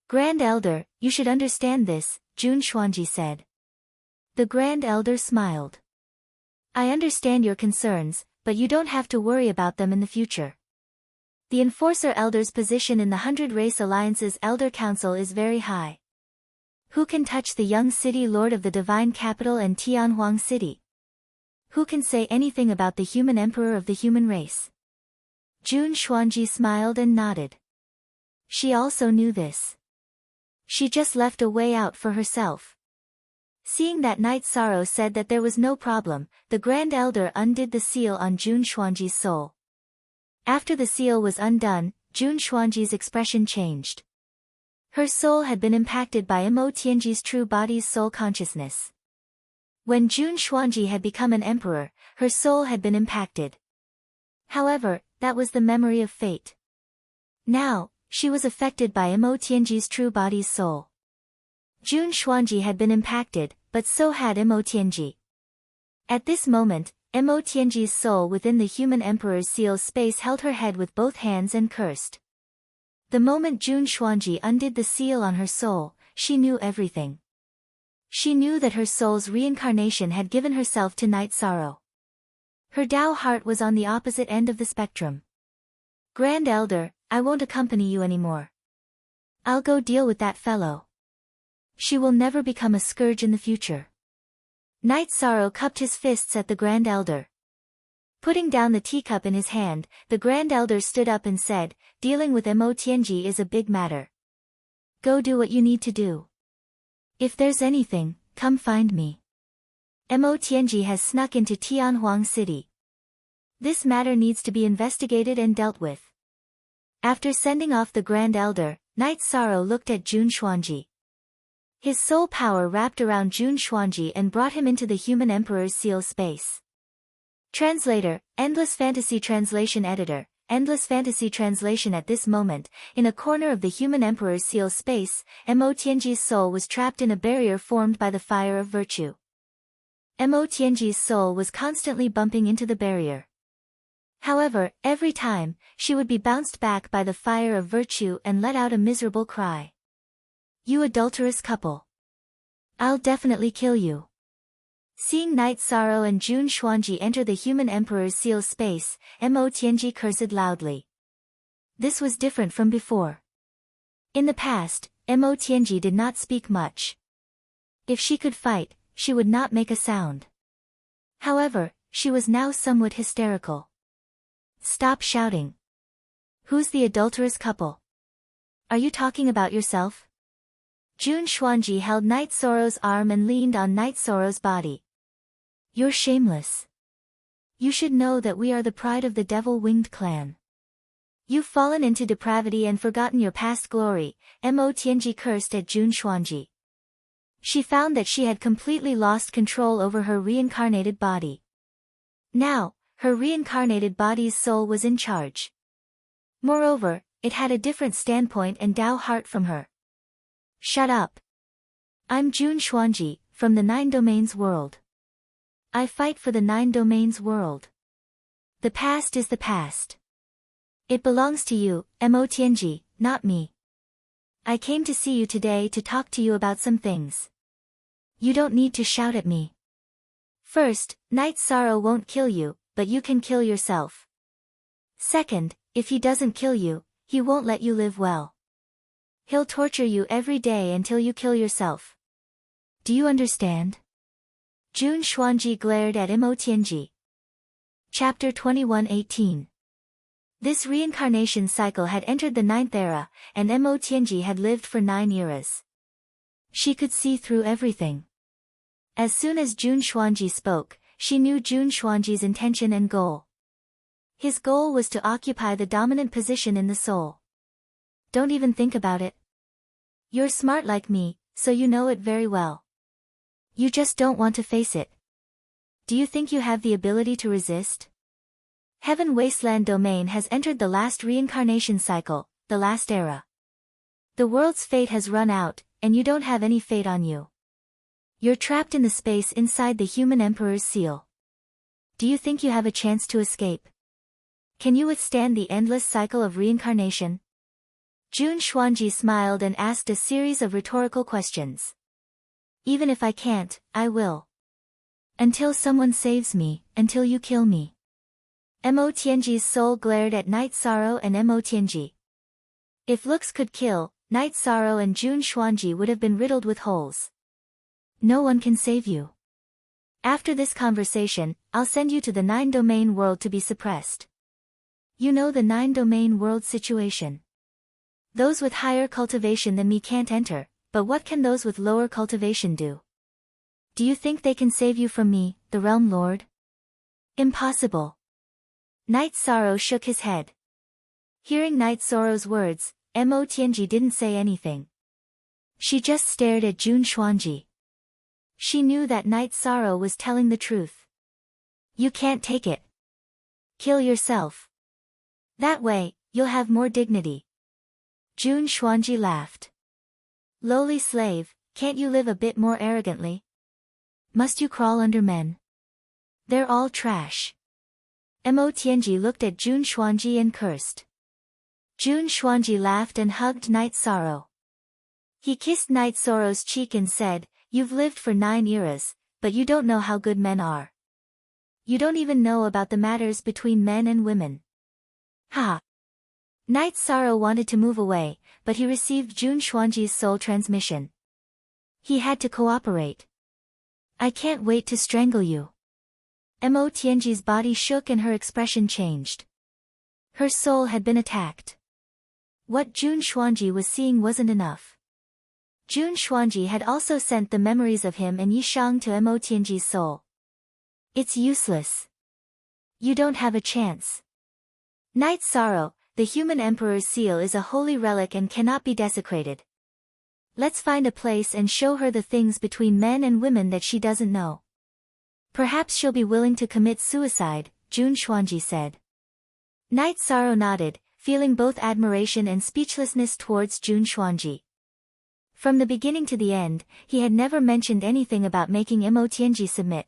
Grand Elder, you should understand this, Jun Xuanji said. The Grand Elder smiled. I understand your concerns, but you don't have to worry about them in the future. The Enforcer Elder's position in the 100-race alliance's Elder Council is very high. Who can touch the young city lord of the Divine Capital and Tianhuang City? Who can say anything about the human emperor of the human race? Jun Xuanji smiled and nodded. She also knew this. She just left a way out for herself. Seeing that Night Sorrow said that there was no problem, the Grand Elder undid the seal on Jun Xuanji's soul. After the seal was undone, Jun Xuanji's expression changed. Her soul had been impacted by Mo Tianji's true body's soul consciousness. When Jun Xuanji had become an emperor, her soul had been impacted. However, that was the memory of fate. Now, she was affected by Mo Tianji's true body's soul. Jun Xuanji had been impacted, but so had Mo Tianji. At this moment, Mo Tianji's soul within the human emperor's seal space held her head with both hands and cursed. The moment Jun Xuanji undid the seal on her soul, she knew everything. She knew that her soul's reincarnation had given herself to Night Sorrow. Her Tao heart was on the opposite end of the spectrum. Grand Elder, I won't accompany you anymore. I'll go deal with that fellow. She will never become a scourge in the future. Night Sorrow cupped his fists at the Grand Elder. Putting down the teacup in his hand, the Grand Elder stood up and said, dealing with Mo Tianji is a big matter. Go do what you need to do. If there's anything, come find me. Mo Tianji has snuck into Tianhuang City. This matter needs to be investigated and dealt with. After sending off the Grand Elder, Night Sorrow looked at Jun Xuanji. His soul power wrapped around Jun Xuanji and brought him into the human emperor's seal space. Translator, Endless Fantasy Translation Editor, Endless Fantasy Translation. At this moment, in a corner of the human emperor's seal space, Mo Tianji's soul was trapped in a barrier formed by the fire of virtue. Mo Tianji's soul was constantly bumping into the barrier. However, every time, she would be bounced back by the fire of virtue and let out a miserable cry. You adulterous couple. I'll definitely kill you. Seeing Night Sorrow and Jun Xuanji enter the human emperor's seal space, Mo Tianji cursed loudly. This was different from before. In the past, Mo Tianji did not speak much. If she could fight, she would not make a sound. However, she was now somewhat hysterical. Stop shouting. Who's the adulterous couple? Are you talking about yourself? Jun Xuanji held Night Sorrow's arm and leaned on Night Sorrow's body. You're shameless. You should know that we are the pride of the Devil-Winged clan. You've fallen into depravity and forgotten your past glory, Mo Tianji cursed at Jun Xuanji. She found that she had completely lost control over her reincarnated body. Now, her reincarnated body's soul was in charge. Moreover, it had a different standpoint and Tao heart from her. Shut up. I'm Jun Xuanji, from the Nine Domains world. I fight for the Nine Domains world. The past is the past. It belongs to you, Mo Tianji, not me. I came to see you today to talk to you about some things. You don't need to shout at me. First, Night Sorrow won't kill you, but you can kill yourself. Second, if he doesn't kill you, he won't let you live well. He'll torture you every day until you kill yourself. Do you understand? Jun Xuanji glared at Mo Tianji. Chapter 21:18. This reincarnation cycle had entered the 9th era, and Mo Tianji had lived for 9 eras. She could see through everything. As soon as Jun Xuanji spoke, she knew Jun Xuanji's intention and goal. His goal was to occupy the dominant position in the soul. Don't even think about it. You're smart like me, so you know it very well. You just don't want to face it. Do you think you have the ability to resist? Heaven Wasteland Domain has entered the last reincarnation cycle, the last era. The world's fate has run out, and you don't have any fate on you. You're trapped in the space inside the human emperor's seal. Do you think you have a chance to escape? Can you withstand the endless cycle of reincarnation? Jun Xuanji smiled and asked a series of rhetorical questions. Even if I can't, I will. Until someone saves me, until you kill me. Mo Tianji's soul glared at Night Sorrow and Mo Tianji. If looks could kill, Night Sorrow and Jun Xuanji would have been riddled with holes. No one can save you. After this conversation, I'll send you to the 9 Domain world to be suppressed. You know the 9 Domain world situation. Those with higher cultivation than me can't enter, but what can those with lower cultivation do? Do you think they can save you from me, the Realm Lord? Impossible. Night Sorrow shook his head. Hearing Night Sorrow's words, Mo Tianji didn't say anything. She just stared at Jun Xuanji. She knew that Night Sorrow was telling the truth. You can't take it. Kill yourself. That way, you'll have more dignity. Jun Xuanji laughed. Lowly slave, can't you live a bit more arrogantly? Must you crawl under men? They're all trash. Mo Tianji looked at Jun Xuanji and cursed. Jun Xuanji laughed and hugged Night Sorrow. He kissed Night Sorrow's cheek and said, You've lived for 9 eras, but you don't know how good men are. You don't even know about the matters between men and women. Ha! Night Sorrow wanted to move away, but he received Jun Xuanji's soul transmission. He had to cooperate. I can't wait to strangle you. Mo Tianji's body shook and her expression changed. Her soul had been attacked. What Jun Xuanji was seeing wasn't enough. Jun Xuanji had also sent the memories of him and Yishang to Mo Tianji's soul. It's useless. You don't have a chance. Night Sorrow, the human emperor's seal, is a holy relic and cannot be desecrated. Let's find a place and show her the things between men and women that she doesn't know. Perhaps she'll be willing to commit suicide, Jun Xuanji said. Night Sorrow nodded, feeling both admiration and speechlessness towards Jun Xuanji. From the beginning to the end, he had never mentioned anything about making Mo Tianji submit.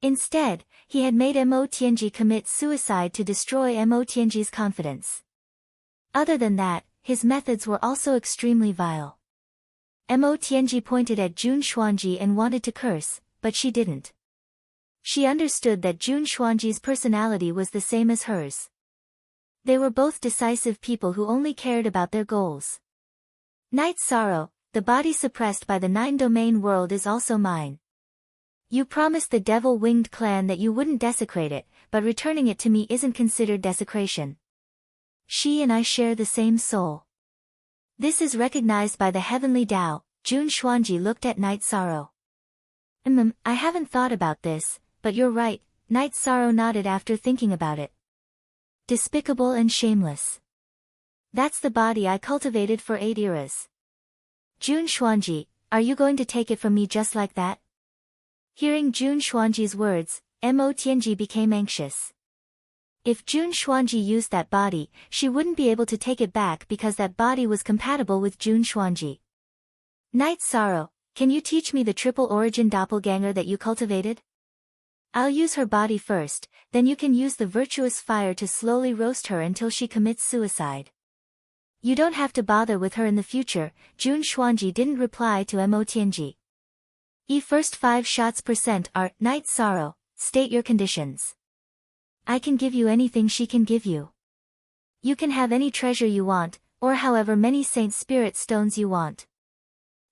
Instead, he had made Mo Tianji commit suicide to destroy Mo Tianji's confidence. Other than that, his methods were also extremely vile. Mo Tianji pointed at Jun Xuanji and wanted to curse, but she didn't. She understood that Jun Xuanji's personality was the same as hers. They were both decisive people who only cared about their goals. Night Sorrow, the body suppressed by the 9-domain world is also mine. You promised the Devil-Winged clan that you wouldn't desecrate it, but returning it to me isn't considered desecration. She and I share the same soul. This is recognized by the heavenly Tao. Jun Xuanji looked at Night Sorrow. I haven't thought about this, but you're right, Night Sorrow nodded after thinking about it. Despicable and shameless. That's the body I cultivated for 8 eras. Jun Xuanji, are you going to take it from me just like that? Hearing Jun Xuanji's words, Mo Tianji became anxious. If Jun Xuanji used that body, she wouldn't be able to take it back because that body was compatible with Jun Xuanji. Night Sorrow, can you teach me the triple origin doppelganger that you cultivated? I'll use her body first, then you can use the virtuous fire to slowly roast her until she commits suicide. You don't have to bother with her in the future. Jun Xuanji didn't reply to Mo Tianji. First 5 shots % are, Night Sorrow, state your conditions. I can give you anything she can give you. You can have any treasure you want, or however many Saint Spirit stones you want.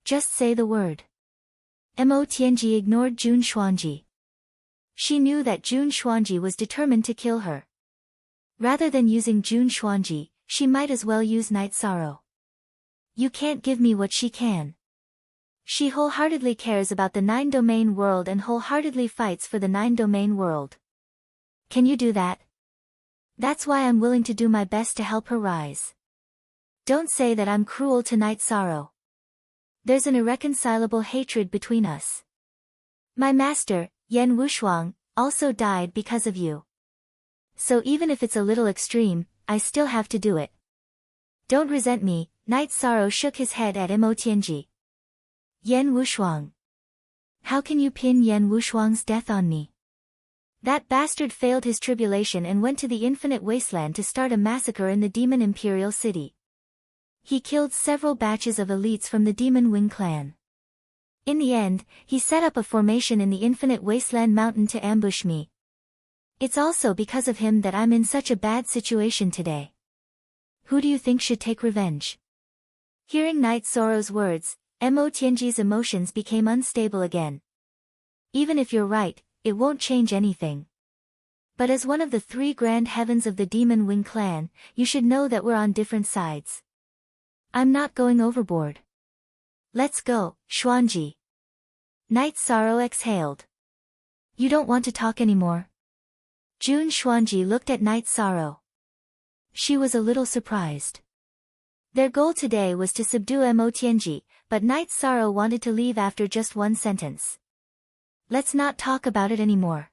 Just say the word. Mo Tianji ignored Jun Xuanji. She knew that Jun Xuanji was determined to kill her. Rather than using Jun Xuanji, she might as well use Night Sorrow. You can't give me what she can. She wholeheartedly cares about the 9-domain world and wholeheartedly fights for the 9-domain world. Can you do that? That's why I'm willing to do my best to help her rise. Don't say that I'm cruel to Night Sorrow. There's an irreconcilable hatred between us. My master, Yan Wushuang, also died because of you. So even if it's a little extreme, I still have to do it. Don't resent me. Night Sorrow shook his head at Mo Tianji. Yan Wushuang. How can you pin Yan Wushuang's death on me? That bastard failed his tribulation and went to the infinite wasteland to start a massacre in the Demon Imperial City. He killed several batches of elites from the Demon Wing clan. In the end, he set up a formation in the infinite wasteland mountain to ambush me. It's also because of him that I'm in such a bad situation today. Who do you think should take revenge? Hearing Night Sorrow's words, Mo Tianji's emotions became unstable again. Even if you're right, it won't change anything. But as one of the 3 grand heavens of the Demon Wing clan, you should know that we're on different sides. I'm not going overboard. Let's go, Xuanji. Night Sorrow exhaled. You don't want to talk anymore? Jun Xuanji looked at Night Sorrow. She was a little surprised. Their goal today was to subdue Mo Tianji, but Night Sorrow wanted to leave after just 1 sentence. Let's not talk about it anymore.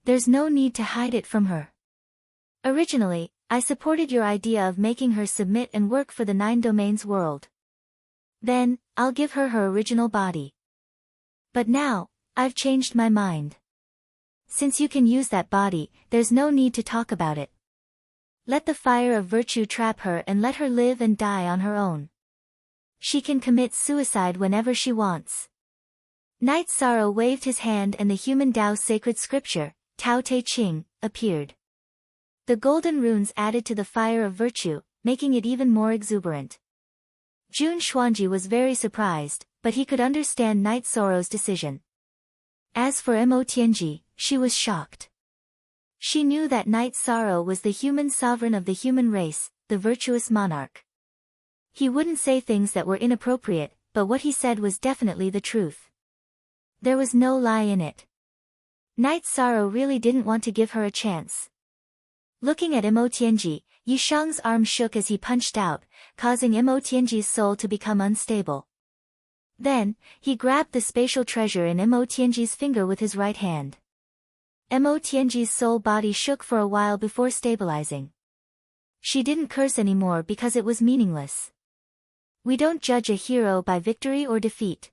There's no need to hide it from her. Originally, I supported your idea of making her submit and work for the 9 domains world. Then, I'll give her her original body. But now, I've changed my mind. Since you can use that body, there's no need to talk about it. Let the fire of virtue trap her and let her live and die on her own. She can commit suicide whenever she wants. Night Sorrow waved his hand and the human Tao sacred scripture, Tao Te Ching, appeared. The golden runes added to the fire of virtue, making it even more exuberant. Jun Xuanji was very surprised, but he could understand Knight Sorrow's decision. As for Mo Tianji, she was shocked. She knew that Knight Sorrow was the human sovereign of the human race, the virtuous monarch. He wouldn't say things that were inappropriate, but what he said was definitely the truth. There was no lie in it. Knight Sorrow really didn't want to give her a chance. Looking at Mo Tianji, Yishang's arm shook as he punched out, causing Mo Tianji's soul to become unstable. Then, he grabbed the spatial treasure in Mo Tianji's finger with his right hand. Mo Tianji's soul body shook for a while before stabilizing. She didn't curse anymore because it was meaningless. We don't judge a hero by victory or defeat.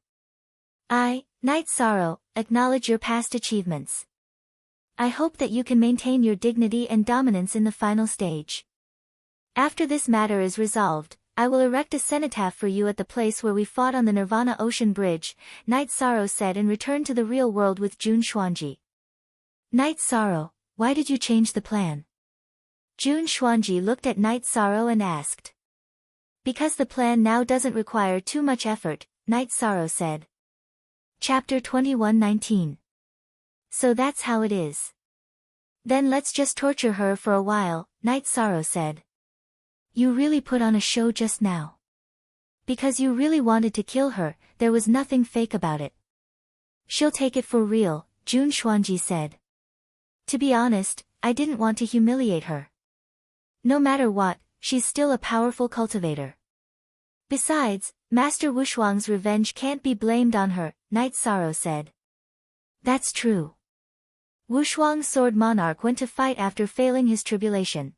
I, Knight Sorrow, acknowledge your past achievements. I hope that you can maintain your dignity and dominance in the final stage. After this matter is resolved, I will erect a cenotaph for you at the place where we fought on the Nirvana Ocean Bridge, Knight Sorrow said, and returned to the real world with Jun Xuanji. Knight Sorrow, why did you change the plan? Jun Xuanji looked at Knight Sorrow and asked. Because the plan now doesn't require too much effort, Knight Sorrow said. Chapter 21:19. So that's how it is. Then let's just torture her for a while, Knight Sorrow said. You really put on a show just now. Because you really wanted to kill her, there was nothing fake about it. She'll take it for real, Jun Xuanji said. To be honest, I didn't want to humiliate her. No matter what, she's still a powerful cultivator. Besides, Master Wushuang's revenge can't be blamed on her, Knight Sorrow said. That's true. Wushuang's sword monarch went to fight after failing his tribulation.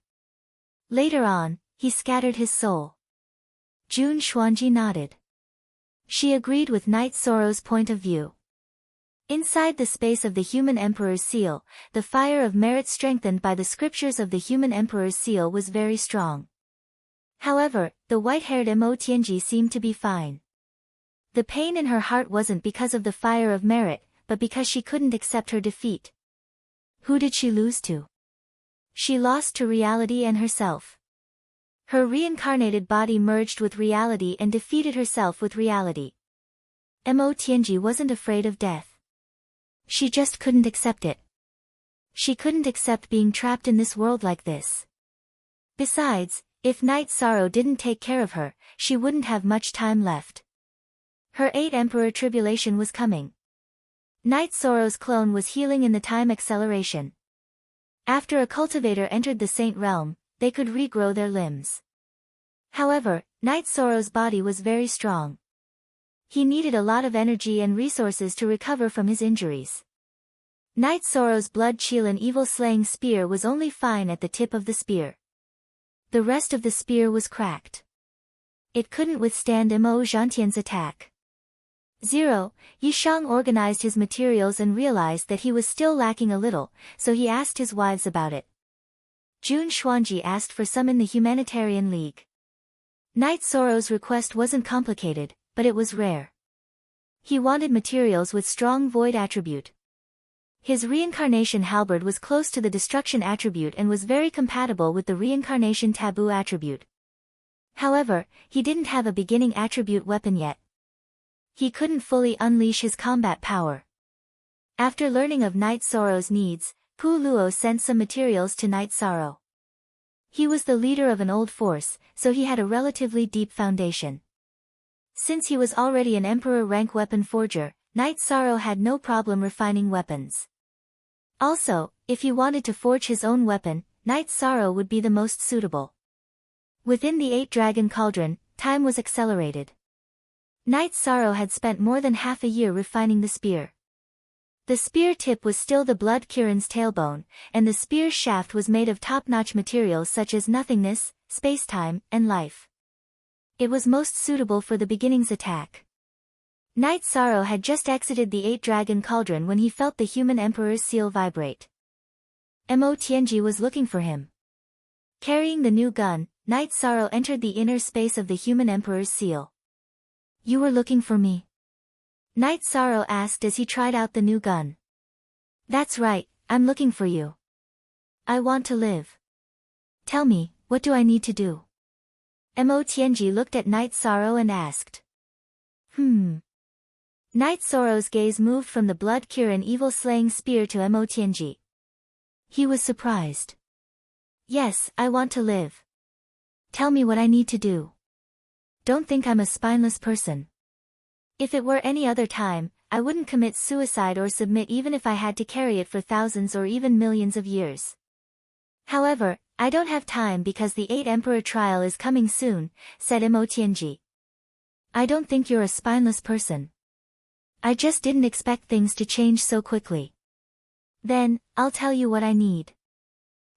Later on, he scattered his soul. Jun Xuanji nodded. She agreed with Knight Sorrow's point of view. Inside the space of the human emperor's seal, the fire of merit strengthened by the scriptures of the human emperor's seal was very strong. However, the white-haired Mo Tianji seemed to be fine. The pain in her heart wasn't because of the fire of merit, but because she couldn't accept her defeat. Who did she lose to? She lost to reality and herself. Her reincarnated body merged with reality and defeated herself with reality. Mo Tianji wasn't afraid of death. She just couldn't accept it. She couldn't accept being trapped in this world like this. Besides, if Knight Sorrow didn't take care of her, she wouldn't have much time left. Her 8th Emperor tribulation was coming. Knight Sorrow's clone was healing in the time acceleration. After a cultivator entered the Saint Realm, they could regrow their limbs. However, Knight Sorrow's body was very strong. He needed a lot of energy and resources to recover from his injuries. Knight Sorrow's blood Qilin evil-slaying spear was only fine at the tip of the spear. The rest of the spear was cracked. It couldn't withstand Mo Zhantian's attack. 0. Yishang organized his materials and realized that he was still lacking a little, so he asked his wives about it. Jun Xuanji asked for some in the Humanitarian League. Knight Sorrow's request wasn't complicated, but it was rare. He wanted materials with strong void attribute. His reincarnation halberd was close to the destruction attribute and was very compatible with the reincarnation taboo attribute. However, he didn't have a beginning attribute weapon yet. He couldn't fully unleash his combat power. After learning of Knight Sorrow's needs, Pu Luo sent some materials to Knight Sorrow. He was the leader of an old force, so he had a relatively deep foundation. Since he was already an Emperor rank weapon forger, Knight Sorrow had no problem refining weapons. Also, if he wanted to forge his own weapon, Knight Sorrow would be the most suitable. Within the 8 Dragon Cauldron, time was accelerated. Knight Sorrow had spent more than half a year refining the spear. The spear tip was still the blood Kirin's tailbone, and the spear's shaft was made of top-notch materials such as nothingness, space-time, and life. It was most suitable for the beginning's attack. Knight Sorrow had just exited the 8 Dragon Cauldron when he felt the human emperor's seal vibrate. Mo Tianji was looking for him. Carrying the new gun, Knight Sorrow entered the inner space of the human emperor's seal. You were looking for me? Knight Sorrow asked as he tried out the new gun. That's right, I'm looking for you. I want to live. Tell me, what do I need to do? Mo Tianji looked at Night Sorrow and asked. Night Sorrow's gaze moved from the blood cure and evil-slaying spear to Mo Tianji. He was surprised. Yes, I want to live. Tell me what I need to do. Don't think I'm a spineless person. If it were any other time, I wouldn't commit suicide or submit even if I had to carry it for thousands or even millions of years. However, I don't have time because the 8th Emperor trial is coming soon, said Mo Tianji. I don't think you're a spineless person. I just didn't expect things to change so quickly. Then, I'll tell you what I need.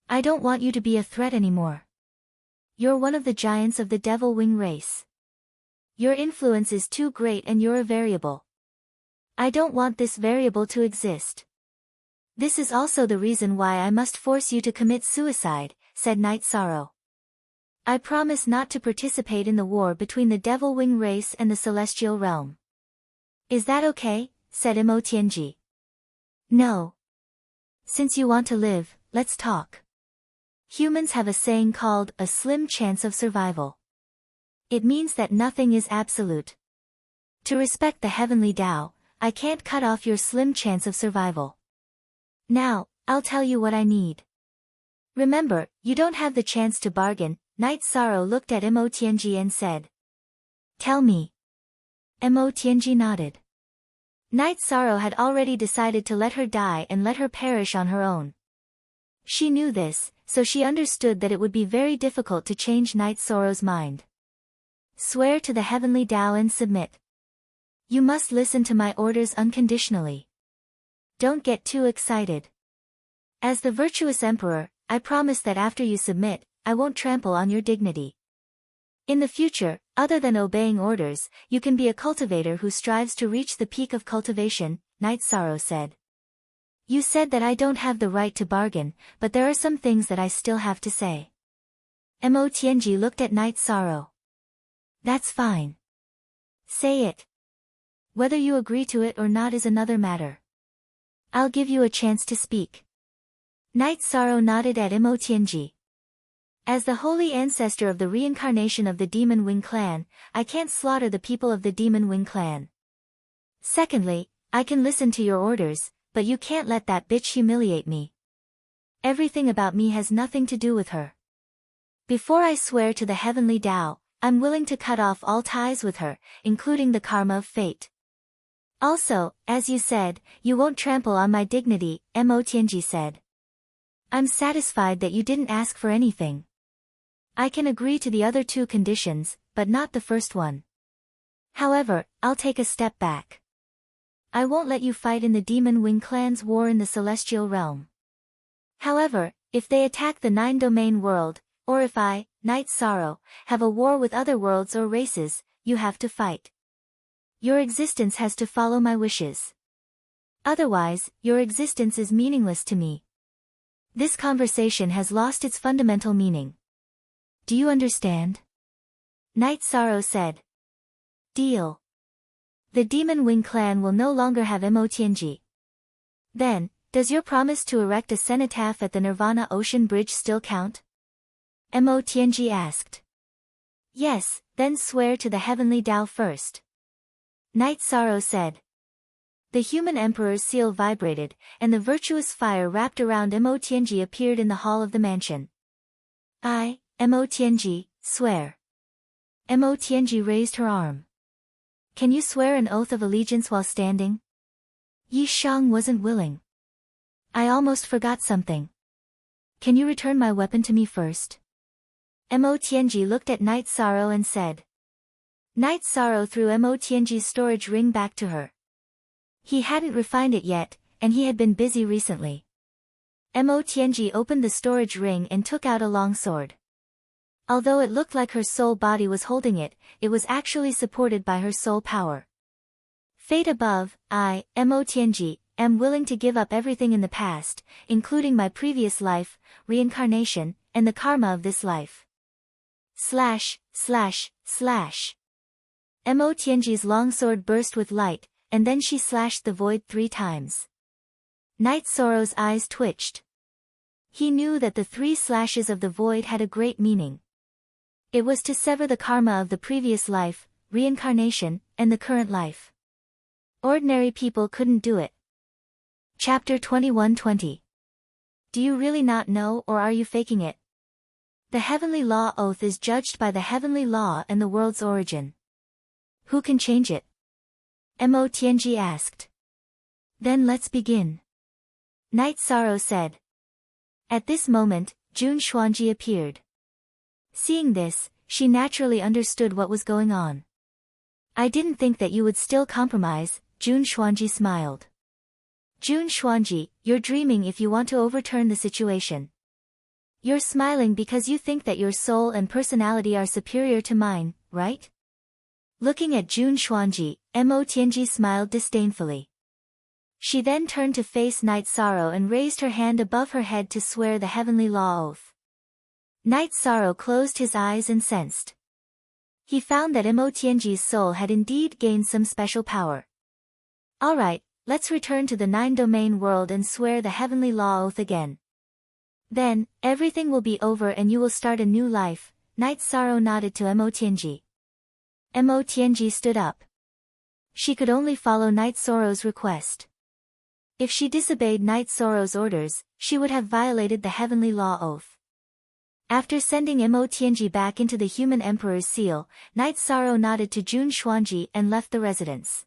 I don't want you to be a threat anymore. You're one of the giants of the Devil Wing race. Your influence is too great and you're a variable. I don't want this variable to exist. This is also the reason why I must force you to commit suicide, said Night Sorrow. I promise not to participate in the war between the Devil Wing race and the Celestial Realm. Is that okay? Said Mo Tianji. No. Since you want to live, let's talk. Humans have a saying called a slim chance of survival. It means that nothing is absolute. To respect the heavenly Tao, I can't cut off your slim chance of survival. Now, I'll tell you what I need. Remember, you don't have the chance to bargain. Night Sorrow looked at Mo Tianji and said. Tell me. Mo Tianji nodded. Night Sorrow had already decided to let her die and let her perish on her own. She knew this, so she understood that it would be very difficult to change Night Sorrow's mind. Swear to the heavenly Tao and submit. You must listen to my orders unconditionally. Don't get too excited. As the virtuous emperor, I promise that after you submit, I won't trample on your dignity. In the future, other than obeying orders, you can be a cultivator who strives to reach the peak of cultivation, Night Sorrow said. You said that I don't have the right to bargain, but there are some things that I still have to say. Mo Tianji looked at Night Sorrow. That's fine. Say it. Whether you agree to it or not is another matter. I'll give you a chance to speak. Night Sorrow nodded at Mo Tianji. As the holy ancestor of the reincarnation of the Demon Wing clan, I can't slaughter the people of the Demon Wing clan. Secondly, I can listen to your orders, but you can't let that bitch humiliate me. Everything about me has nothing to do with her. Before I swear to the heavenly Tao, I'm willing to cut off all ties with her, including the karma of fate. Also, as you said, you won't trample on my dignity, Mo Tianji said. I'm satisfied that you didn't ask for anything. I can agree to the other two conditions, but not the first one. However, I'll take a step back. I won't let you fight in the Demon Wing clan's war in the Celestial Realm. However, if they attack the 9-domain world, or if I, Night Sorrow, have a war with other worlds or races, you have to fight. Your existence has to follow my wishes. Otherwise, your existence is meaningless to me. This conversation has lost its fundamental meaning. Do you understand? Night Sorrow said. Deal. The Demon Wing clan will no longer have Mo Tianji. Then, does your promise to erect a cenotaph at the Nirvana Ocean Bridge still count? Mo Tianji asked. Yes, then swear to the heavenly Tao first. Night Sorrow said. The human emperor's seal vibrated, and the virtuous fire wrapped around Mo Tianji appeared in the hall of the mansion. I, Mo Tianji, swear. Mo Tianji raised her arm. Can you swear an oath of allegiance while standing? Yi Shang wasn't willing. I almost forgot something. Can you return my weapon to me first? Mo Tianji looked at Night Sorrow and said. Night Sorrow threw Mo Tianji's storage ring back to her. He hadn't refined it yet, and he had been busy recently. Mo Tianji opened the storage ring and took out a long sword. Although it looked like her soul body was holding it, it was actually supported by her soul power. Fate above, I, Mo Tianji, am willing to give up everything in the past, including my previous life, reincarnation, and the karma of this life. Mo Tianji's long sword burst with light, and then she slashed the void 3 times. Night Sorrow's eyes twitched. He knew that the 3 slashes of the void had a great meaning. It was to sever the karma of the previous life, reincarnation, and the current life. Ordinary people couldn't do it. Chapter 21:20. Do you really not know, or are you faking it? The heavenly law oath is judged by the heavenly law and the world's origin. Who can change it? Mo Tianji asked. Then let's begin. Night Sorrow said. At this moment, Jun Xuanji appeared. Seeing this, she naturally understood what was going on. I didn't think that you would still compromise, Jun Xuanji smiled. Jun Xuanji, you're dreaming if you want to overturn the situation. You're smiling because you think that your soul and personality are superior to mine, right? Looking at Jun Xuanji, Mo Tianji smiled disdainfully. She then turned to face Night Sorrow and raised her hand above her head to swear the heavenly law oath. Night Sorrow closed his eyes and sensed. He found that Mo Tianji's soul had indeed gained some special power. Alright, let's return to the 9-domain world and swear the heavenly law oath again. Then, everything will be over and you will start a new life. Night Sorrow nodded to Mo Tianji. Mo Tianji stood up. She could only follow Night Sorrow's request. If she disobeyed Night Sorrow's orders, she would have violated the heavenly law oath. After sending Mo Tianji back into the human emperor's seal, Night Sorrow nodded to Jun Xuanji and left the residence.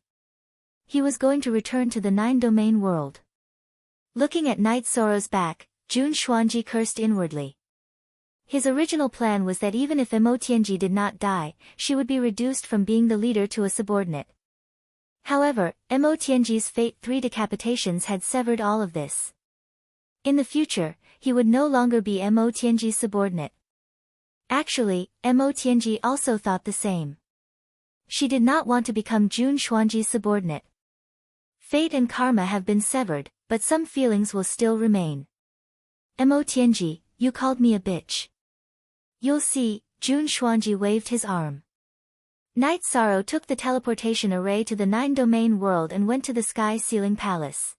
He was going to return to the 9-domain world. Looking at Night Sorrow's back, Jun Xuanji cursed inwardly. His original plan was that even if Mo Tianji did not die, she would be reduced from being the leader to a subordinate. However, Mo Tianji's fate 3 decapitations had severed all of this. In the future, he would no longer be Mo Tianji's subordinate. Actually, Mo Tianji also thought the same. She did not want to become Jun Xuanji's subordinate. Fate and karma have been severed, but some feelings will still remain. Mo Tianji, you called me a bitch. You'll see, Jun Xuanji waved his arm. Night Sorrow took the teleportation array to the 9-domain world and went to the sky ceiling palace.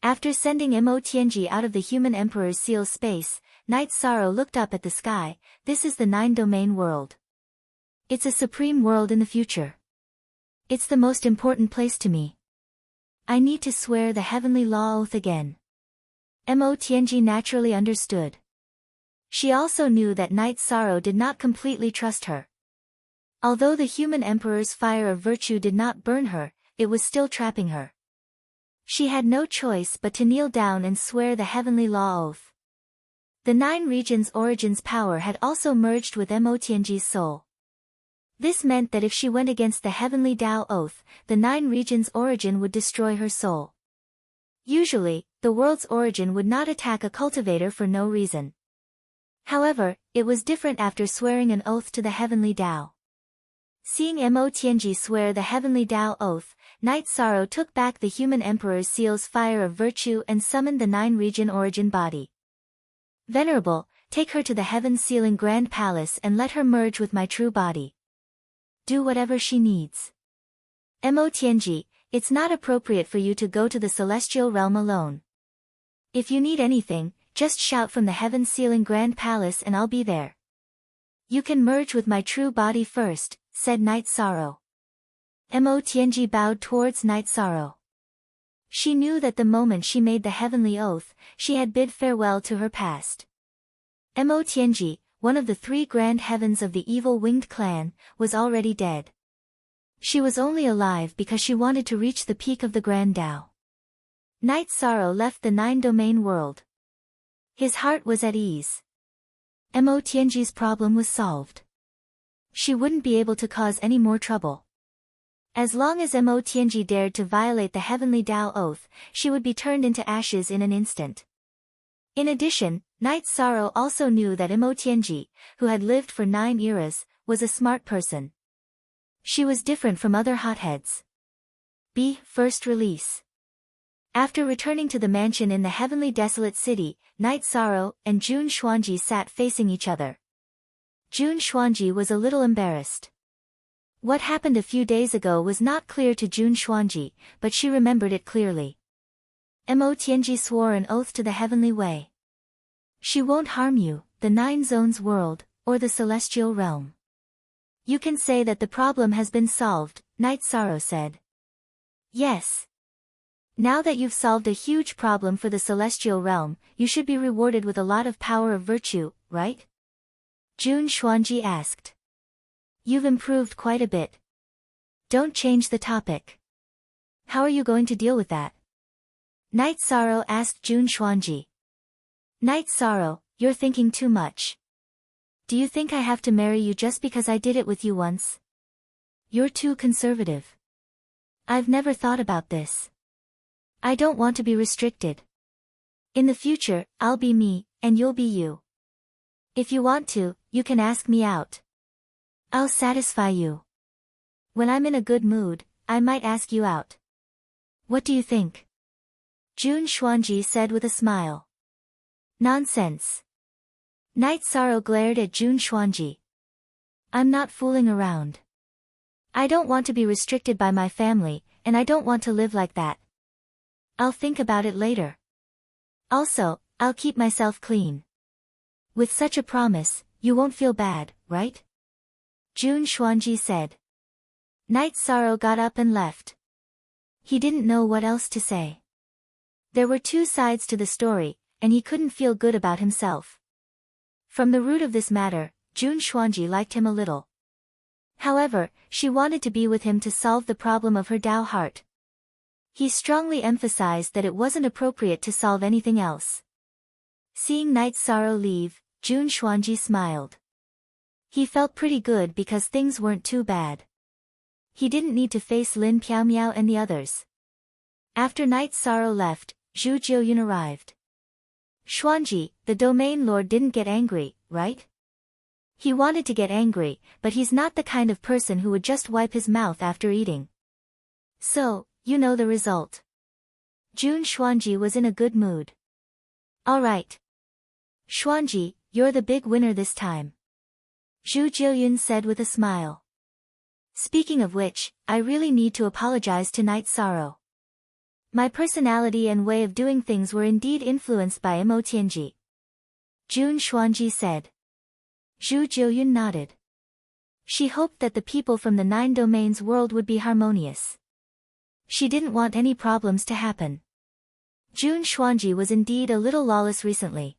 After sending Mo Tianji out of the human emperor's seal space, Night Sorrow looked up at the sky. This is the 9-domain world. It's a supreme world in the future. It's the most important place to me. I need to swear the heavenly law oath again. Mo Tianji naturally understood. She also knew that Night Sorrow did not completely trust her. Although the human emperor's fire of virtue did not burn her, it was still trapping her. She had no choice but to kneel down and swear the heavenly law oath. The 9 regions' origins power had also merged with Mo Tianji's soul. This meant that if she went against the heavenly Tao oath, the 9 regions' origin would destroy her soul. Usually, the world's origin would not attack a cultivator for no reason. However, it was different after swearing an oath to the heavenly Tao. Seeing Mo Tianji swear the heavenly Tao oath, Night Sorrow took back the human emperor's seal's fire of virtue and summoned the 9-region origin body. Venerable, take her to the heaven sealing grand palace and let her merge with my true body. Do whatever she needs. Mo Tianji, it's not appropriate for you to go to the celestial realm alone. If you need anything, just shout from the heaven sealing grand palace and I'll be there. You can merge with my true body first, said Night Sorrow. Mo Tianji bowed towards Night Sorrow. She knew that the moment she made the heavenly oath, she had bid farewell to her past. Mo Tianji, one of the 3 grand heavens of the evil winged clan, was already dead. She was only alive because she wanted to reach the peak of the Grand Tao. Night Sorrow left the 9-domain world. His heart was at ease. Mo Tianji's problem was solved. She wouldn't be able to cause any more trouble. As long as Mo Tianji dared to violate the heavenly Tao oath, she would be turned into ashes in an instant. In addition, Night Sorrow also knew that Mo Tianji, who had lived for 9 eras, was a smart person. She was different from other hotheads. First release. After returning to the mansion in the heavenly desolate city, Night Sorrow and Jun Xuanji sat facing each other. Jun Xuanji was a little embarrassed. What happened a few days ago was not clear to Jun Xuanji, but she remembered it clearly. Mo Tianji swore an oath to the heavenly way. She won't harm you, the Nine Zones world, or the celestial realm. You can say that the problem has been solved, Night Sorrow said. Yes. Now that you've solved a huge problem for the celestial realm, you should be rewarded with a lot of power of virtue, right? Jun Xuanji asked. You've improved quite a bit. Don't change the topic. How are you going to deal with that? Night Sorrow asked Jun Xuanji. Night Sorrow, you're thinking too much. Do you think I have to marry you just because I did it with you once? You're too conservative. I've never thought about this. I don't want to be restricted. In the future, I'll be me, and you'll be you. If you want to, you can ask me out. I'll satisfy you. When I'm in a good mood, I might ask you out. What do you think? Jun Xuanji said with a smile. Nonsense. Night Sorrow glared at Jun Xuanji. I'm not fooling around. I don't want to be restricted by my family, and I don't want to live like that. I'll think about it later. Also, I'll keep myself clean. With such a promise, you won't feel bad, right? Jun Xuanji said. Night Sorrow got up and left. He didn't know what else to say. There were two sides to the story, and he couldn't feel good about himself. From the root of this matter, Jun Xuanji liked him a little. However, she wanted to be with him to solve the problem of her Tao heart. He strongly emphasized that it wasn't appropriate to solve anything else. Seeing Night Sorrow leave, Jun Xuanji smiled. He felt pretty good because things weren't too bad. He didn't need to face Lin Piaomiao and the others. After Night Sorrow left, Zhu Jiuyun arrived. Xuanji, the domain lord didn't get angry, right? He wanted to get angry, but he's not the kind of person who would just wipe his mouth after eating. So, you know the result. Jun Xuanji was in a good mood. All right. Xuanji, you're the big winner this time. Zhu Jiuyun said with a smile. Speaking of which, I really need to apologize to Night Sorrow. My personality and way of doing things were indeed influenced by Mo Tianji. Jun Xuanji said. Zhu Jiuyun nodded. She hoped that the people from the Nine Domains world would be harmonious. She didn't want any problems to happen. Jun Xuanji was indeed a little lawless recently.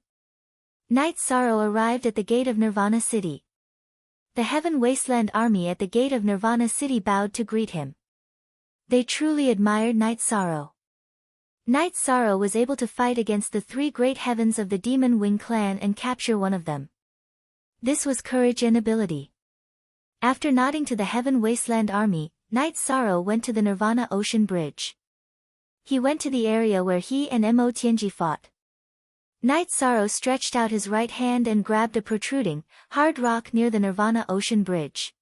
Night Sorrow arrived at the gate of Nirvana City. The Heaven Wasteland army at the gate of Nirvana City bowed to greet him. They truly admired Night Sorrow. Night Sorrow was able to fight against the three great heavens of the Demon Wing clan and capture one of them. This was courage and ability. After nodding to the Heaven Wasteland army, Night Sorrow went to the Nirvana Ocean Bridge. He went to the area where he and Mo Tianji fought. Night Sorrow stretched out his right hand and grabbed a protruding, hard rock near the Nirvana Ocean Bridge.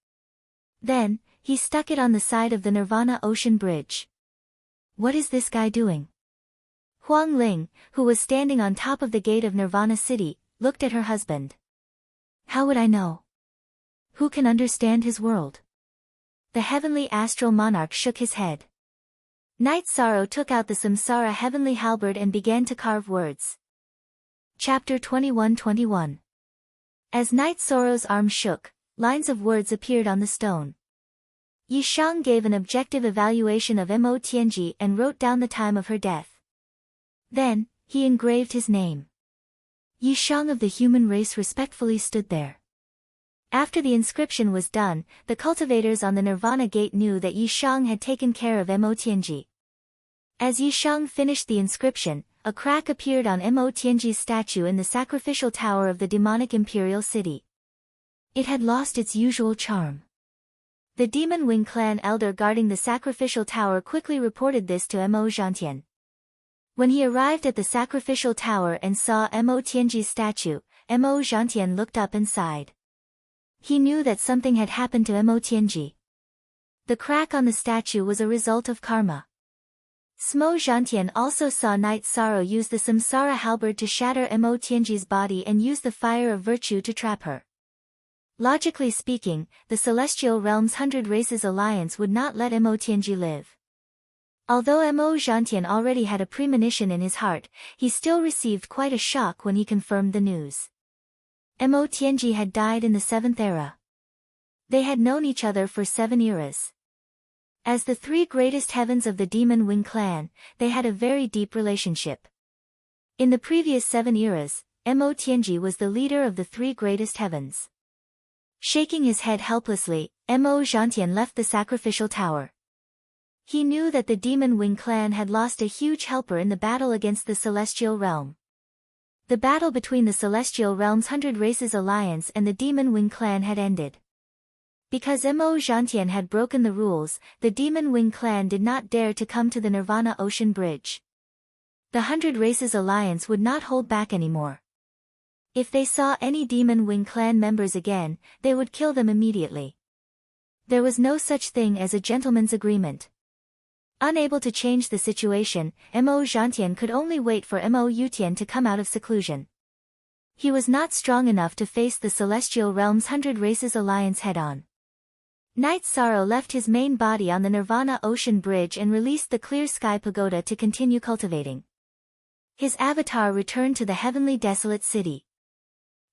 Then, he stuck it on the side of the Nirvana Ocean Bridge. What is this guy doing? Huang Ling, who was standing on top of the gate of Nirvana City, looked at her husband. How would I know? Who can understand his world? The heavenly astral monarch shook his head. Night Sorrow took out the Samsara heavenly halberd and began to carve words. Chapter 21-21. As Night Sorrow's arm shook, lines of words appeared on the stone. Yi Shang gave an objective evaluation of Mo Tianji and wrote down the time of her death. Then, he engraved his name. Yi Shang of the human race respectfully stood there. After the inscription was done, the cultivators on the Nirvana gate knew that Yi Shang had taken care of Mo Tianji. As Yi Shang finished the inscription, a crack appeared on Mo Tianji's statue in the sacrificial tower of the demonic imperial city. It had lost its usual charm. The Demon Wing clan elder guarding the sacrificial tower quickly reported this to Mo Zhantian. When he arrived at the sacrificial tower and saw Mo Tianji's statue, Mo Zhantian looked up and sighed. He knew that something had happened to Mo Tianji. The crack on the statue was a result of karma. Smo Zhantian also saw Night Sorrow use the Samsara halberd to shatter Mo Tianji's body and use the fire of virtue to trap her. Logically speaking, the Celestial Realm's 100 Races Alliance would not let Mo Tianji live. Although Mo Zhantian already had a premonition in his heart, he still received quite a shock when he confirmed the news. Mo Tianji had died in the 7th era. They had known each other for 7 eras. As the 3 greatest heavens of the Demon Wing clan, they had a very deep relationship. In the previous 7 eras, Mo Tianji was the leader of the 3 greatest heavens. Shaking his head helplessly, Mo Zhantian left the sacrificial tower. He knew that the Demon Wing clan had lost a huge helper in the battle against the Celestial Realm. The battle between the Celestial Realm's 100 Races Alliance and the Demon Wing clan had ended. Because Mo Zhantian had broken the rules, the Demon Wing clan did not dare to come to the Nirvana Ocean Bridge. The 100 Races Alliance would not hold back anymore. If they saw any Demon Wing clan members again, they would kill them immediately. There was no such thing as a gentleman's agreement. Unable to change the situation, Mo Zhantian could only wait for Mo Yutian to come out of seclusion. He was not strong enough to face the Celestial Realm's 100 Races Alliance head-on. Night Sorrow left his main body on the Nirvana Ocean Bridge and released the Clear Sky Pagoda to continue cultivating. His avatar returned to the heavenly desolate city.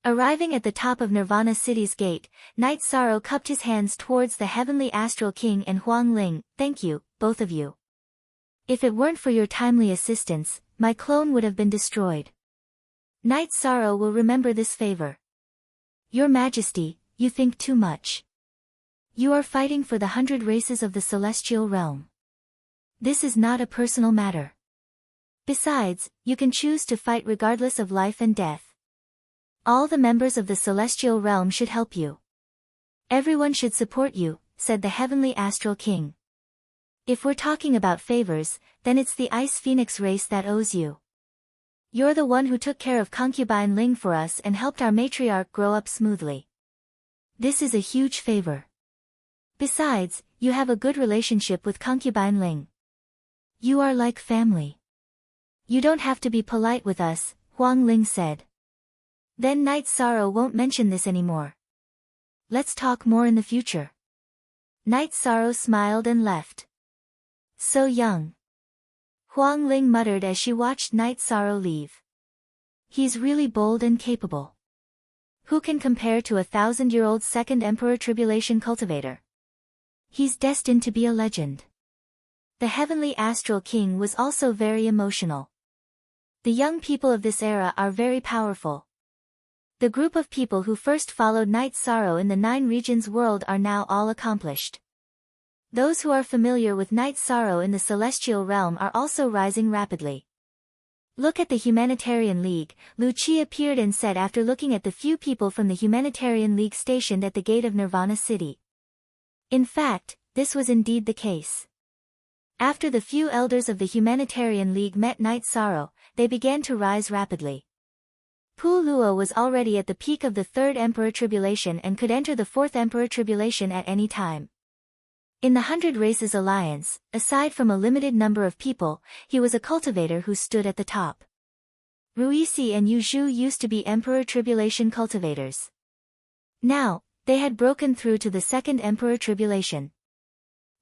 Arriving at the top of Nirvana City's gate, Night Sorrow cupped his hands towards the heavenly Astral King and Huang Ling. "Thank you, both of you. If it weren't for your timely assistance, my clone would have been destroyed. Night Sorrow will remember this favor. Your Majesty, you think too much. You are fighting for the 100 races of the Celestial Realm. This is not a personal matter. Besides, you can choose to fight regardless of life and death. All the members of the Celestial Realm should help you. Everyone should support you," said the Heavenly Astral King. "If we're talking about favors, then it's the Ice Phoenix race that owes you. You're the one who took care of Concubine Ling for us and helped our matriarch grow up smoothly. This is a huge favor. Besides, you have a good relationship with Concubine Ling. You are like family. You don't have to be polite with us," Huang Ling said. "Then Night Sorrow won't mention this anymore. Let's talk more in the future." Night Sorrow smiled and left. "So young," Huang Ling muttered as she watched Night Sorrow leave. "He's really bold and capable. Who can compare to a 1,000-year-old Second Emperor Tribulation cultivator? He's destined to be a legend." The Heavenly Astral King was also very emotional. The young people of this era are very powerful. The group of people who first followed Night Sorrow in the 9 regions world are now all accomplished. Those who are familiar with Night Sorrow in the Celestial Realm are also rising rapidly. "Look at the Humanitarian League," Lu Qi appeared and said after looking at the few people from the Humanitarian League stationed at the gate of Nirvana City. In fact, this was indeed the case. After the few elders of the Humanitarian League met Night Sorrow, they began to rise rapidly. Pu Luo was already at the peak of the 3rd Emperor Tribulation and could enter the 4th Emperor Tribulation at any time. In the 100 Races Alliance, aside from a limited number of people, he was a cultivator who stood at the top. Ruisi and Yu Zhu used to be Emperor Tribulation cultivators. Now, they had broken through to the 2nd Emperor Tribulation.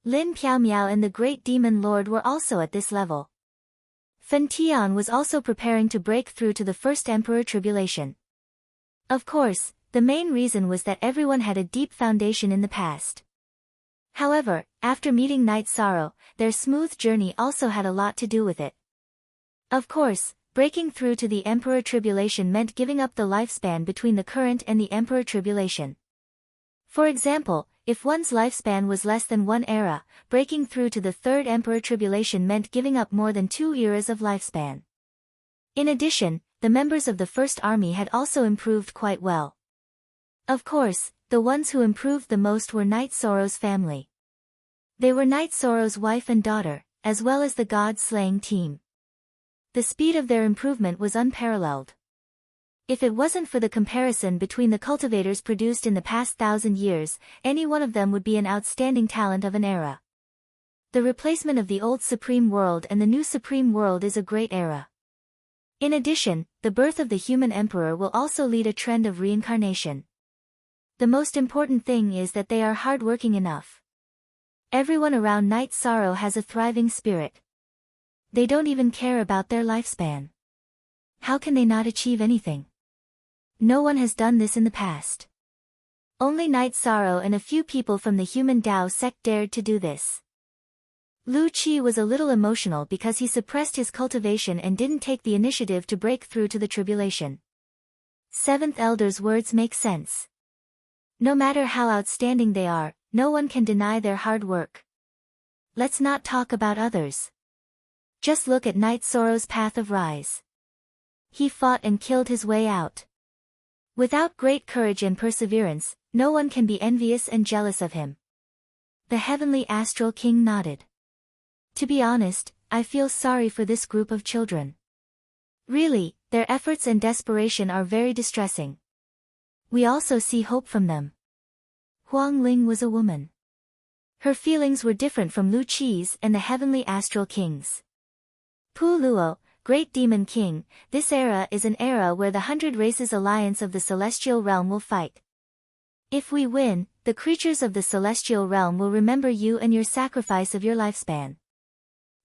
Lin Piaomiao and the Great Demon Lord were also at this level. Fen Tian was also preparing to break through to the 1st Emperor Tribulation. Of course, the main reason was that everyone had a deep foundation in the past. However, after meeting Night Sorrow, their smooth journey also had a lot to do with it. Of course, breaking through to the Emperor Tribulation meant giving up the lifespan between the current and the Emperor Tribulation. For example, if one's lifespan was less than 1 era, breaking through to the 3rd Emperor Tribulation meant giving up more than 2 eras of lifespan. In addition, the members of the First Army had also improved quite well. Of course, the ones who improved the most were Night Sorrow's family. They were Night Sorrow's wife and daughter, as well as the God-slaying team. The speed of their improvement was unparalleled. If it wasn't for the comparison between the cultivators produced in the past 1,000 years, any one of them would be an outstanding talent of an era. The replacement of the old Supreme World and the new Supreme World is a great era. In addition, the birth of the human emperor will also lead a trend of reincarnation. The most important thing is that they are hardworking enough. Everyone around Night Sorrow has a thriving spirit. They don't even care about their lifespan. How can they not achieve anything? No one has done this in the past. Only Night Sorrow and a few people from the human Tao sect dared to do this. Lu Qi was a little emotional because he suppressed his cultivation and didn't take the initiative to break through to the tribulation. Seventh Elder's words make sense. No matter how outstanding they are, no one can deny their hard work. Let's not talk about others. Just look at Night Sorrow's path of rise. He fought and killed his way out. Without great courage and perseverance, no one can be envious and jealous of him. The heavenly astral king nodded. To be honest, I feel sorry for this group of children. Really, their efforts and desperation are very distressing. We also see hope from them. Huang Ling was a woman. Her feelings were different from Lu Qi's and the heavenly astral kings. Pu Luo, Great Demon King, this era is an era where the 100 Races Alliance of the Celestial Realm will fight. If we win, the creatures of the Celestial Realm will remember you and your sacrifice of your lifespan.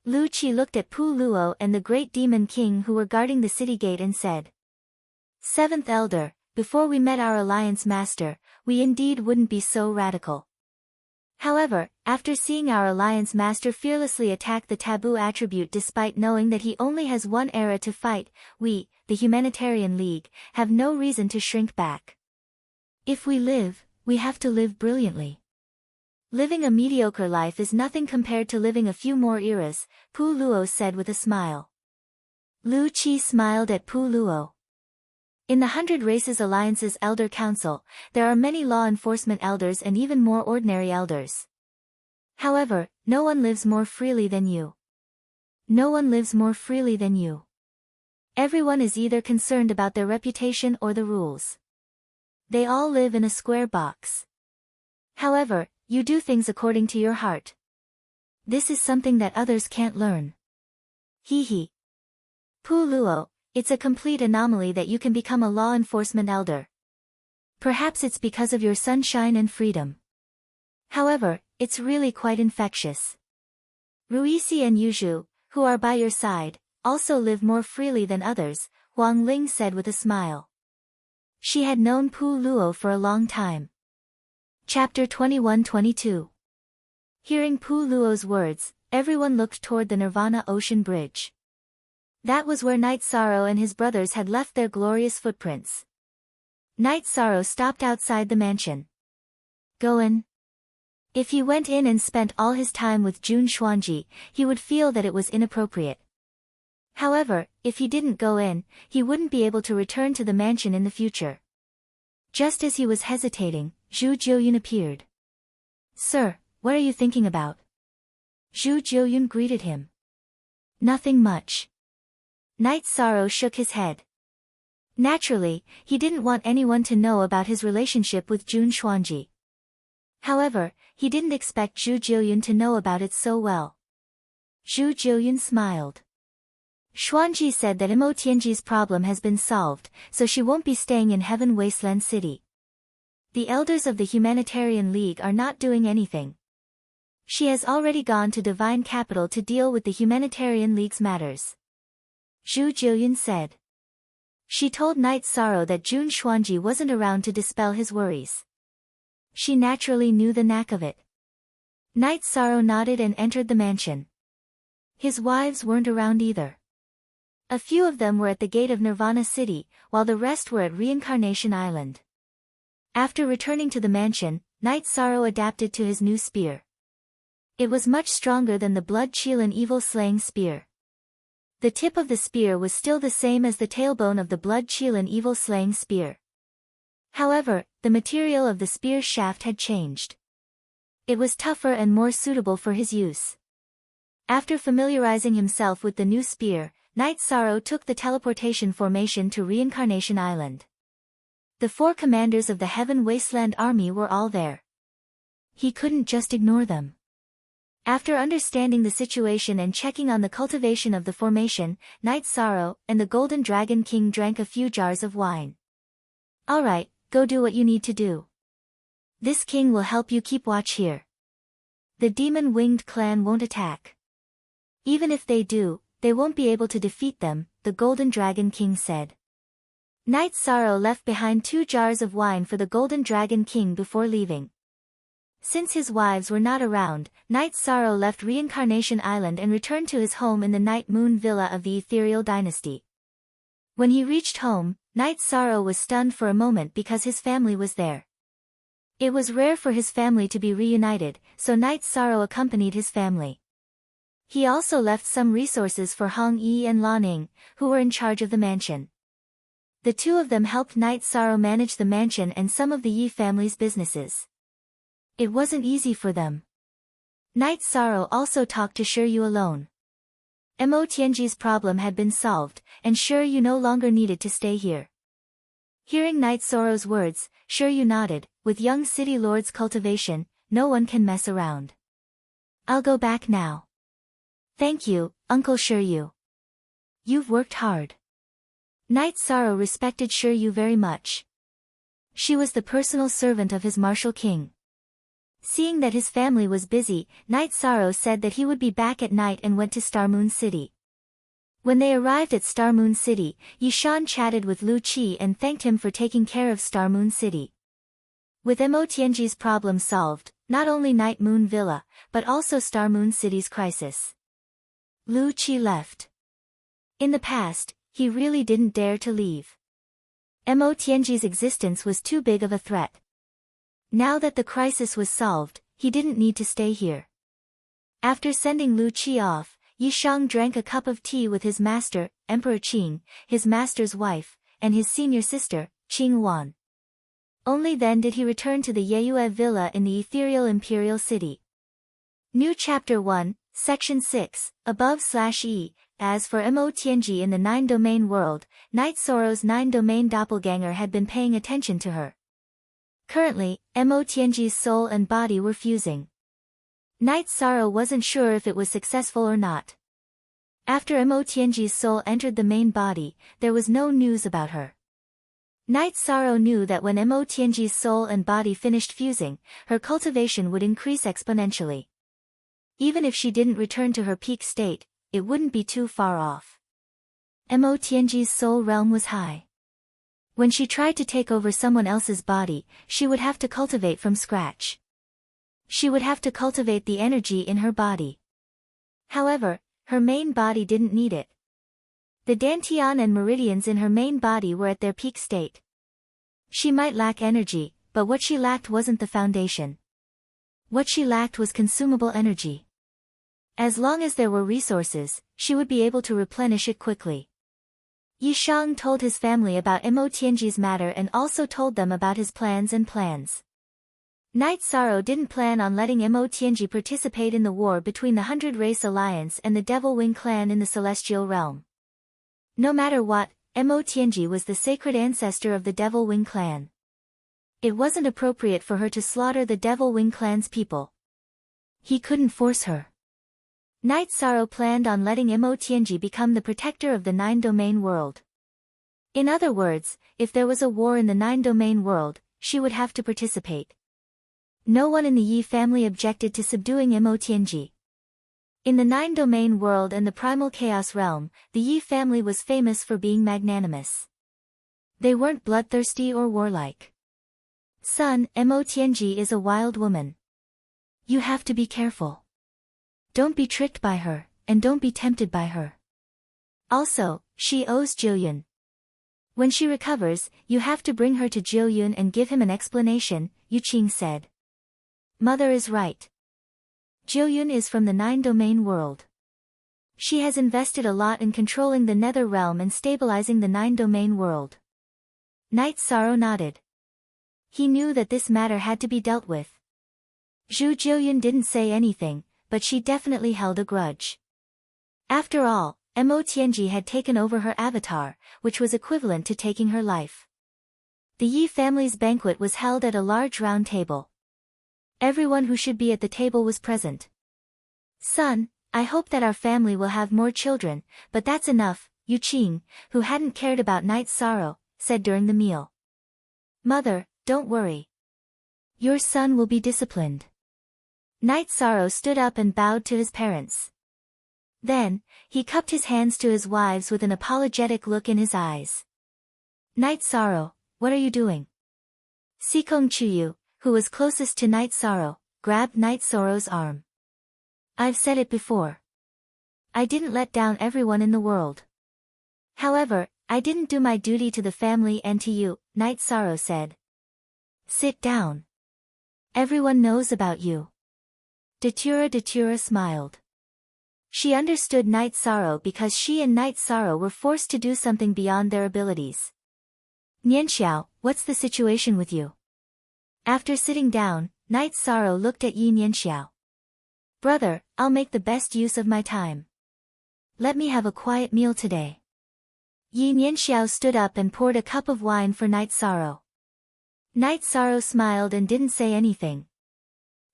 Lu Qi looked at Pu Luo and the Great Demon King who were guarding the city gate and said, Seventh Elder, before we met our Alliance Master, we indeed wouldn't be so radical. However, after seeing our Alliance Master fearlessly attack the taboo attribute despite knowing that he only has one era to fight, we, the Humanitarian League, have no reason to shrink back. If we live, we have to live brilliantly. Living a mediocre life is nothing compared to living a few more eras, Pu Luo said with a smile. Lu Qi smiled at Pu Luo. In the 100 Races Alliance's Elder Council, there are many law enforcement elders and even more ordinary elders. However, no one lives more freely than you. No one lives more freely than you. Everyone is either concerned about their reputation or the rules. They all live in a square box. However, you do things according to your heart. This is something that others can't learn. Hee hee. Pu Luo, it's a complete anomaly that you can become a law enforcement elder. Perhaps it's because of your sunshine and freedom. However, it's really quite infectious. Ruisi and Yuzhu, who are by your side, also live more freely than others, Huang Ling said with a smile. She had known Pu Luo for a long time. Chapter 21-22. Hearing Pu Luo's words, everyone looked toward the Nirvana Ocean Bridge. That was where Night Sorrow and his brothers had left their glorious footprints. Night Sorrow stopped outside the mansion. Go in. If he went in and spent all his time with Jun Xuanji, he would feel that it was inappropriate. However, if he didn't go in, he wouldn't be able to return to the mansion in the future. Just as he was hesitating, Zhu Jiuyun appeared. Sir, what are you thinking about? Zhu Jiuyun greeted him. Nothing much. Night Sorrow shook his head. Naturally, he didn't want anyone to know about his relationship with Jun Xuanji. However, he didn't expect Zhu Jiuyun to know about it so well. Zhu Jiuyun smiled. Xuanji said that Imo Tianji's problem has been solved, so she won't be staying in Heaven Wasteland City. The elders of the Humanitarian League are not doing anything. She has already gone to Divine Capital to deal with the Humanitarian League's matters. Zhu Jiuyun said. She told Night Sorrow that Jun Xuanji wasn't around to dispel his worries. She naturally knew the knack of it. Night Sorrow nodded and entered the mansion. His wives weren't around either. A few of them were at the gate of Nirvana City, while the rest were at Reincarnation Island. After returning to the mansion, Night Sorrow adapted to his new spear. It was much stronger than the Blood Qilin evil-slaying spear. The tip of the spear was still the same as the tailbone of the Blood Qilin evil-slaying spear. However, the material of the spear shaft had changed. It was tougher and more suitable for his use. After familiarizing himself with the new spear, Night Sorrow took the teleportation formation to Reincarnation Island. The 4 commanders of the Heaven Wasteland Army were all there. He couldn't just ignore them. After understanding the situation and checking on the cultivation of the formation, Night Sorrow and the Golden Dragon King drank a few jars of wine. Alright, go do what you need to do. This king will help you keep watch here. The demon-winged clan won't attack. Even if they do, they won't be able to defeat them, the Golden Dragon King said. Knight Sorrow left behind 2 jars of wine for the Golden Dragon King before leaving. Since his wives were not around, Knight Sorrow left Reincarnation Island and returned to his home in the Night Moon Villa of the Ethereal Dynasty. When he reached home, Knight Sorrow was stunned for a moment because his family was there. It was rare for his family to be reunited, so Knight Sorrow accompanied his family. He also left some resources for Hong Yi and Lan Ning, who were in charge of the mansion. The 2 of them helped Knight Sorrow manage the mansion and some of the Yi family's businesses. It wasn't easy for them. Knight Sorrow also talked to Shiryu alone. Mo Tianji's problem had been solved, and Shiryu no longer needed to stay here. Hearing Knight Sorrow's words, Shiryu nodded. With young city lord's cultivation, no one can mess around. I'll go back now. Thank you, Uncle Shiryu. You've worked hard. Knight Sorrow respected Shiryu very much. She was the personal servant of his martial king. Seeing that his family was busy, Knight Sorrow said that he would be back at night and went to Star Moon City. When they arrived at Star Moon City, Yishan chatted with Lu Qi and thanked him for taking care of Star Moon City. With Mo Tianji's problem solved, not only Night Moon Villa, but also Star Moon City's crisis. Lu Qi left. In the past, he really didn't dare to leave. Mo Tianji's existence was too big of a threat. Now that the crisis was solved, he didn't need to stay here. After sending Lu Qi off, Yishang drank a cup of tea with his master, Emperor Qing, his master's wife, and his senior sister, Qing Wan. Only then did he return to the Yeyue Villa in the ethereal imperial city. New Chapter 1, Section 6, above/E. As for Mo Tianji in the 9-domain world, Knight Sorrow's 9-domain doppelganger had been paying attention to her. Currently, Mo Tianji's soul and body were fusing. Knight Sorrow wasn't sure if it was successful or not. After Mo Tianji's soul entered the main body, there was no news about her. Knight Sorrow knew that when Mo Tianji's soul and body finished fusing, her cultivation would increase exponentially. Even if she didn't return to her peak state, it wouldn't be too far off. Mo Tianji's soul realm was high. When she tried to take over someone else's body, she would have to cultivate from scratch. She would have to cultivate the energy in her body. However, her main body didn't need it. The dantian and meridians in her main body were at their peak state. She might lack energy, but what she lacked wasn't the foundation. What she lacked was consumable energy. As long as there were resources, she would be able to replenish it quickly. Yishang told his family about Mo Tianji's matter and also told them about his plans. Knight Sorrow didn't plan on letting Mo Tianji participate in the war between the 100 Race Alliance and the Devil Wing clan in the Celestial Realm. No matter what, Mo Tianji was the sacred ancestor of the Devil Wing clan. It wasn't appropriate for her to slaughter the Devil Wing clan's people. He couldn't force her. Knight Sorrow planned on letting Mo Tianji become the protector of the 9-domain world. In other words, if there was a war in the 9-domain world, she would have to participate. No one in the Yi family objected to subduing Mo Tianji. In the 9-domain world and the primal chaos realm, the Yi family was famous for being magnanimous. They weren't bloodthirsty or warlike. Son, Mo Tianji is a wild woman. You have to be careful. Don't be tricked by her, and don't be tempted by her. Also, she owes Jiuyun. When she recovers, you have to bring her to Jiuyun and give him an explanation, Yu Qing said. Mother is right. Jiuyun is from the 9-domain world. She has invested a lot in controlling the Nether Realm and stabilizing the 9-domain world. Knight Sorrow nodded. He knew that this matter had to be dealt with. Zhu Jiuyun didn't say anything, but she definitely held a grudge. After all, Mo Tianji had taken over her avatar, which was equivalent to taking her life. The Yi family's banquet was held at a large round table. Everyone who should be at the table was present. Son, I hope that our family will have more children, but that's enough, Yu Qing, who hadn't cared about Knight Sorrow, said during the meal. Mother, don't worry. Your son will be disciplined. Night Sorrow stood up and bowed to his parents. Then, he cupped his hands to his wives with an apologetic look in his eyes. Night Sorrow, what are you doing? Sikong Chuyu, who was closest to Night Sorrow, grabbed Night Sorrow's arm. I've said it before. I didn't let down everyone in the world. However, I didn't do my duty to the family and to you, Night Sorrow said. Sit down. Everyone knows about you. Datura smiled. She understood Night Sorrow because she and Night Sorrow were forced to do something beyond their abilities. Nianxiao, what's the situation with you? After sitting down, Night Sorrow looked at Yi Nianxiao. Brother, I'll make the best use of my time. Let me have a quiet meal today. Yi Nianxiao stood up and poured a cup of wine for Night Sorrow. Night Sorrow smiled and didn't say anything.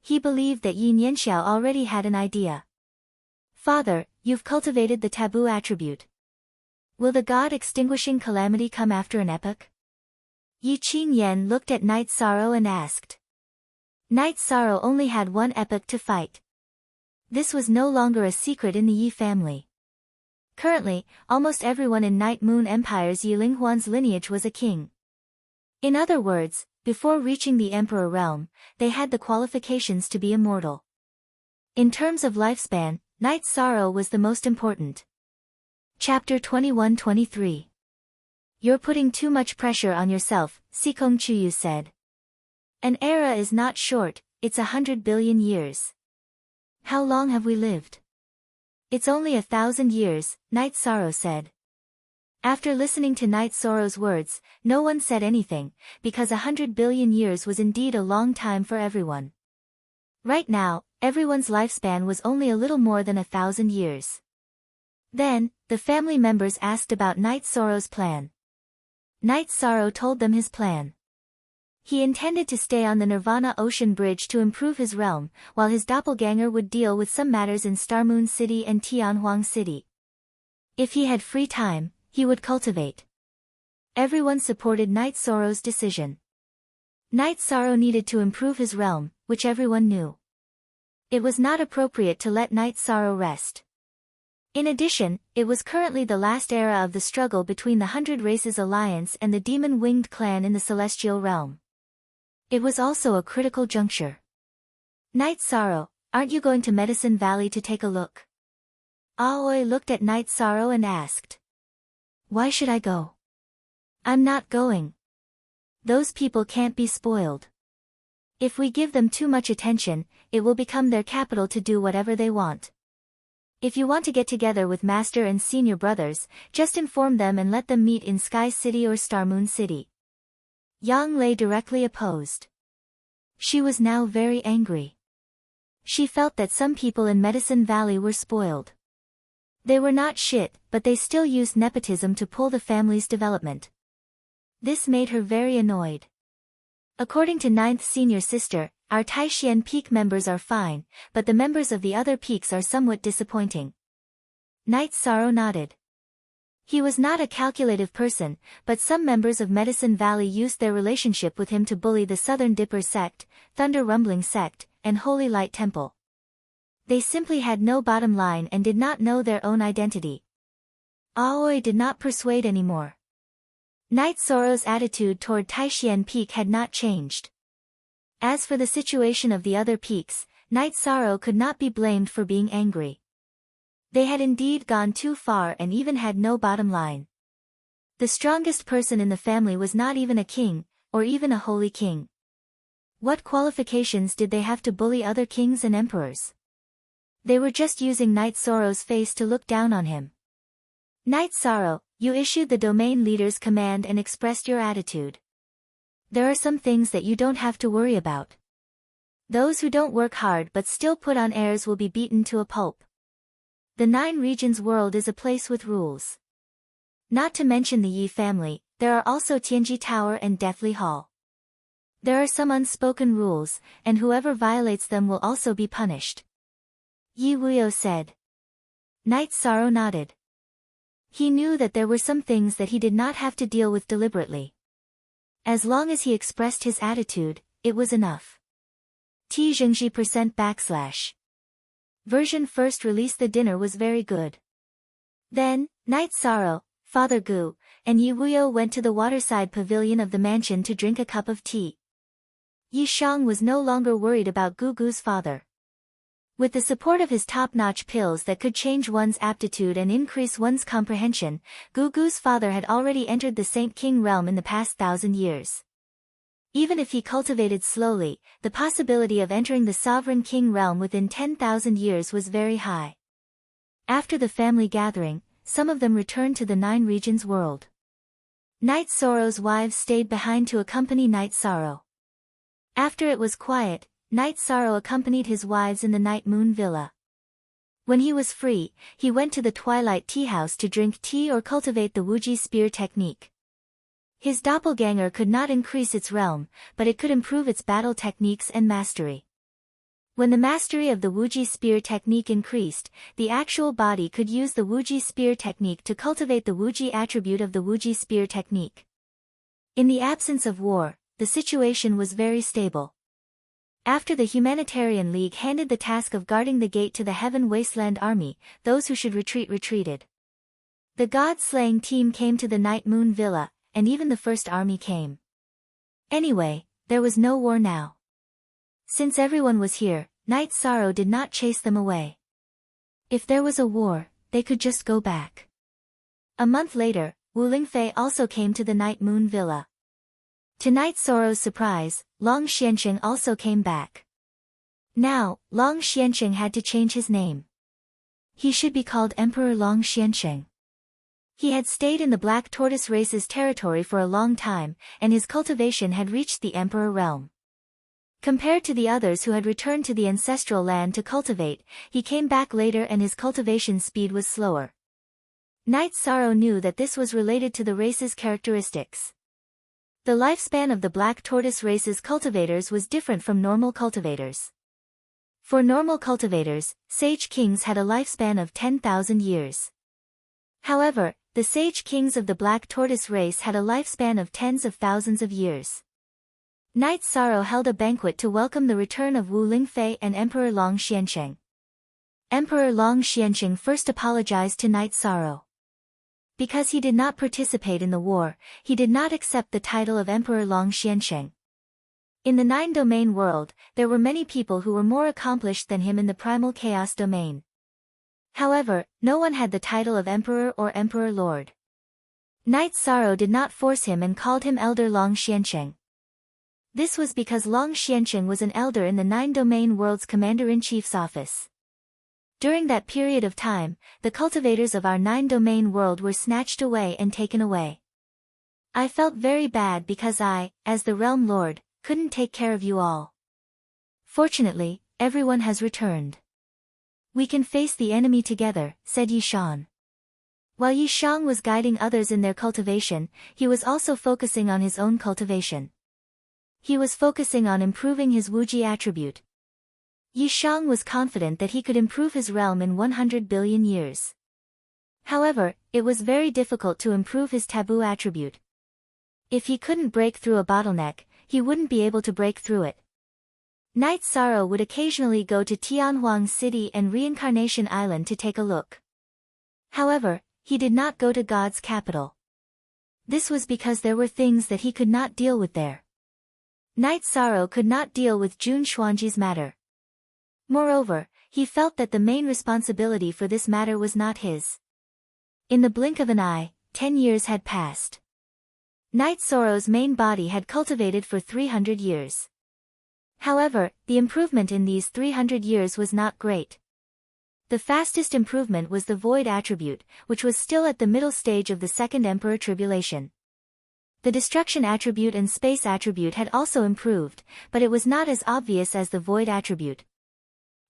He believed that Yi Nianxiao already had an idea. Father, you've cultivated the taboo attribute. Will the god extinguishing calamity come after an epoch? Yi Qingyan looked at Night Sorrow and asked. Night Sorrow only had one epoch to fight. This was no longer a secret in the Yi family. Currently, almost everyone in Night Moon Empire's Yi Linghuan's lineage was a king. In other words, before reaching the Emperor realm, they had the qualifications to be immortal. In terms of lifespan, Night Sorrow was the most important. Chapter 21-23. You're putting too much pressure on yourself, Sikong Chuyu said. An era is not short, it's 100 billion years. How long have we lived? It's only 1,000 years, Night Sorrow said. After listening to Night Sorrow's words, no one said anything, because 100 billion years was indeed a long time for everyone. Right now, everyone's lifespan was only a little more than 1,000 years. Then, the family members asked about Night Sorrow's plan. Night Sorrow told them his plan. He intended to stay on the Nirvana Ocean Bridge to improve his realm, while his doppelganger would deal with some matters in Starmoon City and Tianhuang City. If he had free time, he would cultivate. Everyone supported Night Sorrow's decision. Night Sorrow needed to improve his realm, which everyone knew. It was not appropriate to let Night Sorrow rest. In addition, it was currently the last era of the struggle between the 100 Races Alliance and the Demon-Winged Clan in the Celestial Realm. It was also a critical juncture. Night Sorrow, aren't you going to Medicine Valley to take a look? Aoi looked at Night Sorrow and asked. Why should I go? I'm not going. Those people can't be spoiled. If we give them too much attention, it will become their capital to do whatever they want. If you want to get together with Master and Senior Brothers, just inform them and let them meet in Sky City or Starmoon City. Yang Lei directly opposed. She was now very angry. She felt that some people in Medicine Valley were spoiled. They were not shit, but they still used nepotism to pull the family's development. This made her very annoyed. According to 9th Senior Sister, our Taishian Peak members are fine, but the members of the other peaks are somewhat disappointing. Night Sorrow nodded. He was not a calculative person, but some members of Medicine Valley used their relationship with him to bully the Southern Dipper Sect, Thunder Rumbling Sect, and Holy Light Temple. They simply had no bottom line and did not know their own identity. Aoi did not persuade anymore. Night Sorrow's attitude toward Taishian Peak had not changed. As for the situation of the other peaks, Night Sorrow could not be blamed for being angry. They had indeed gone too far and even had no bottom line. The strongest person in the family was not even a king, or even a holy king. What qualifications did they have to bully other kings and emperors? They were just using Night Sorrow's face to look down on him. Night Sorrow, you issued the domain leader's command and expressed your attitude. There are some things that you don't have to worry about. Those who don't work hard but still put on airs will be beaten to a pulp. The 9 regions world is a place with rules. Not to mention the Yi family, there are also Tianji Tower and Deathly Hall. There are some unspoken rules, and whoever violates them will also be punished. Yi Wuyo said. Night Sorrow nodded. He knew that there were some things that he did not have to deal with deliberately. As long as he expressed his attitude, it was enough. t-jingji%. Version first release. The dinner was very good. Then, Night Sorrow, Father Gu, and Yi Wuyo went to the waterside pavilion of the mansion to drink a cup of tea. Yi Shang was no longer worried about Gu Gu's father. With the support of his top-notch pills that could change one's aptitude and increase one's comprehension, Gu Gu's father had already entered the Saint King realm in the past 1,000 years. Even if he cultivated slowly, the possibility of entering the Sovereign King realm within 10,000 years was very high. After the family gathering, some of them returned to the 9 regions world. Night Sorrow's wives stayed behind to accompany Night Sorrow. After it was quiet, Night Sorrow accompanied his wives in the Night Moon Villa. When he was free, he went to the Twilight Tea House to drink tea or cultivate the Wuji spear technique. His doppelganger could not increase its realm, but it could improve its battle techniques and mastery. When the mastery of the Wuji spear technique increased, the actual body could use the Wuji spear technique to cultivate the Wuji attribute of the Wuji spear technique. In the absence of war, the situation was very stable. After the Humanitarian League handed the task of guarding the gate to the Heaven Wasteland Army, those who should retreat retreated. The god-slaying team came to the Night Moon Villa, and even the first army came. Anyway, there was no war now. Since everyone was here, Night Sorrow did not chase them away. If there was a war, they could just go back. A month later, Wu Lingfei also came to the Night Moon Villa. To Night Sorrow's surprise, Long Xianqing also came back. Now, Long Xianqing had to change his name. He should be called Emperor Long Xianqing. He had stayed in the Black Tortoise race's territory for a long time, and his cultivation had reached the Emperor realm. Compared to the others who had returned to the ancestral land to cultivate, he came back later and his cultivation speed was slower. Night Sorrow knew that this was related to the race's characteristics. The lifespan of the Black Tortoise race's cultivators was different from normal cultivators. For normal cultivators, Sage Kings had a lifespan of 10,000 years. However, the Sage Kings of the Black Tortoise race had a lifespan of tens of thousands of years. Night Sorrow held a banquet to welcome the return of Wu Lingfei and Emperor Long Xianqing. Emperor Long Xianqing first apologized to Night Sorrow. Because he did not participate in the war, he did not accept the title of Emperor Long Xianqing. In the 9-domain world, there were many people who were more accomplished than him in the primal chaos domain. However, no one had the title of Emperor or Emperor Lord. Night Sorrow did not force him and called him Elder Long Xianqing. This was because Long Xianqing was an elder in the 9-domain world's Commander-in-Chief's office. During that period of time, the cultivators of our 9-domain world were snatched away and taken away. I felt very bad because I, as the Realm Lord, couldn't take care of you all. Fortunately, everyone has returned. We can face the enemy together, said Yi Shan. While Yi Shang was guiding others in their cultivation, he was also focusing on his own cultivation. He was focusing on improving his Wuji attribute. Yi Shang was confident that he could improve his realm in 100 billion years. However, it was very difficult to improve his taboo attribute. If he couldn't break through a bottleneck, he wouldn't be able to break through it. Night Sorrow would occasionally go to Tianhuang City and Reincarnation Island to take a look. However, he did not go to God's capital. This was because there were things that he could not deal with there. Night Sorrow could not deal with Jun Xuanji's matter. Moreover, he felt that the main responsibility for this matter was not his. In the blink of an eye, 10 years had passed. Night Sorrow's main body had cultivated for 300 years. However, the improvement in these 300 years was not great. The fastest improvement was the Void attribute, which was still at the middle stage of the Second Emperor Tribulation. The Destruction attribute and Space attribute had also improved, but it was not as obvious as the Void attribute.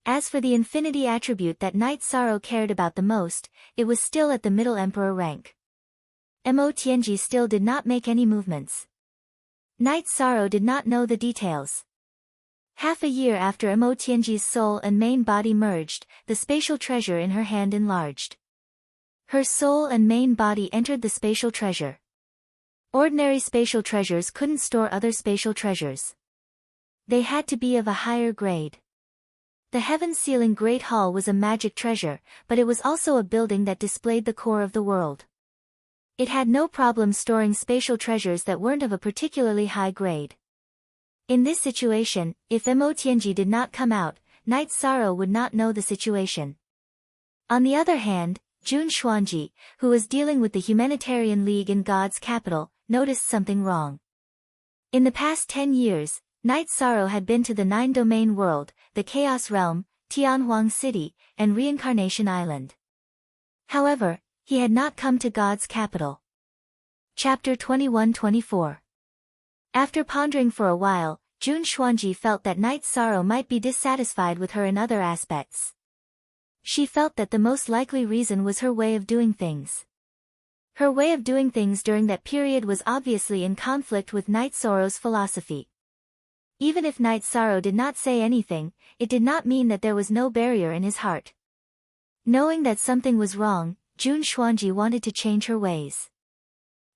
As for the Infinity attribute that Night Sorrow cared about the most, it was still at the Middle Emperor rank. Mo Tianji still did not make any movements. Night Sorrow did not know the details. Half a year after Mo Tianji's soul and main body merged, the spatial treasure in her hand enlarged. Her soul and main body entered the spatial treasure. Ordinary spatial treasures couldn't store other spatial treasures. They had to be of a higher grade. The heaven-sealing Great Hall was a magic treasure, but it was also a building that displayed the core of the world. It had no problem storing spatial treasures that weren't of a particularly high grade. In this situation, if Mo Tianji did not come out, Knight Sorrow would not know the situation. On the other hand, Jun Xuanji, who was dealing with the Humanitarian League in God's capital, noticed something wrong. In the past 10 years, Knight Sorrow had been to the Nine-Domain World, the Chaos Realm, Tianhuang City, and Reincarnation Island. However, he had not come to God's capital. Chapter 21-24. After pondering for a while, Jun Xuanji felt that Knight Sorrow might be dissatisfied with her in other aspects. She felt that the most likely reason was her way of doing things. Her way of doing things during that period was obviously in conflict with Knight Sorrow's philosophy. Even if Knight Sorrow did not say anything, it did not mean that there was no barrier in his heart. Knowing that something was wrong, Jun Xuanji wanted to change her ways.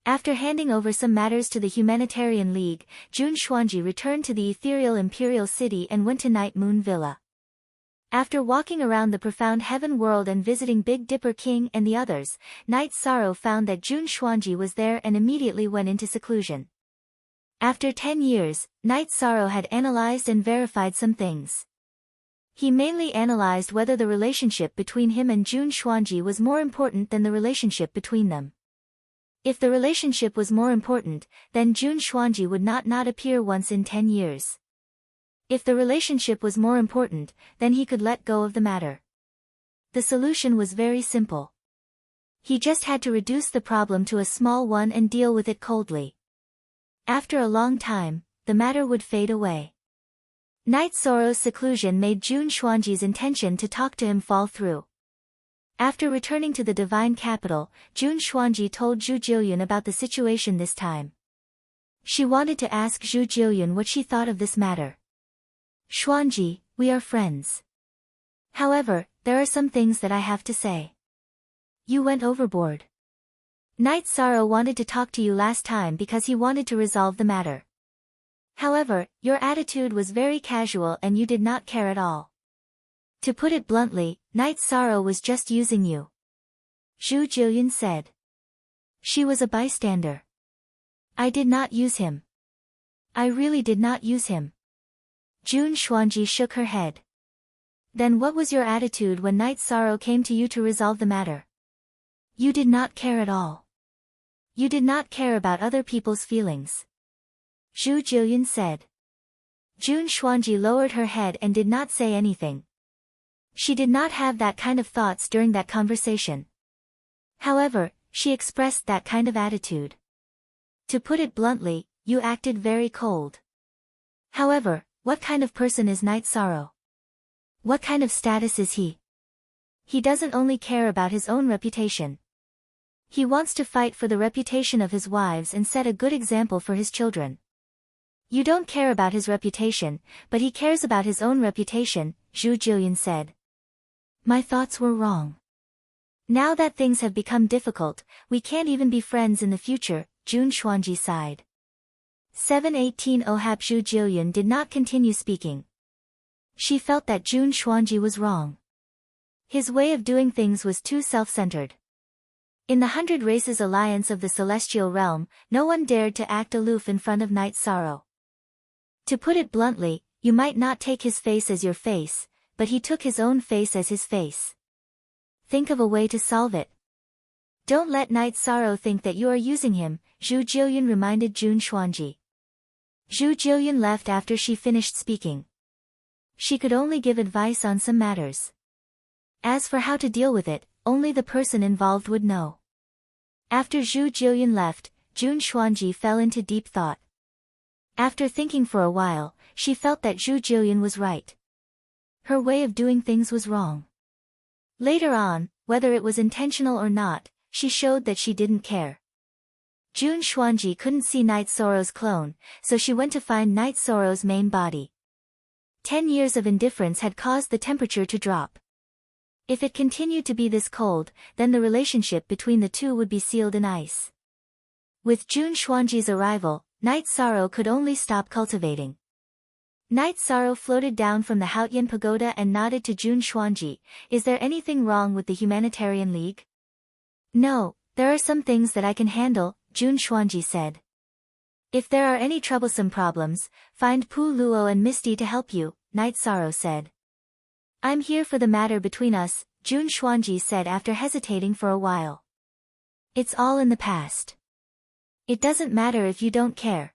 After handing over some matters to the Humanitarian League, Jun Xuanji returned to the ethereal Imperial City and went to Night Moon Villa. After walking around the profound heaven world and visiting Big Dipper King and the others, Knight Sorrow found that Jun Xuanji was there and immediately went into seclusion. After 10 years, Knight Sorrow had analyzed and verified some things. He mainly analyzed whether the relationship between him and Jun Xuanji was more important than the relationship between them. If the relationship was more important, then Jun Xuanji would not appear once in 10 years. If the relationship was more important, then he could let go of the matter. The solution was very simple. He just had to reduce the problem to a small one and deal with it coldly. After a long time, the matter would fade away. Knight Sorrow's seclusion made Jun Xuanji's intention to talk to him fall through. After returning to the divine capital, Jun Xuanji told Zhu Jiuyun about the situation this time. She wanted to ask Zhu Jiuyun what she thought of this matter. Xuanji, we are friends. However, there are some things that I have to say. You went overboard. Knight Sorrow wanted to talk to you last time because he wanted to resolve the matter. However, your attitude was very casual and you did not care at all. To put it bluntly, Knight Sorrow was just using you. Zhu Jiuyun said. She was a bystander. I did not use him. I really did not use him. Jun Xuanji shook her head. Then what was your attitude when Knight Sorrow came to you to resolve the matter? You did not care at all. You did not care about other people's feelings. Zhu Jiuyun said. Jun Xuanji lowered her head and did not say anything. She did not have that kind of thoughts during that conversation. However, she expressed that kind of attitude. To put it bluntly, you acted very cold. However, what kind of person is Knight Sorrow? What kind of status is he? He doesn't only care about his own reputation. He wants to fight for the reputation of his wives and set a good example for his children. You don't care about his reputation, but he cares about his own reputation, Zhu Jiuyun said. My thoughts were wrong. Now that things have become difficult, we can't even be friends in the future, Jun Xuanji sighed. 718 Ohap Zhu Jiuyun did not continue speaking. She felt that Jun Xuanji was wrong. His way of doing things was too self-centered. In the 100 Races Alliance of the Celestial Realm, no one dared to act aloof in front of Knight Sorrow. To put it bluntly, you might not take his face as your face, but he took his own face as his face. Think of a way to solve it. Don't let Knight Sorrow think that you are using him, Zhu Jiuyun reminded Jun Xuanji. Zhu Jiuyun left after she finished speaking. She could only give advice on some matters. As for how to deal with it, only the person involved would know. After Zhu Jiuyun left, Jun Xuanji fell into deep thought. After thinking for a while, she felt that Zhu Jiuyun was right. Her way of doing things was wrong. Later on, whether it was intentional or not, she showed that she didn't care. Jun Xuanji couldn't see Knight Sorrow's clone, so she went to find Knight Sorrow's main body. 10 years of indifference had caused the temperature to drop. If it continued to be this cold, then the relationship between the two would be sealed in ice. With Jun Xuanji's arrival, Knight Sorrow could only stop cultivating. Night Sorrow floated down from the Haotian pagoda and nodded to Jun Xuanji. Is there anything wrong with the Humanitarian League? No, there are some things that I can handle, Jun Xuanji said. If there are any troublesome problems, find Pu Luo and Misty to help you, Night Sorrow said. I'm here for the matter between us, Jun Xuanji said after hesitating for a while. It's all in the past. It doesn't matter if you don't care.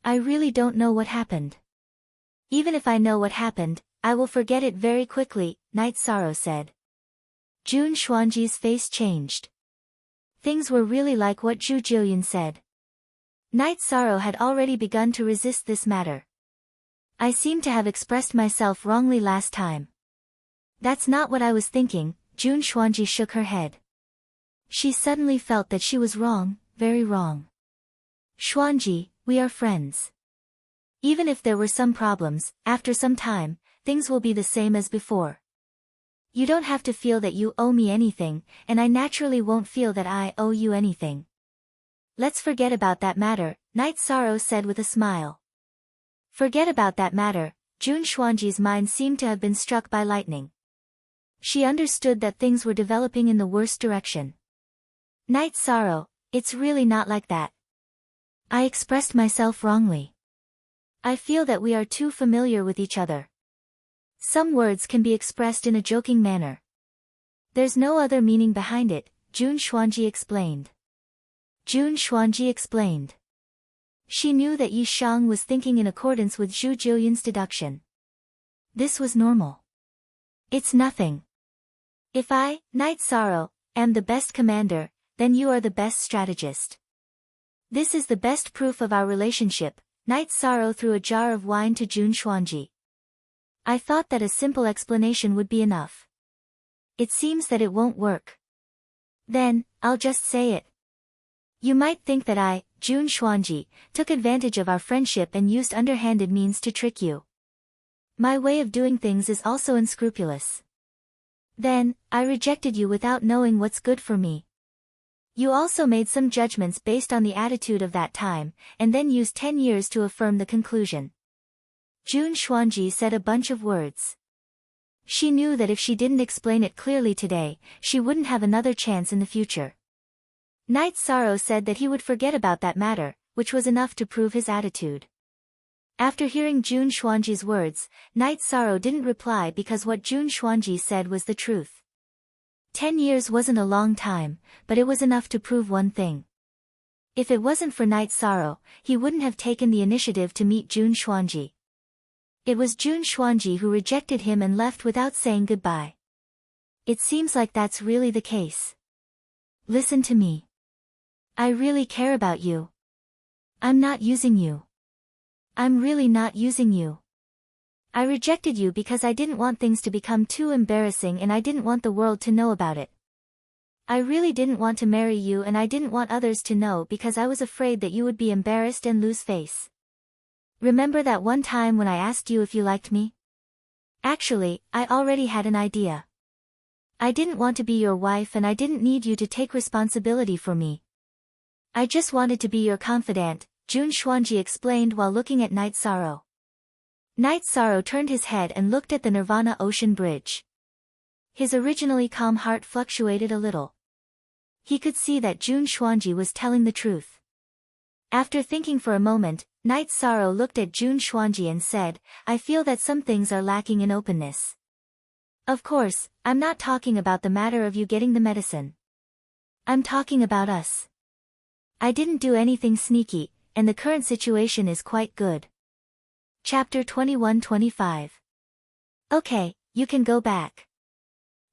I really don't know what happened. Even if I know what happened, I will forget it very quickly, Night Sorrow said. Jun Xuanji's face changed. Things were really like what Zhu Jillian said. Night Sorrow had already begun to resist this matter. I seem to have expressed myself wrongly last time. That's not what I was thinking, Jun Xuanji shook her head. She suddenly felt that she was wrong, very wrong. Xuanji, we are friends. Even if there were some problems, after some time, things will be the same as before. You don't have to feel that you owe me anything, and I naturally won't feel that I owe you anything. Let's forget about that matter, Night Sorrow said with a smile. Forget about that matter, Jun Xuanji's mind seemed to have been struck by lightning. She understood that things were developing in the worst direction. Night Sorrow, it's really not like that. I expressed myself wrongly. I feel that we are too familiar with each other. Some words can be expressed in a joking manner. There's no other meaning behind it, Jun Xuanji explained. Jun Xuanji explained. She knew that Yi Shang was thinking in accordance with Zhu Jillian's deduction. This was normal. It's nothing. If I, Night Sorrow, am the best commander, then you are the best strategist. This is the best proof of our relationship, Night Sorrow threw a jar of wine to Jun Xuanji. I thought that a simple explanation would be enough. It seems that it won't work. Then, I'll just say it. You might think that I, Jun Xuanji, took advantage of our friendship and used underhanded means to trick you. My way of doing things is also unscrupulous. Then, I rejected you without knowing what's good for me. You also made some judgments based on the attitude of that time, and then used 10 years to affirm the conclusion. Jun Xuanji said a bunch of words. She knew that if she didn't explain it clearly today, she wouldn't have another chance in the future. Night Sorrow said that he would forget about that matter, which was enough to prove his attitude. After hearing Jun Xuanji's words, Night Sorrow didn't reply because what Jun Xuanji said was the truth. 10 years wasn't a long time, but it was enough to prove one thing. If it wasn't for Night Sorrow, he wouldn't have taken the initiative to meet Jun Xuanji. It was Jun Xuanji who rejected him and left without saying goodbye. It seems like that's really the case. Listen to me. I really care about you. I'm not using you. I'm really not using you. I rejected you because I didn't want things to become too embarrassing and I didn't want the world to know about it. I really didn't want to marry you and I didn't want others to know because I was afraid that you would be embarrassed and lose face. Remember that one time when I asked you if you liked me? Actually, I already had an idea. I didn't want to be your wife and I didn't need you to take responsibility for me. I just wanted to be your confidant, Jun Xuanji explained while looking at Night Sorrow. Night Sorrow turned his head and looked at the Nirvana Ocean Bridge. His originally calm heart fluctuated a little. He could see that Jun Xuanji was telling the truth. After thinking for a moment, Night Sorrow looked at Jun Xuanji and said, I feel that some things are lacking in openness. Of course, I'm not talking about the matter of you getting the medicine. I'm talking about us. I didn't do anything sneaky, and the current situation is quite good. Chapter 21-25. Okay, you can go back.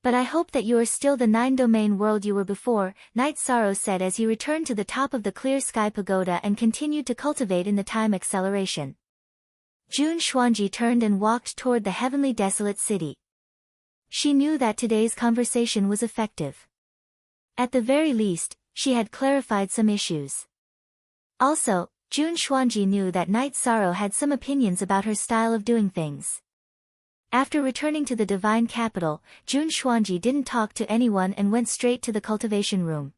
But I hope that you are still the 9-domain world you were before, Night Sorrow said as he returned to the top of the clear sky pagoda and continued to cultivate in the time acceleration. Jun Xuanji turned and walked toward the heavenly desolate city. She knew that today's conversation was effective. At the very least, she had clarified some issues. Also, Jun Xuanji knew that Night Sorrow had some opinions about her style of doing things. After returning to the divine capital, Jun Xuanji didn't talk to anyone and went straight to the cultivation room.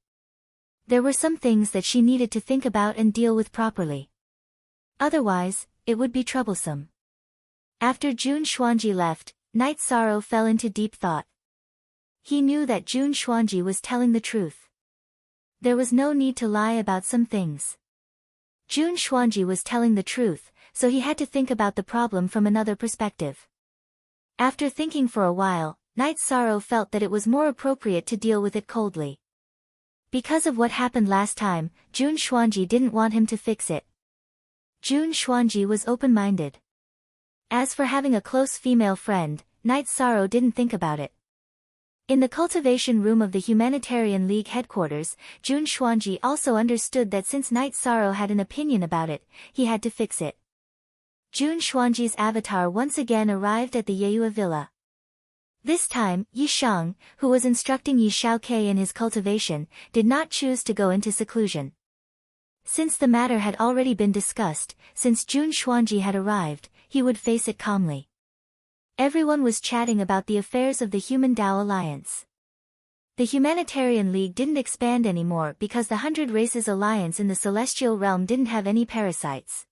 There were some things that she needed to think about and deal with properly. Otherwise, it would be troublesome. After Jun Xuanji left, Knight Sorrow fell into deep thought. He knew that Jun Xuanji was telling the truth. There was no need to lie about some things. Jun Xuanji was telling the truth, so he had to think about the problem from another perspective. After thinking for a while, Knight Sorrow felt that it was more appropriate to deal with it coldly. Because of what happened last time, Jun Xuanji didn't want him to fix it. Jun Xuanji was open-minded. As for having a close female friend, Knight Sorrow didn't think about it. In the cultivation room of the Humanitarian League headquarters, Jun Xuanji also understood that since Knight Sorrow had an opinion about it, he had to fix it. Jun Xuanji's avatar once again arrived at the Yeyue villa. This time, Yi Shang, who was instructing Yi Shaokei in his cultivation, did not choose to go into seclusion. Since the matter had already been discussed, since Jun Xuanji had arrived, he would face it calmly. Everyone was chatting about the affairs of the Human Tao Alliance. The Humanitarian League didn't expand anymore because the 100 Races Alliance in the Celestial Realm didn't have any parasites.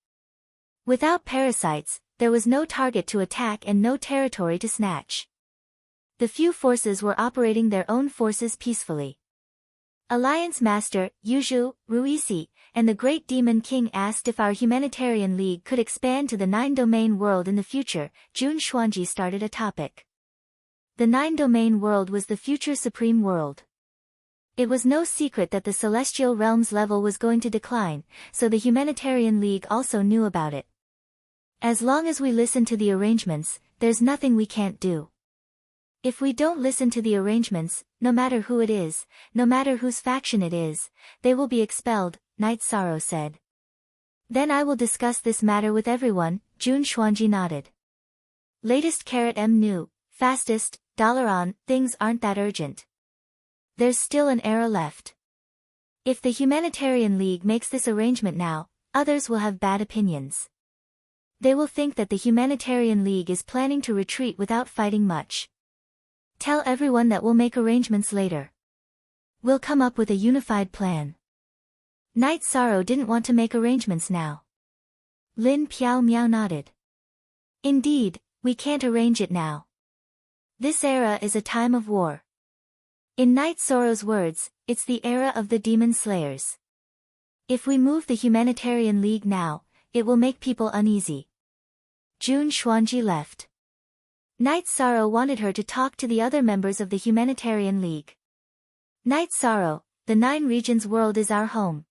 Without parasites, there was no target to attack and no territory to snatch. The few forces were operating their own forces peacefully. Alliance Master, Yuzhu, Ruisi, and the Great Demon King asked if our Humanitarian League could expand to the 9-domain world in the future. Jun Xuanji started a topic. The 9-domain world was the future supreme world. It was no secret that the Celestial Realm's level was going to decline, so the Humanitarian League also knew about it. As long as we listen to the arrangements, there's nothing we can't do. If we don't listen to the arrangements, no matter who it is, no matter whose faction it is, they will be expelled, Knight Sorrow said. Then I will discuss this matter with everyone, Jun Xuanji nodded. Latest new, fastest, $on, things aren't that urgent. There's still an era left. If the Humanitarian League makes this arrangement now, others will have bad opinions. They will think that the Humanitarian League is planning to retreat without fighting much. Tell everyone that we'll make arrangements later. We'll come up with a unified plan. Knight Sorrow didn't want to make arrangements now. Lin Piao Miao nodded. Indeed, we can't arrange it now. This era is a time of war. In Knight Sorrow's words, it's the era of the Demon Slayers. If we move the Humanitarian League now, it will make people uneasy. Jun Xuanji left. Knight Sorrow wanted her to talk to the other members of the Humanitarian League. Knight Sorrow, the 9 regions world is our home.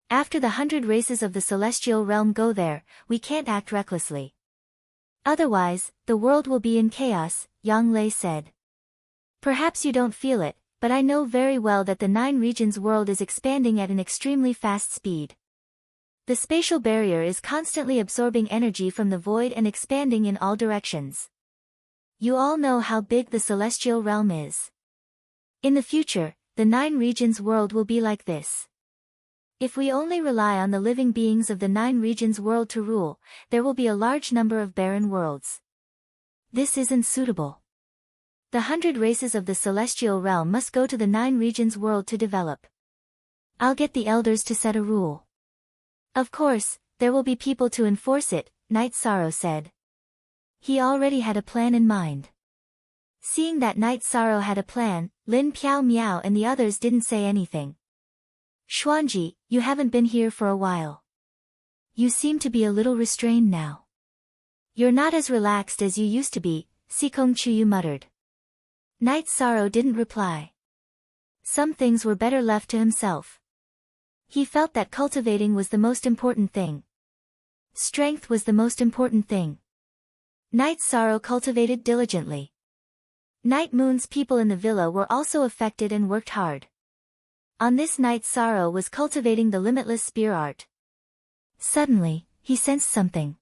After the 100 races of the Celestial Realm go there, we can't act recklessly. Otherwise, the world will be in chaos, Yang Lei said. Perhaps you don't feel it, but I know very well that the 9 regions world is expanding at an extremely fast speed. The spatial barrier is constantly absorbing energy from the void and expanding in all directions. You all know how big the Celestial Realm is. In the future, the 9 regions world will be like this. If we only rely on the living beings of the 9 regions world to rule, there will be a large number of barren worlds. This isn't suitable. The 100 races of the Celestial Realm must go to the 9 regions world to develop. I'll get the elders to set a rule. Of course, there will be people to enforce it, Knight Sorrow said. He already had a plan in mind. Seeing that Knight Sorrow had a plan, Lin Piao Miao and the others didn't say anything. Xuanji, you haven't been here for a while. You seem to be a little restrained now. You're not as relaxed as you used to be, Sikong Chuyu muttered. Knight Sorrow didn't reply. Some things were better left to himself. He felt that cultivating was the most important thing. Strength was the most important thing. Knight Sorrow cultivated diligently. Night Moon's people in the villa were also affected and worked hard. On this night Sorrow was cultivating the limitless spear art. Suddenly, he sensed something.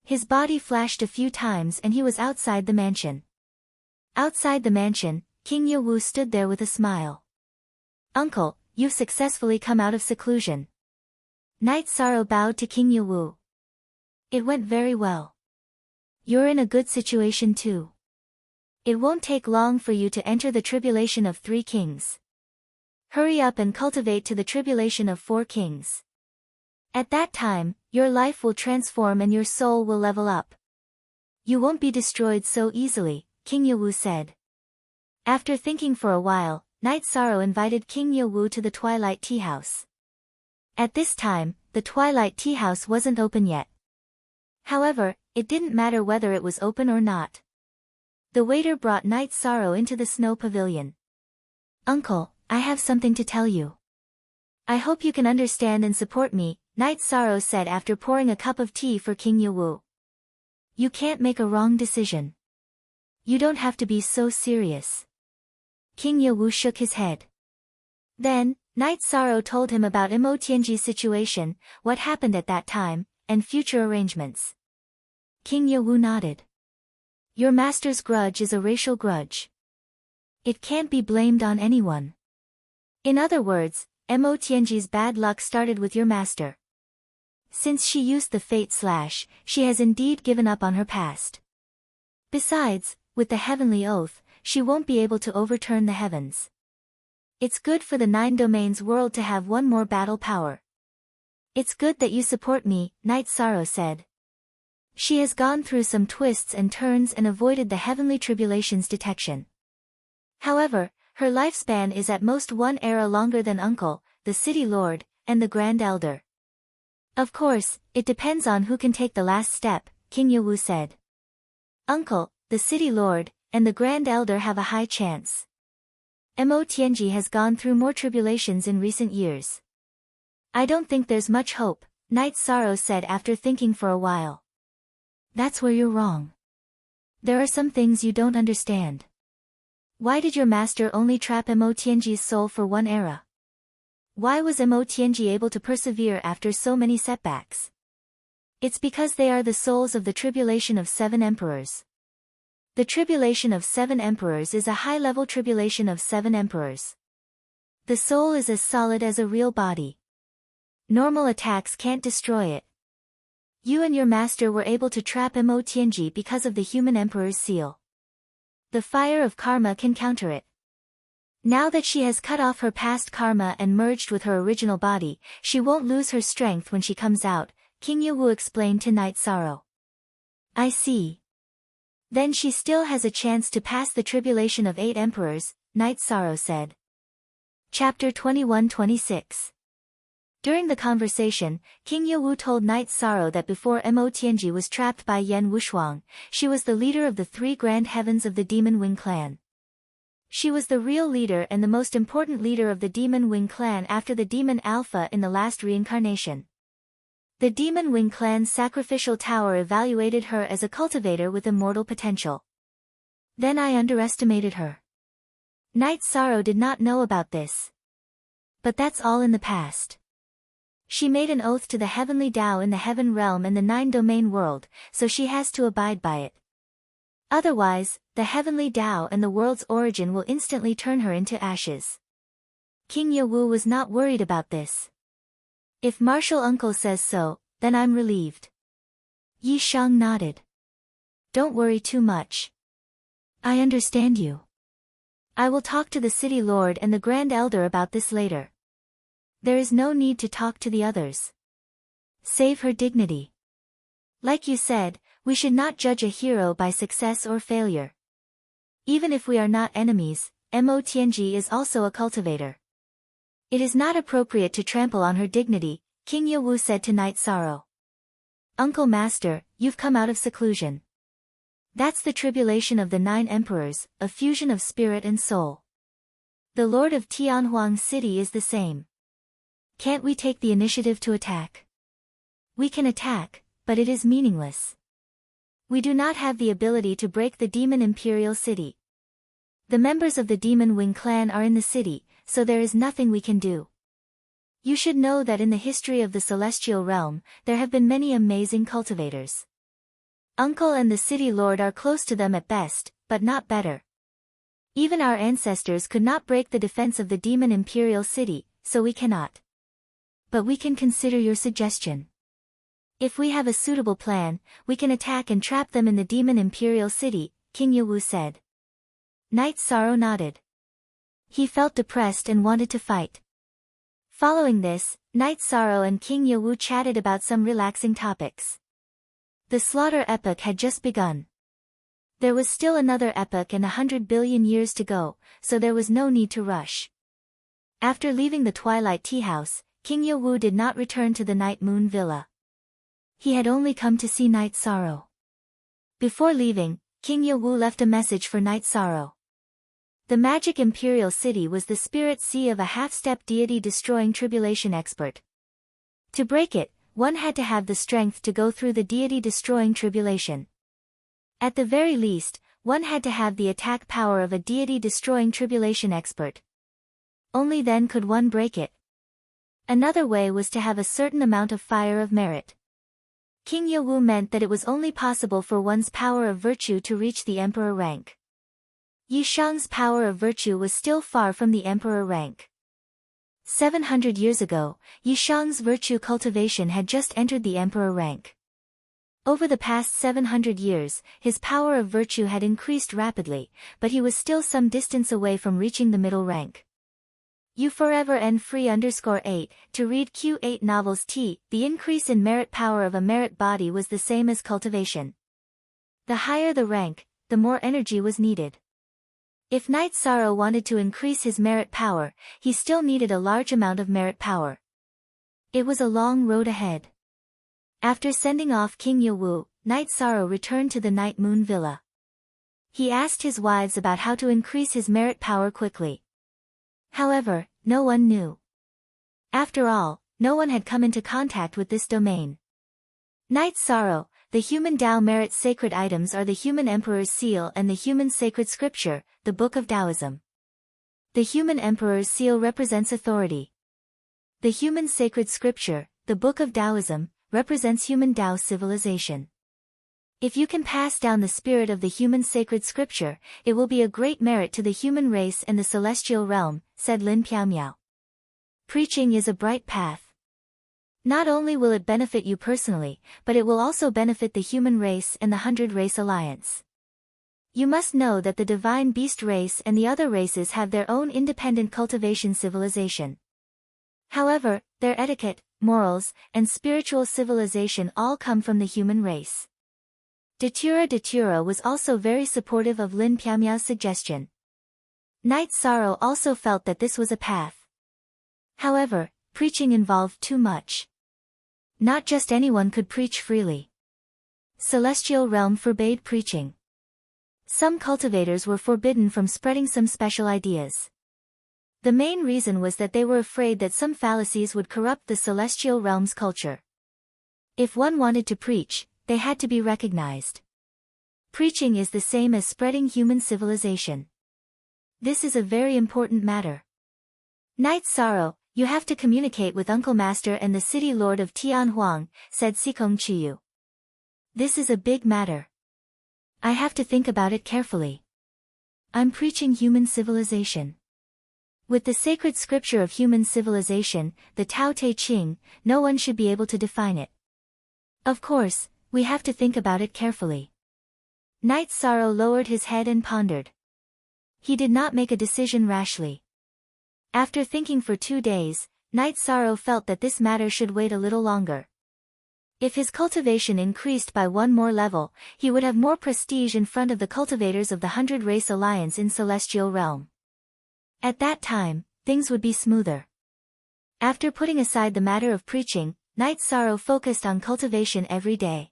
His body flashed a few times and he was outside the mansion. Outside the mansion, King Yewu stood there with a smile. Uncle, you've successfully come out of seclusion. Knight Sorrow bowed to King Yewu. It went very well. You're in a good situation too. It won't take long for you to enter the tribulation of 3 kings. Hurry up and cultivate to the tribulation of 4 kings. At that time, your life will transform and your soul will level up. You won't be destroyed so easily, King Yewu said. After thinking for a while, Night Sorrow invited King Yewu to the Twilight Tea House. At this time, the Twilight Tea House wasn't open yet. However, it didn't matter whether it was open or not. The waiter brought Night Sorrow into the snow pavilion. Uncle, I have something to tell you. I hope you can understand and support me, Night Sorrow said after pouring a cup of tea for King Yewu. You can't make a wrong decision. You don't have to be so serious. King Yewu shook his head. Then, Night Sorrow told him about Imo Tianji's situation, what happened at that time, and future arrangements. King Yewu nodded. Your master's grudge is a racial grudge. It can't be blamed on anyone. In other words, Imo Tianji's bad luck started with your master. Since she used the fate slash, she has indeed given up on her past. Besides, with the heavenly oath, she won't be able to overturn the heavens. It's good for the 9 domains world to have one more battle power. It's good that you support me, Night Sorrow said. She has gone through some twists and turns and avoided the heavenly tribulations detection. However, her lifespan is at most 1 era longer than Uncle, the City Lord, and the Grand Elder. Of course, it depends on who can take the last step, King Yewu said. Uncle, the City Lord, and the Grand Elder have a high chance. Imo Tianji has gone through more tribulations in recent years. I don't think there's much hope, Night Sorrow said after thinking for a while. That's where you're wrong. There are some things you don't understand. Why did your master only trap Imo Tianji's soul for 1 era? Why was Imo Tianji able to persevere after so many setbacks? It's because they are the souls of the tribulation of 7 emperors. The tribulation of 7 emperors is a high-level tribulation of 7 emperors. The soul is as solid as a real body. Normal attacks can't destroy it. You and your master were able to trap Imo Tianji because of the human emperor's seal. The fire of karma can counter it. Now that she has cut off her past karma and merged with her original body, she won't lose her strength when she comes out, King Yewu explained to Night Sorrow. I see. Then she still has a chance to pass the tribulation of 8 emperors, Night Sorrow said. Chapter 21-26. During the conversation, King Yewu told Night Sorrow that before Imo Tianji was trapped by Yan Wushuang, she was the leader of the 3 grand heavens of the Demon Wing clan. She was the real leader and the most important leader of the Demon Wing clan after the Demon Alpha in the last reincarnation. The Demon Wing clan's sacrificial tower evaluated her as a cultivator with immortal potential. Then I underestimated her. Night Sorrow did not know about this. But that's all in the past. She made an oath to the heavenly Tao in the heaven realm and the 9-domain world, so she has to abide by it. Otherwise, the heavenly Tao and the world's origin will instantly turn her into ashes. King Yewu was not worried about this. If Martial Uncle says so, then I'm relieved. Yi Shang nodded. Don't worry too much. I understand you. I will talk to the City Lord and the Grand Elder about this later. There is no need to talk to the others. Save her dignity. Like you said, we should not judge a hero by success or failure. Even if we are not enemies, Imo Tianji is also a cultivator. It is not appropriate to trample on her dignity, King Yewu said to Night Sorrow. Uncle Master, you've come out of seclusion. That's the tribulation of the 9 emperors, a fusion of spirit and soul. The Lord of Tianhuang City is the same. Can't we take the initiative to attack? We can attack, but it is meaningless. We do not have the ability to break the Demon Imperial City. The members of the Demon Wing clan are in the city, so there is nothing we can do. You should know that in the history of the Celestial Realm, there have been many amazing cultivators. Uncle and the City Lord are close to them at best, but not better. Even our ancestors could not break the defense of the Demon Imperial City, so we cannot. But we can consider your suggestion. If we have a suitable plan, we can attack and trap them in the Demon Imperial City, King Yewu said. Night Sorrow nodded. He felt depressed and wanted to fight. Following this, Night Sorrow and King Yewu chatted about some relaxing topics. The slaughter epoch had just begun. There was still another epoch and 100 billion years to go, so there was no need to rush. After leaving the Twilight Tea House, King Yewu did not return to the Night Moon Villa. He had only come to see Night Sorrow. Before leaving, King Yewu left a message for Night Sorrow. The magic imperial city was the spirit sea of a half-step deity destroying tribulation expert. To break it, one had to have the strength to go through the deity destroying tribulation. At the very least, one had to have the attack power of a deity destroying tribulation expert. Only then could one break it. Another way was to have a certain amount of fire of merit. King Yewu meant that it was only possible for one's power of virtue to reach the emperor rank. Yi Shang's power of virtue was still far from the emperor rank. 700 years ago, Yi Shang's virtue cultivation had just entered the emperor rank. Over the past 700 years, his power of virtue had increased rapidly, but he was still some distance away from reaching the middle rank. You forever and free _8, to read Q8 novels T. The increase in merit power of a merit body was the same as cultivation. The higher the rank, the more energy was needed. If Night Sorrow wanted to increase his merit power, he still needed a large amount of merit power. It was a long road ahead. After sending off King Yewu, Night Sorrow returned to the Night Moon Villa. He asked his wives about how to increase his merit power quickly. However, no one knew. After all, no one had come into contact with this domain. Night Sorrow, the human Tao merit sacred items are the human emperor's seal and the human sacred scripture, the Book of Taoism. The human emperor's seal represents authority. The human sacred scripture, the Book of Taoism, represents human Tao civilization. If you can pass down the spirit of the human sacred scripture, it will be a great merit to the human race and the celestial realm, said Lin Piaomiao. Preaching is a bright path. Not only will it benefit you personally, but it will also benefit the human race and the 100 Race Alliance. You must know that the divine beast race and the other races have their own independent cultivation civilization. However, their etiquette, morals, and spiritual civilization all come from the human race. Datura was also very supportive of Lin Piaomiao's suggestion. Night Sorrow also felt that this was a path. However, preaching involved too much. Not just anyone could preach freely. Celestial realm forbade preaching. Some cultivators were forbidden from spreading some special ideas. The main reason was that they were afraid that some fallacies would corrupt the celestial realm's culture. If one wanted to preach, they had to be recognized. Preaching is the same as spreading human civilization. This is a very important matter. Night Sorrow, you have to communicate with Uncle Master and the city lord of Tianhuang, said Sikong Chiyu. This is a big matter. I have to think about it carefully. I'm preaching human civilization. With the sacred scripture of human civilization, the Tao Te Ching, no one should be able to define it. Of course, we have to think about it carefully. Night Sorrow lowered his head and pondered. He did not make a decision rashly. After thinking for 2 days, Night Sorrow felt that this matter should wait a little longer. If his cultivation increased by one more level, he would have more prestige in front of the cultivators of the 100 Race Alliance in Celestial Realm. At that time, things would be smoother. After putting aside the matter of preaching, Night Sorrow focused on cultivation every day.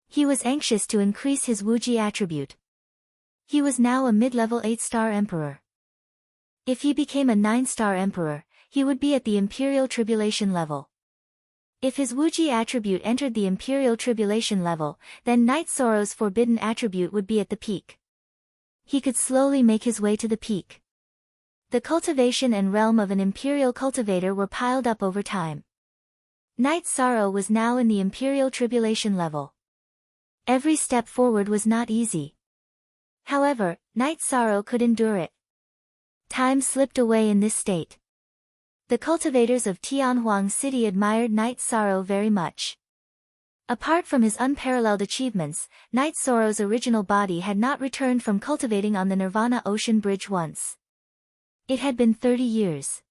He was anxious to increase his Wuji attribute. He was now a mid-level 8-star emperor. If he became a 9-star emperor, he would be at the Imperial Tribulation level. If his Wuji attribute entered the Imperial Tribulation level, then Night Sorrow's forbidden attribute would be at the peak. He could slowly make his way to the peak. The cultivation and realm of an Imperial cultivator were piled up over time. Night Sorrow was now in the Imperial Tribulation level. Every step forward was not easy. However, Night Sorrow could endure it. Time slipped away in this state. The cultivators of Tianhuang City admired Night Sorrow very much. Apart from his unparalleled achievements, Night Sorrow's original body had not returned from cultivating on the Nirvana Ocean Bridge once. It had been 30 years.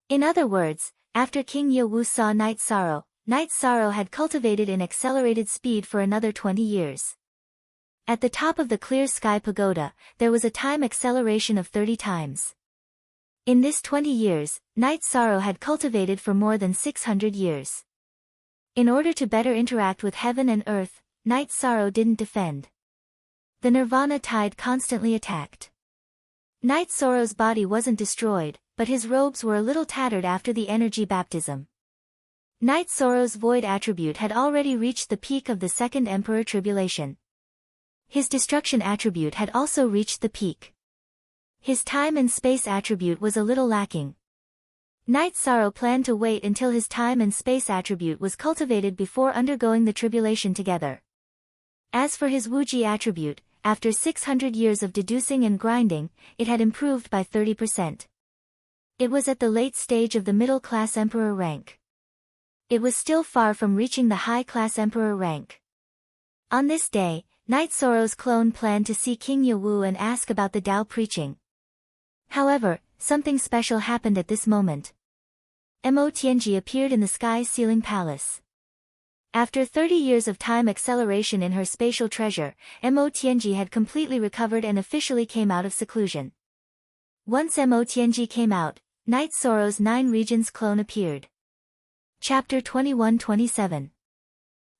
In other words, after King Yewu saw Night Sorrow had cultivated in accelerated speed for another 20 years. At the top of the clear sky pagoda, there was a time acceleration of 30 times. In this 20 years, Night Sorrow had cultivated for more than 600 years. In order to better interact with heaven and earth, Night Sorrow didn't defend. The Nirvana tide constantly attacked. Night Sorrow's body wasn't destroyed, but his robes were a little tattered after the energy baptism. Night Sorrow's void attribute had already reached the peak of the Second Emperor Tribulation. His destruction attribute had also reached the peak. His time and space attribute was a little lacking. Night Sorrow planned to wait until his time and space attribute was cultivated before undergoing the tribulation together. As for his Wuji attribute, after 600 years of deducing and grinding, it had improved by 30%. It was at the late stage of the middle-class emperor rank. It was still far from reaching the high-class emperor rank. On this day, Night Sorrow's clone planned to see King Yawu and ask about the Tao preaching. However, something special happened at this moment. Mo Tianji appeared in the sky's ceiling palace. After 30 years of time acceleration in her spatial treasure, Mo Tianji had completely recovered and officially came out of seclusion. Once Mo Tianji came out, Night Sorrow's 9 regions clone appeared. Chapter 21-27.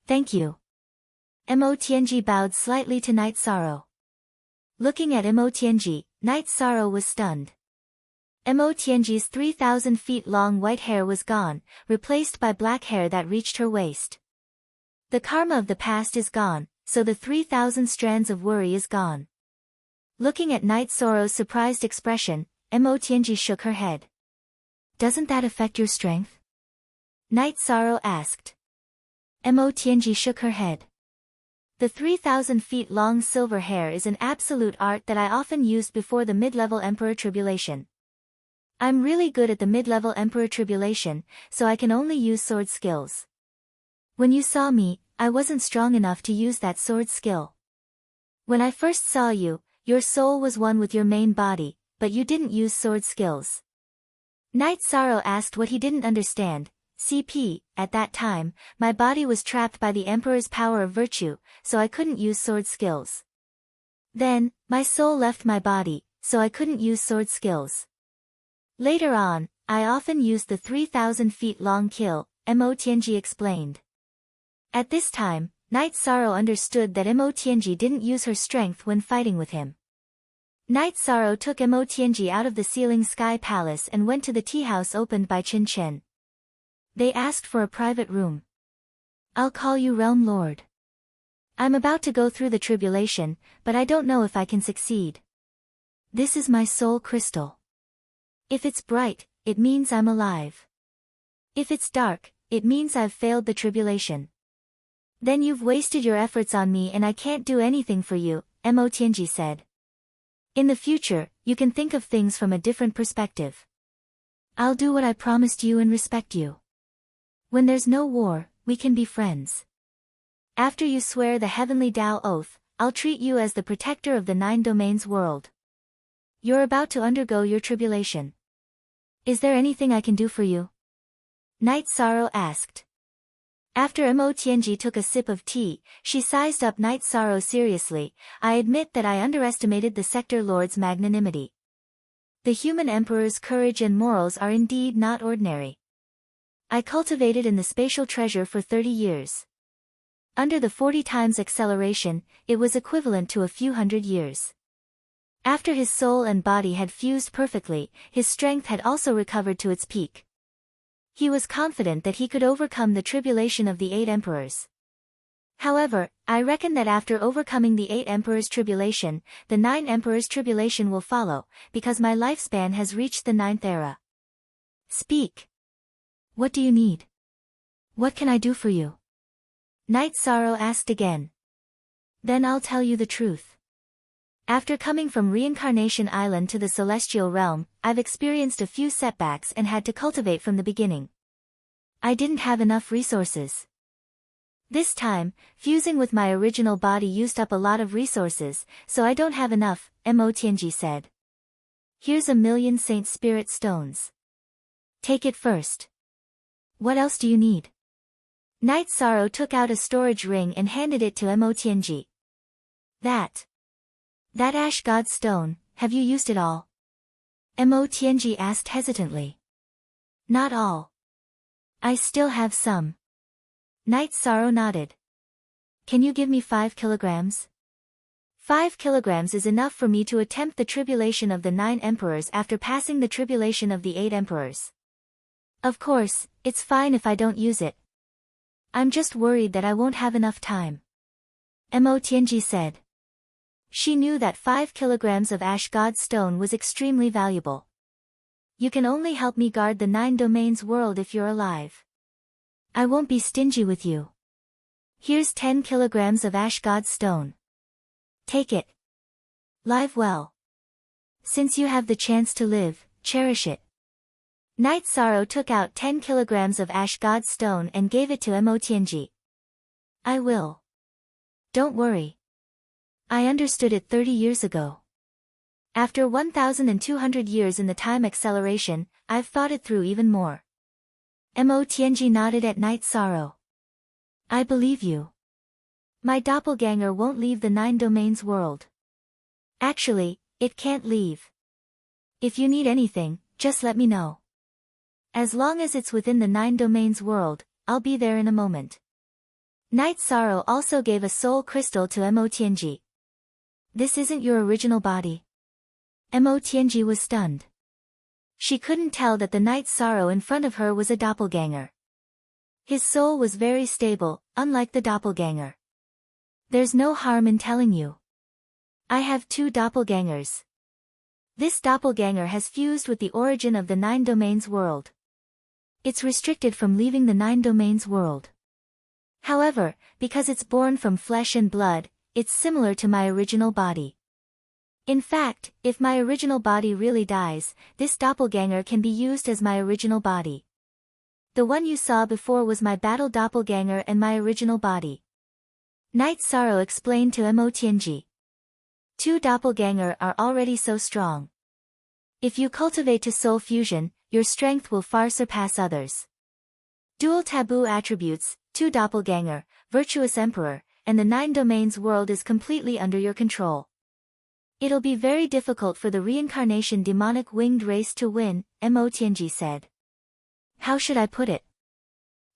Thank you. Mo Tianji bowed slightly to Night Sorrow. Looking at Mo Tianji, Night Sorrow was stunned. Mo Tianji's 3,000 feet long white hair was gone, replaced by black hair that reached her waist. The karma of the past is gone, so the 3,000 strands of worry is gone. Looking at Night Sorrow's surprised expression, Mo Tianji shook her head. Doesn't that affect your strength? Night Sorrow asked. Mo Tianji shook her head. The 3,000 feet long silver hair is an absolute art that I often used before the mid-level Emperor Tribulation. I'm really good at the mid-level Emperor Tribulation, so I can only use sword skills. When you saw me, I wasn't strong enough to use that sword skill. When I first saw you, your soul was one with your main body, but you didn't use sword skills. Night Sorrow asked what he didn't understand. CP, at that time, my body was trapped by the Emperor's power of virtue, so I couldn't use sword skills. Then, my soul left my body, so I couldn't use sword skills. Later on, I often used the 3,000 feet long kill, Mo Tianji explained. At this time, Night Sorrow understood that Mo Tianji didn't use her strength when fighting with him. Night Sorrow took Mo Tianji out of the ceiling sky palace and went to the tea house opened by Qin Chen. They asked for a private room. I'll call you Realm Lord. I'm about to go through the tribulation, but I don't know if I can succeed. This is my soul crystal. If it's bright, it means I'm alive. If it's dark, it means I've failed the tribulation. Then you've wasted your efforts on me and I can't do anything for you, Mo Tianji said. In the future, you can think of things from a different perspective. I'll do what I promised you and respect you. When there's no war, we can be friends. After you swear the heavenly Tao oath, I'll treat you as the protector of the 9 domains world. You're about to undergo your tribulation. Is there anything I can do for you? Night Sorrow asked. After Mo Tianji took a sip of tea, she sized up Night Sorrow seriously. I admit that I underestimated the Sector Lord's magnanimity. The human emperor's courage and morals are indeed not ordinary. I cultivated in the spatial treasure for 30 years. Under the 40 times acceleration, it was equivalent to a few hundred years. After his soul and body had fused perfectly, his strength had also recovered to its peak. He was confident that he could overcome the tribulation of the 8 emperors. However, I reckon that after overcoming the 8 emperors' tribulation, the 9 emperors' tribulation will follow, because my lifespan has reached the 9th era. Speak. What do you need? What can I do for you? Night Sorrow asked again. Then I'll tell you the truth. After coming from Reincarnation Island to the Celestial Realm, I've experienced a few setbacks and had to cultivate from the beginning. I didn't have enough resources. This time, fusing with my original body used up a lot of resources, so I don't have enough, Mo Tianji said. Here's 1,000,000 Saint Spirit Stones. Take it first. What else do you need? Night Sorrow took out a storage ring and handed it to Mo Tianji. That ash god stone, have you used it all? Mo Tianji asked hesitantly. Not all. I still have some. Night Sorrow nodded. Can you give me 5 kilograms? 5 kilograms is enough for me to attempt the tribulation of the 9 emperors after passing the tribulation of the 8 emperors. Of course, it's fine if I don't use it. I'm just worried that I won't have enough time. Mo Tianji said. She knew that 5 kilograms of ash god stone was extremely valuable. You can only help me guard the 9 domains world if you're alive. I won't be stingy with you. Here's 10 kilograms of ash god stone. Take it. Live well. Since you have the chance to live, cherish it. Night Sorrow took out 10 kilograms of ash god stone and gave it to Mo Tianji. I will. Don't worry. I understood it 30 years ago. After 1,200 years in the time acceleration, I've thought it through even more. Mo Tianji nodded at Night Sorrow. I believe you. My doppelganger won't leave the 9 domains world. Actually, it can't leave. If you need anything, just let me know. As long as it's within the 9 domains world, I'll be there in a moment. Night Sorrow also gave a soul crystal to Mo Tianji. This isn't your original body. Mo Tianji was stunned. She couldn't tell that the Night Sorrow in front of her was a doppelganger. His soul was very stable, unlike the doppelganger. There's no harm in telling you. I have 2 doppelgangers. This doppelganger has fused with the origin of the 9 domains world. It's restricted from leaving the 9 domains world. However, because it's born from flesh and blood, it's similar to my original body. In fact, if my original body really dies, this doppelganger can be used as my original body. The one you saw before was my battle doppelganger and my original body. Night Sorrow explained to Mo Tianji. 2 doppelganger are already so strong. If you cultivate to soul fusion, your strength will far surpass others. Dual taboo attributes, 2 doppelganger, virtuous emperor, and the 9 domains world is completely under your control. It'll be very difficult for the reincarnation demonic winged race to win, Mo Tianji said. How should I put it?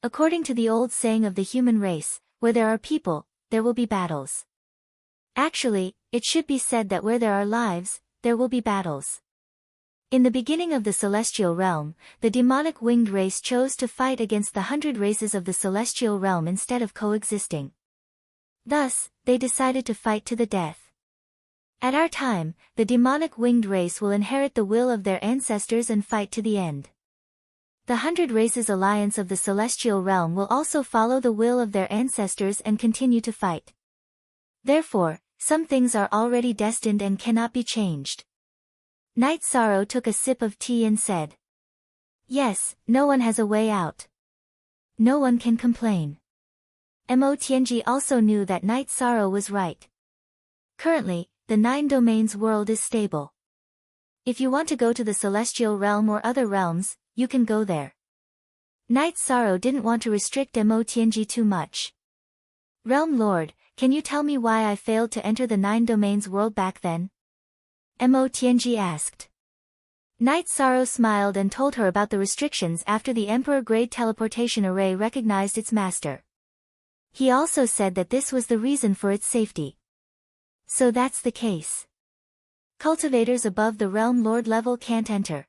According to the old saying of the human race, where there are people, there will be battles. Actually, it should be said that where there are lives, there will be battles. In the beginning of the celestial realm, the demonic winged race chose to fight against the 100 races of the celestial realm instead of coexisting. Thus, they decided to fight to the death. At our time, the demonic winged race will inherit the will of their ancestors and fight to the end. The 100 Races Alliance of the Celestial Realm will also follow the will of their ancestors and continue to fight. Therefore, some things are already destined and cannot be changed. Night Sorrow took a sip of tea and said. Yes, no one has a way out. No one can complain. Mo Tianji also knew that Night Sorrow was right. Currently, the 9 domains world is stable. If you want to go to the celestial realm or other realms, you can go there. Night Sorrow didn't want to restrict Mo Tianji too much. Realm Lord, can you tell me why I failed to enter the 9 domains world back then? Mo Tianji asked. Night Sorrow smiled and told her about the restrictions after the Emperor-grade teleportation array recognized its master. He also said that this was the reason for its safety. So that's the case. Cultivators above the Realm Lord level can't enter.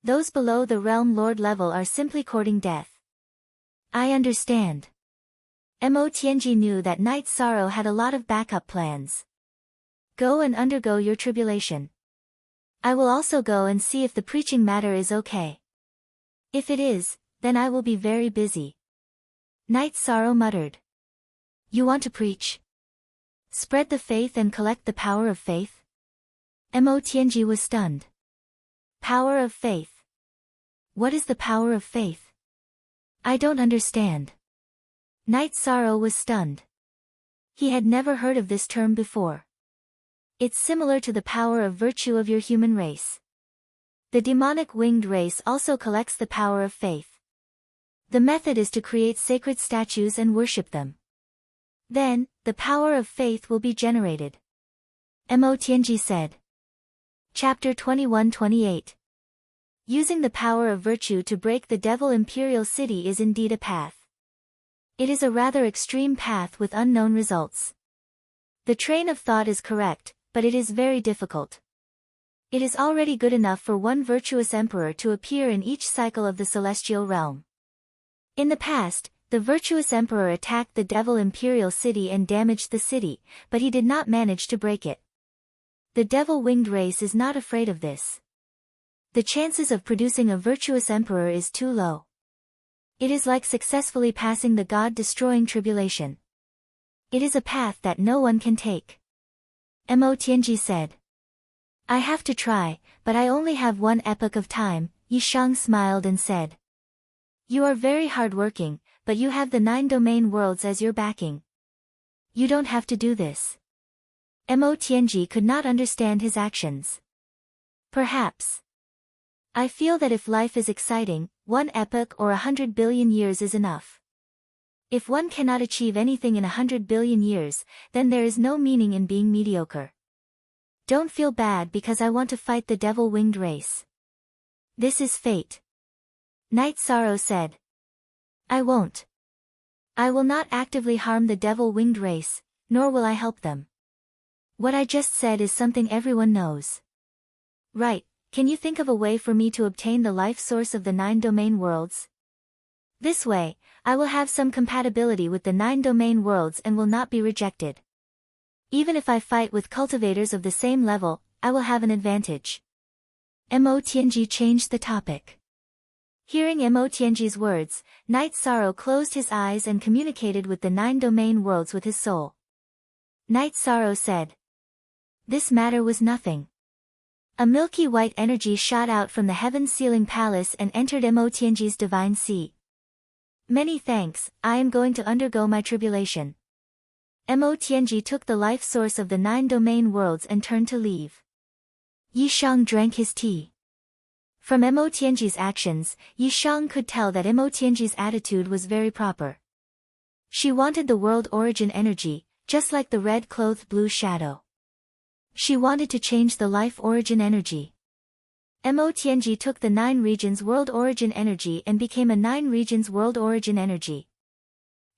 Those below the Realm Lord level are simply courting death. I understand. Mo Tianji knew that Night Sorrow had a lot of backup plans. Go and undergo your tribulation. I will also go and see if the preaching matter is okay. If it is, then I will be very busy. Night Sorrow muttered. You want to preach? Spread the faith and collect the power of faith? Mo Tianji was stunned. Power of faith. What is the power of faith? I don't understand. Night Sorrow was stunned. He had never heard of this term before. It's similar to the power of virtue of your human race. The demonic winged race also collects the power of faith. The method is to create sacred statues and worship them. Then, the power of faith will be generated. Mo Tianji said. Chapter 21-28. Using the power of virtue to break the devil imperial city is indeed a path. It is a rather extreme path with unknown results. The train of thought is correct, but it is very difficult. It is already good enough for one virtuous emperor to appear in each cycle of the celestial realm. In the past, the virtuous emperor attacked the devil imperial city and damaged the city, but he did not manage to break it. The devil-winged race is not afraid of this. The chances of producing a virtuous emperor is too low. It is like successfully passing the God-destroying tribulation. It is a path that no one can take. Mo Tianji said. I have to try, but I only have one epoch of time. Yi Shang smiled and said. You are very hard-working, but you have the 9 domain worlds as your backing. You don't have to do this. Mo Tianji could not understand his actions. Perhaps. I feel that if life is exciting, 1 epoch or 100 billion years is enough. If one cannot achieve anything in 100 billion years, then there is no meaning in being mediocre. Don't feel bad because I want to fight the devil-winged race. This is fate. Night Sorrow said. I won't. I will not actively harm the devil-winged race, nor will I help them. What I just said is something everyone knows. Right. Can you think of a way for me to obtain the life source of the 9 domain worlds? This way, I will have some compatibility with the 9 domain worlds and will not be rejected. Even if I fight with cultivators of the same level, I will have an advantage. Mo Tianji changed the topic. Hearing Mo Tianji's words, Night Sorrow closed his eyes and communicated with the 9 domain worlds with his soul. Night Sorrow said. This matter was nothing. A milky white energy shot out from the heaven-sealing palace and entered Mo Tianji's divine sea. Many thanks, I am going to undergo my tribulation. Mo Tianji took the life source of the 9 domain worlds and turned to leave. Yi Shang drank his tea. From Mo Tianji's actions, Yi Shang could tell that Mo Tianji's attitude was very proper. She wanted the world origin energy, just like the red-clothed blue shadow. She wanted to change the life origin energy. Mo Tianji took the 9 regions world origin energy and became a 9 regions world origin energy.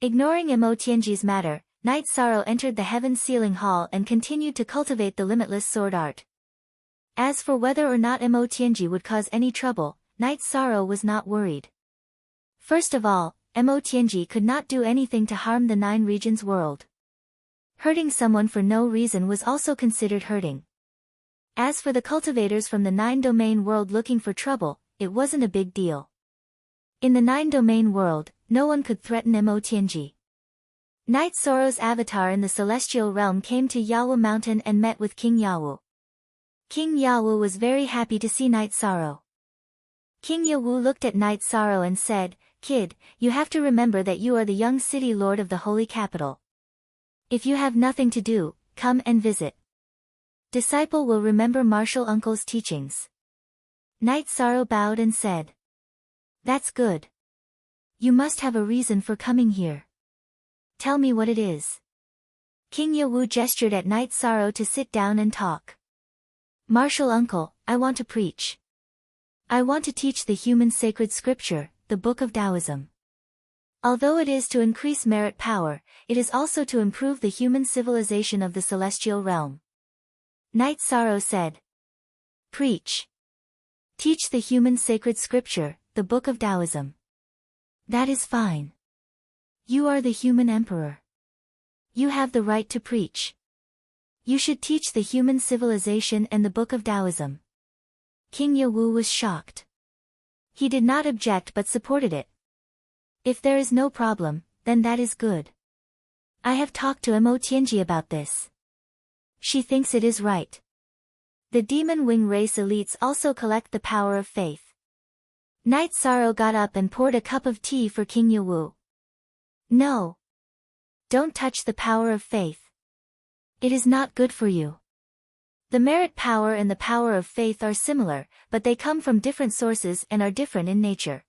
Ignoring Mo Tianji's matter, Night Sorrow entered the heaven sealing hall and continued to cultivate the limitless sword art. As for whether or not Mo Tianji would cause any trouble, Night Sorrow was not worried. First of all, Mo Tianji could not do anything to harm the 9 regions world. Hurting someone for no reason was also considered hurting. As for the cultivators from the 9 domain world looking for trouble, it wasn't a big deal. In the 9 domain world, no one could threaten Mo Tianji. Night Sorrow's avatar in the celestial realm came to Yawu Mountain and met with King Yawu. King Yawu was very happy to see Night Sorrow. King Yawu looked at Night Sorrow and said, Kid, you have to remember that you are the young city lord of the holy capital. If you have nothing to do, come and visit. Disciple will remember Martial Uncle's teachings. Night Sorrow bowed and said. That's good. You must have a reason for coming here. Tell me what it is. King Yawu gestured at Night Sorrow to sit down and talk. Martial Uncle, I want to preach. I want to teach the human sacred scripture, the Book of Taoism. Although it is to increase merit power, it is also to improve the human civilization of the celestial realm. Night Sorrow said. Preach. Teach the human sacred scripture, the Book of Taoism. That is fine. You are the human emperor. You have the right to preach. You should teach the human civilization and the Book of Taoism. King Yawu was shocked. He did not object but supported it. If there is no problem, then that is good. I have talked to Mo Tianji about this. She thinks it is right. The demon wing race elites also collect the power of faith. Night Sorrow got up and poured a cup of tea for King Yawu. No. Don't touch the power of faith. It is not good for you. The merit power and the power of faith are similar, but they come from different sources and are different in nature.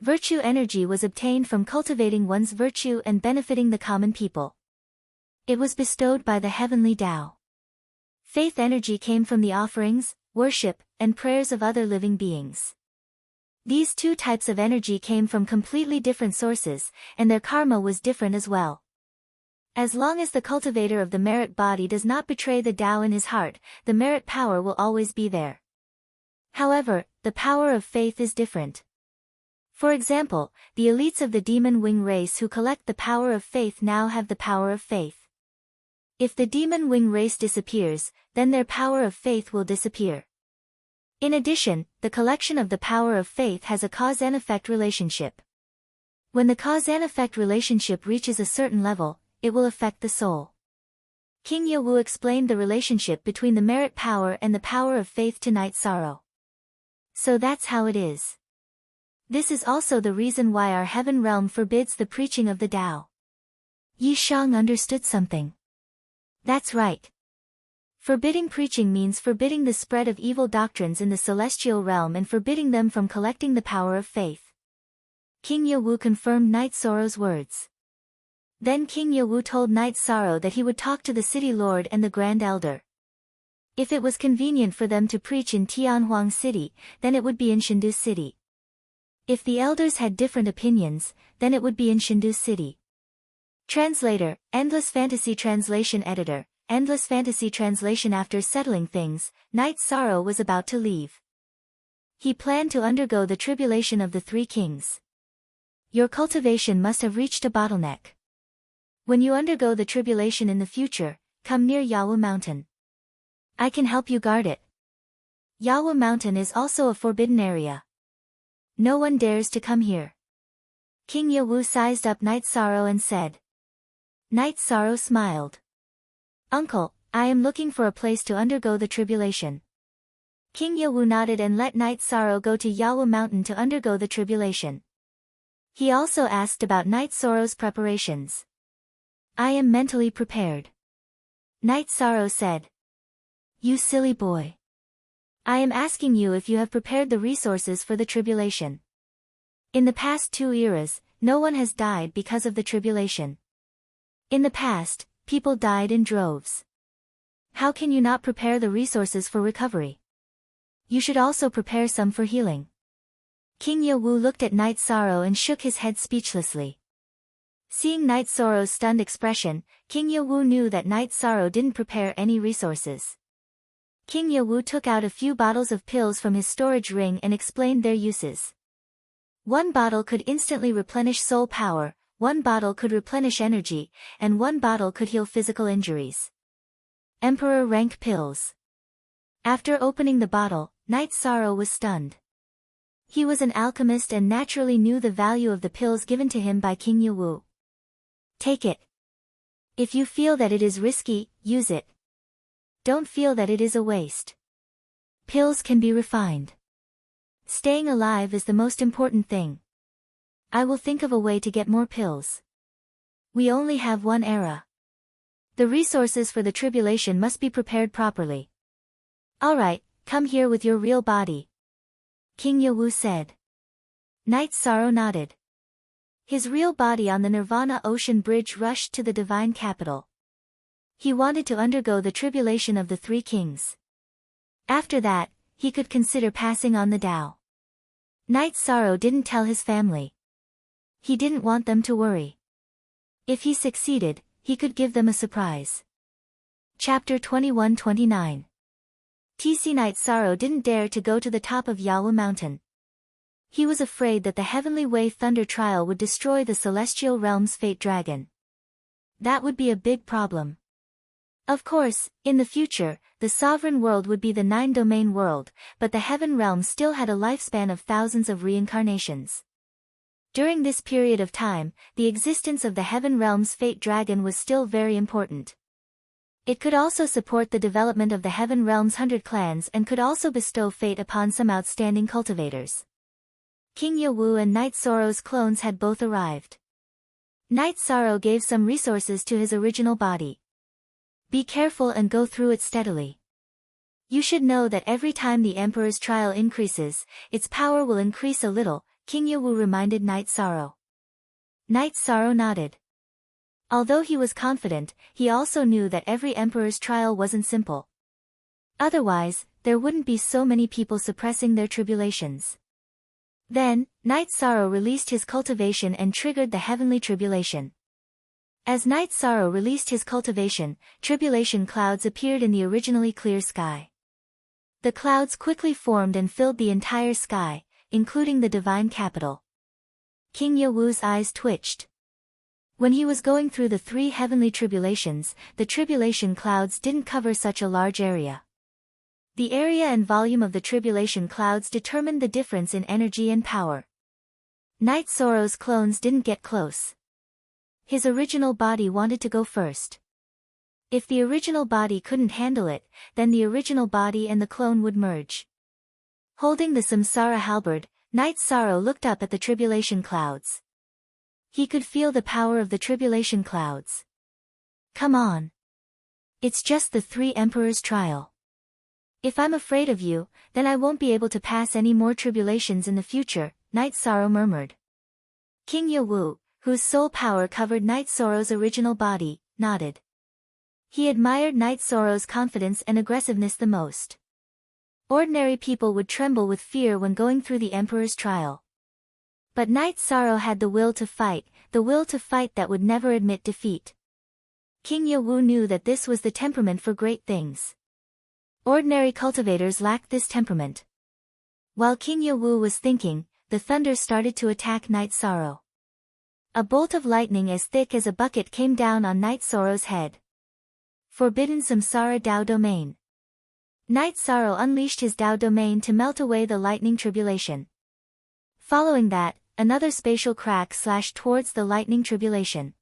Virtue energy was obtained from cultivating one's virtue and benefiting the common people. It was bestowed by the heavenly Tao. Faith energy came from the offerings, worship, and prayers of other living beings. These two types of energy came from completely different sources, and their karma was different as well. As long as the cultivator of the merit body does not betray the Tao in his heart, the merit power will always be there. However, the power of faith is different. For example, the elites of the demon wing race who collect the power of faith now have the power of faith. If the demon wing race disappears, then their power of faith will disappear. In addition, the collection of the power of faith has a cause and effect relationship. When the cause and effect relationship reaches a certain level, it will affect the soul. King Yawu explained the relationship between the merit power and the power of faith to Night Sorrow. So that's how it is. This is also the reason why our heaven realm forbids the preaching of the Tao. Yi Shang understood something. That's right. Forbidding preaching means forbidding the spread of evil doctrines in the celestial realm and forbidding them from collecting the power of faith. King Yawu confirmed Night Sorrow's words. Then King Yawu told Night Sorrow that he would talk to the city lord and the grand elder. If it was convenient for them to preach in Tianhuang City, then it would be in Shindu City. If the elders had different opinions, then it would be in Shindu City. Translator, Endless Fantasy Translation Editor, Endless Fantasy Translation. After settling things, Night Sorrow was about to leave. He planned to undergo the tribulation of the three kings. Your cultivation must have reached a bottleneck. When you undergo the tribulation in the future, come near Yawu Mountain. I can help you guard it. Yawu Mountain is also a forbidden area. No one dares to come here. King Yawu sized up Night Sorrow and said. Night Sorrow smiled. Uncle, I am looking for a place to undergo the tribulation. King Yawu nodded and let Night Sorrow go to Yawu Mountain to undergo the tribulation. He also asked about Night Sorrow's preparations. I am mentally prepared. Night Sorrow said. You silly boy. I am asking you if you have prepared the resources for the tribulation. In the past 2 eras, no one has died because of the tribulation. In the past, people died in droves. How can you not prepare the resources for recovery? You should also prepare some for healing. King Yawu looked at Night Sorrow and shook his head speechlessly. Seeing Night Sorrow's stunned expression, King Yawu knew that Night Sorrow didn't prepare any resources. King Yawu took out a few bottles of pills from his storage ring and explained their uses. One bottle could instantly replenish soul power, one bottle could replenish energy, and one bottle could heal physical injuries. Emperor rank pills. After opening the bottle, Night Sorrow was stunned. He was an alchemist and naturally knew the value of the pills given to him by King Yawu. Take it. If you feel that it is risky, use it. Don't feel that it is a waste. Pills can be refined. Staying alive is the most important thing. I will think of a way to get more pills. We only have one era. The resources for the tribulation must be prepared properly. Alright, come here with your real body. King Yawu said. Night Sorrow nodded. His real body on the Nirvana Ocean Bridge rushed to the divine capital. He wanted to undergo the tribulation of the three kings. After that, he could consider passing on the Tao. Night Sorrow didn't tell his family. He didn't want them to worry. If he succeeded, he could give them a surprise. Chapter 21-29. TC Night Sorrow didn't dare to go to the top of Yawu Mountain. He was afraid that the Heavenly Way Thunder Trial would destroy the Celestial Realm's Fate Dragon. That would be a big problem. Of course, in the future, the sovereign world would be the 9-domain world, but the Heaven Realm still had a lifespan of thousands of reincarnations. During this period of time, the existence of the Heaven Realm's Fate Dragon was still very important. It could also support the development of the Heaven Realm's 100 clans and could also bestow fate upon some outstanding cultivators. King Yawu and Night Sorrow's clones had both arrived. Night Sorrow gave some resources to his original body. Be careful and go through it steadily. You should know that every time the Emperor's trial increases, its power will increase a little, King Yawu reminded Night Sorrow. Night Sorrow nodded. Although he was confident, he also knew that every emperor's trial wasn't simple. Otherwise, there wouldn't be so many people suppressing their tribulations. Then, Night Sorrow released his cultivation and triggered the heavenly tribulation. As Night Sorrow released his cultivation, tribulation clouds appeared in the originally clear sky. The clouds quickly formed and filled the entire sky, including the divine capital. King Yawu's eyes twitched. When he was going through the 3 heavenly tribulations, the tribulation clouds didn't cover such a large area. The area and volume of the tribulation clouds determined the difference in energy and power. Night Sorrow's clones didn't get close. His original body wanted to go first. If the original body couldn't handle it, then the original body and the clone would merge. Holding the Samsara halberd, Night Sorrow looked up at the tribulation clouds. He could feel the power of the tribulation clouds. Come on. It's just the 3 emperors' trial. If I'm afraid of you, then I won't be able to pass any more tribulations in the future, Night Sorrow murmured. King Yawu, whose soul power covered Night Sorrow's original body, nodded. He admired Night Sorrow's confidence and aggressiveness the most. Ordinary people would tremble with fear when going through the emperor's trial. But Night Sorrow had the will to fight that would never admit defeat. King Yawu knew that this was the temperament for great things. Ordinary cultivators lacked this temperament. While King Yawu was thinking, the thunder started to attack Night Sorrow. A bolt of lightning as thick as a bucket came down on Night Sorrow's head. Forbidden Samsara Dao Domain. Night Sorrow unleashed his Dao Domain to melt away the lightning tribulation. Following that, another spatial crack slashed towards the lightning tribulation.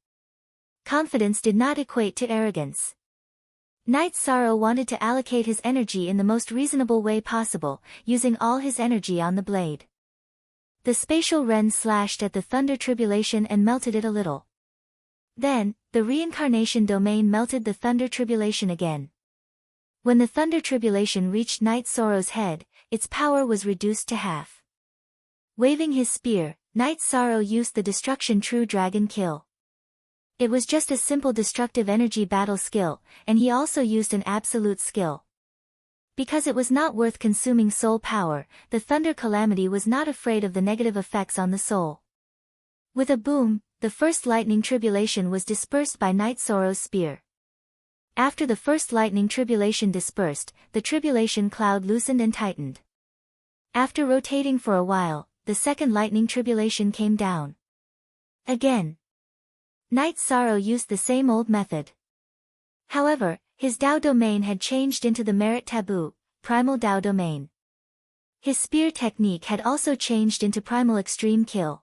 Confidence did not equate to arrogance. Night Sorrow wanted to allocate his energy in the most reasonable way possible, using all his energy on the blade. The spatial ren slashed at the thunder tribulation and melted it a little. Then, the reincarnation domain melted the thunder tribulation again. When the thunder tribulation reached Night Sorrow's head, its power was reduced to half. Waving his spear, Night Sorrow used the destruction true dragon kill. It was just a simple destructive energy battle skill, and he also used an absolute skill. Because it was not worth consuming soul power, the thunder calamity was not afraid of the negative effects on the soul. With a boom, the first lightning tribulation was dispersed by Night Sorrow's spear. After the first lightning tribulation dispersed, the tribulation cloud loosened and tightened. After rotating for a while, the second lightning tribulation came down. Again. Night Sorrow used the same old method. However, his Dao domain had changed into the merit taboo, primal Dao domain. His spear technique had also changed into primal extreme kill.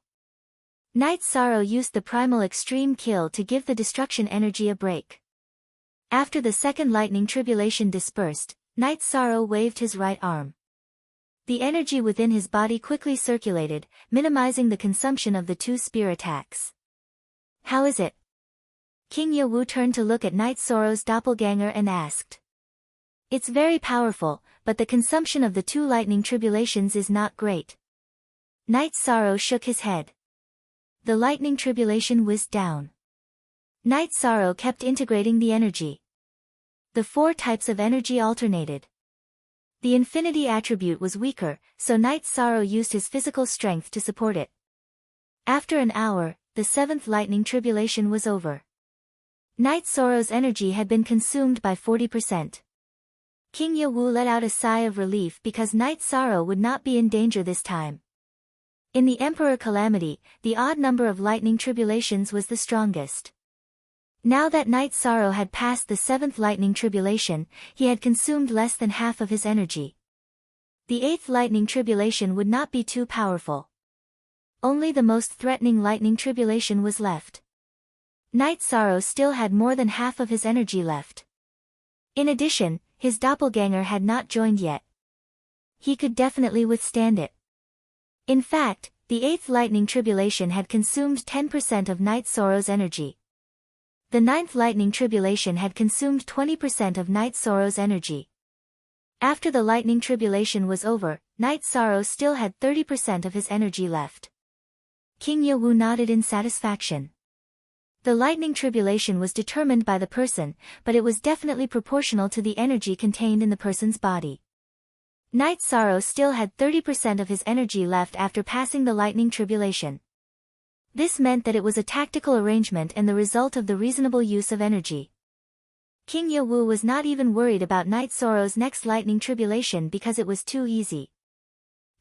Night Sorrow used the primal extreme kill to give the destruction energy a break. After the second lightning tribulation dispersed, Night Sorrow waved his right arm. The energy within his body quickly circulated, minimizing the consumption of the 2 spear attacks. How is it? King Yawu turned to look at Night Sorrow's doppelganger and asked. It's very powerful, but the consumption of the 2 lightning tribulations is not great. Night Sorrow shook his head. The lightning tribulation whizzed down. Night Sorrow kept integrating the energy. The 4 types of energy alternated. The infinity attribute was weaker, so Night Sorrow used his physical strength to support it. After an hour, the 7th lightning tribulation was over. Night Sorrow's energy had been consumed by 40%. King Yawu let out a sigh of relief because Night Sorrow would not be in danger this time. In the Emperor Calamity, the odd number of lightning tribulations was the strongest. Now that Night Sorrow had passed the 7th lightning tribulation, he had consumed less than half of his energy. The 8th lightning tribulation would not be too powerful. Only the most threatening lightning tribulation was left. Night Sorrow still had more than half of his energy left. In addition, his doppelganger had not joined yet. He could definitely withstand it. In fact, the 8th lightning tribulation had consumed 10% of Night Sorrow's energy. The 9th lightning tribulation had consumed 20% of Night Sorrow's energy. After the lightning tribulation was over, Night Sorrow still had 30% of his energy left. King Yawu nodded in satisfaction. The lightning tribulation was determined by the person, but it was definitely proportional to the energy contained in the person's body. Night Sorrow still had 30% of his energy left after passing the lightning tribulation. This meant that it was a tactical arrangement and the result of the reasonable use of energy. King Yewu was not even worried about Night Sorrow's next lightning tribulation because it was too easy.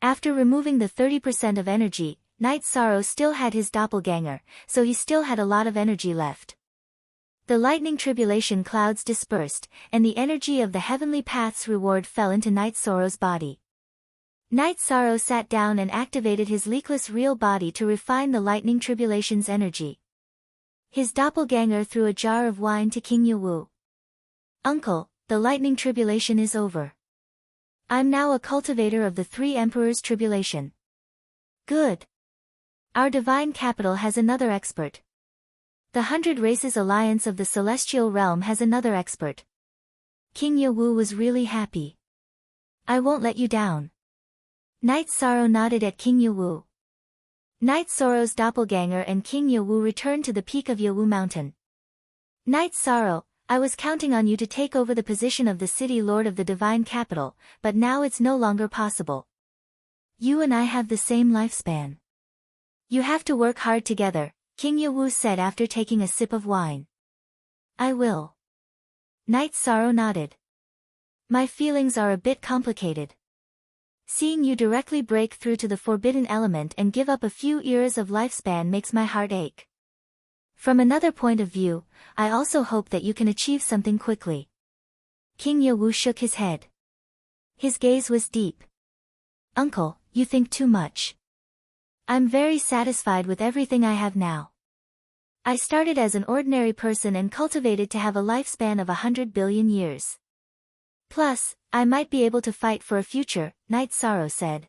After removing the 30% of energy, Night Sorrow still had his doppelganger, so he still had a lot of energy left. The lightning tribulation clouds dispersed, and the energy of the heavenly path's reward fell into Night Sorrow's body. Night Sorrow sat down and activated his leakless real body to refine the lightning tribulation's energy. His doppelganger threw a jar of wine to King Yewu. "Uncle, the lightning tribulation is over. I'm now a cultivator of the three emperors' tribulation." "Good. Our divine capital has another expert. The 100 Races Alliance of the Celestial Realm has another expert." King Yewu was really happy. "I won't let you down." Night Sorrow nodded at King Yewu. Night Sorrow's doppelganger and King Yewu returned to the peak of Yewu Mountain. "Night Sorrow, I was counting on you to take over the position of the city lord of the divine capital, but now it's no longer possible. You and I have the same lifespan. You have to work hard together," King Yewu said after taking a sip of wine. "I will." Night Sorrow nodded. "My feelings are a bit complicated. Seeing you directly break through to the forbidden element and give up a few years of lifespan makes my heart ache. From another point of view, I also hope that you can achieve something quickly." King Yewu shook his head. His gaze was deep. "Uncle, you think too much. I'm very satisfied with everything I have now. I started as an ordinary person and cultivated to have a lifespan of 100 billion years. Plus, I might be able to fight for a future," Night Sorrow said.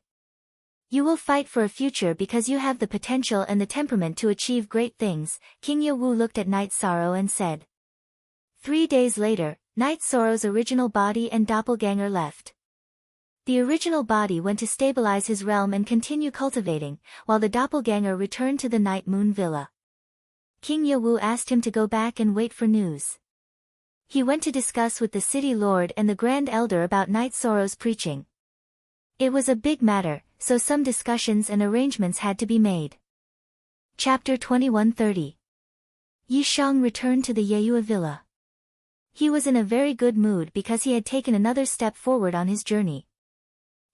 "You will fight for a future because you have the potential and the temperament to achieve great things," King Yewu looked at Night Sorrow and said. 3 days later, Night Sorrow's original body and doppelganger left. The original body went to stabilize his realm and continue cultivating, while the doppelganger returned to the Night Moon Villa. King Yewu asked him to go back and wait for news. He went to discuss with the city lord and the Grand Elder about Night Sorrow's preaching. It was a big matter, so some discussions and arrangements had to be made. Chapter 2130. Yi Shang returned to the Yeyue Villa. He was in a very good mood because he had taken another step forward on his journey.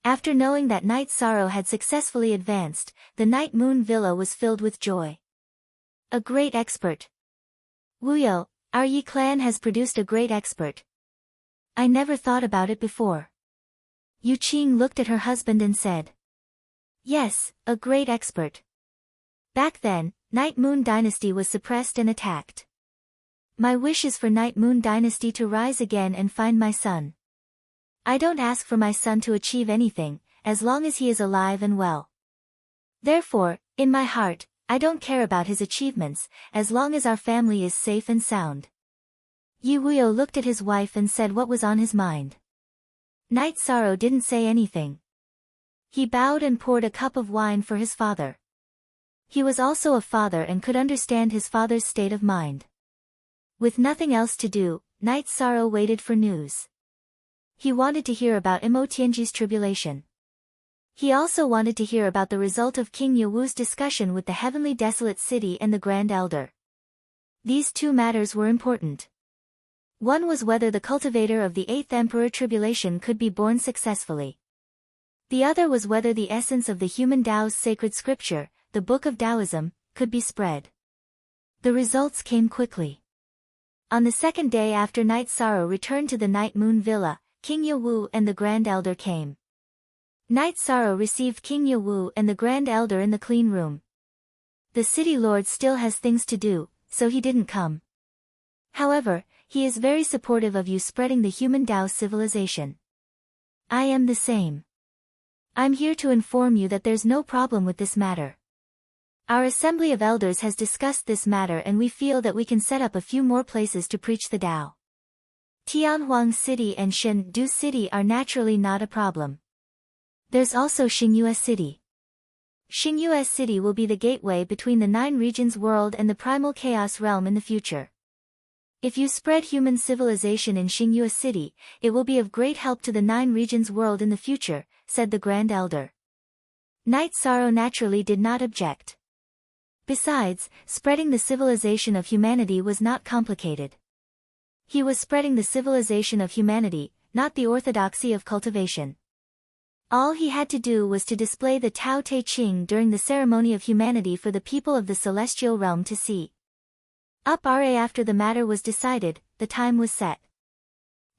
After knowing that Night Sorrow had successfully advanced, the Night Moon Villa was filled with joy. "A great expert. Wuyo, our Yi clan has produced a great expert. I never thought about it before." Yu Qing looked at her husband and said. "Yes, a great expert. Back then, Night Moon Dynasty was suppressed and attacked. My wish is for Night Moon Dynasty to rise again and find my son. I don't ask for my son to achieve anything, as long as he is alive and well. Therefore, in my heart, I don't care about his achievements, as long as our family is safe and sound." Yi Wuyo looked at his wife and said what was on his mind. Night Sorrow didn't say anything. He bowed and poured a cup of wine for his father. He was also a father and could understand his father's state of mind. With nothing else to do, Night Sorrow waited for news. He wanted to hear about Imo Tianji's tribulation. He also wanted to hear about the result of King Yewu's discussion with the Heavenly Desolate City and the Grand Elder. These two matters were important. One was whether the cultivator of the 8th Emperor tribulation could be born successfully. The other was whether the essence of the human Tao's sacred scripture, the Book of Taoism, could be spread. The results came quickly. On the second day after Night Sorrow returned to the Night Moon Villa, King Yewu and the Grand Elder came. Night Sorrow received King Yewu and the Grand Elder in the clean room. The city lord still has things to do, so he didn't come. However, he is very supportive of you spreading the human Tao civilization. I am the same. I'm here to inform you that there's no problem with this matter. Our Assembly of Elders has discussed this matter and we feel that we can set up a few more places to preach the Tao. Tianhuang City and Shendu City are naturally not a problem. There's also Xingyue City. Xingyu's city will be the gateway between the 9 regions world and the primal chaos realm in the future. If you spread human civilization in Xingyu city, it will be of great help to the 9 regions world in the future, said the Grand Elder. Knight Sorrow naturally did not object. Besides, spreading the civilization of humanity was not complicated. He was spreading the civilization of humanity, not the orthodoxy of cultivation. All he had to do was to display the Tao Te Ching during the ceremony of humanity for the people of the celestial realm to see. After the matter was decided, the time was set.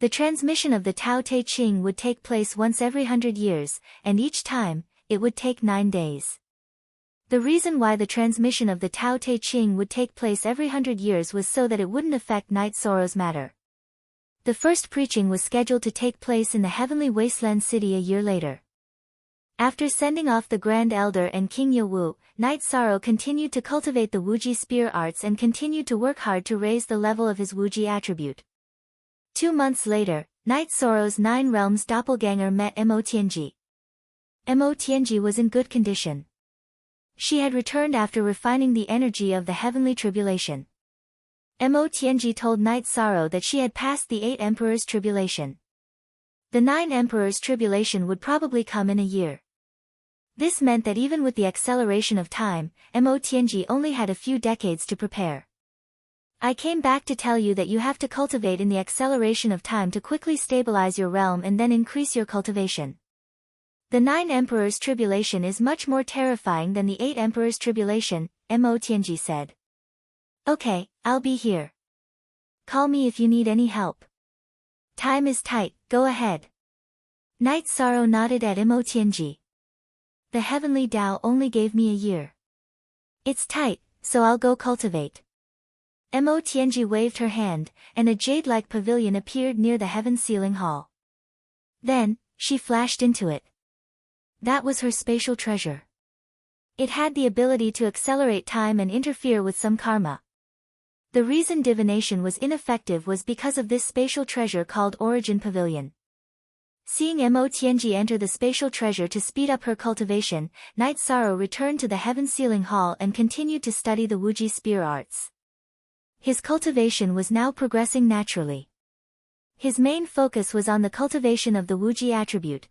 The transmission of the Tao Te Ching would take place once every 100 years, and each time, it would take 9 days. The reason why the transmission of the Tao Te Ching would take place every 100 years was so that it wouldn't affect Knight Sorrow's matter. The first preaching was scheduled to take place in the heavenly wasteland city a year later. After sending off the Grand Elder and King Yewu, Knight Sorrow continued to cultivate the Wuji spear arts and continued to work hard to raise the level of his Wuji attribute. 2 months later, Knight Sorrow's 9 realms doppelganger met Mo Tianji. Mo Tianji was in good condition. She had returned after refining the energy of the heavenly tribulation. Mo Tianji told Knight Sorrow that she had passed the 8 Emperors' tribulation. The 9 Emperors' tribulation would probably come in a year. This meant that even with the acceleration of time, Mo Tianji only had a few decades to prepare. I came back to tell you that you have to cultivate in the acceleration of time to quickly stabilize your realm and then increase your cultivation. The 9 Emperors' tribulation is much more terrifying than the 8 Emperors' tribulation, Mo Tianji said. Okay, I'll be here. Call me if you need any help. Time is tight, go ahead. Knight Sorrow nodded at Mo Tianji. The heavenly Tao only gave me a year. It's tight, so I'll go cultivate. Mo Tianji waved her hand, and a jade-like pavilion appeared near the heaven ceiling hall. Then, she flashed into it. That was her spatial treasure. It had the ability to accelerate time and interfere with some karma. The reason divination was ineffective was because of this spatial treasure called Origin Pavilion. Seeing Mo Tianji enter the spatial treasure to speed up her cultivation, Knight Sorrow returned to the heaven ceiling hall and continued to study the Wuji spear arts. His cultivation was now progressing naturally. His main focus was on the cultivation of the Wuji attribute.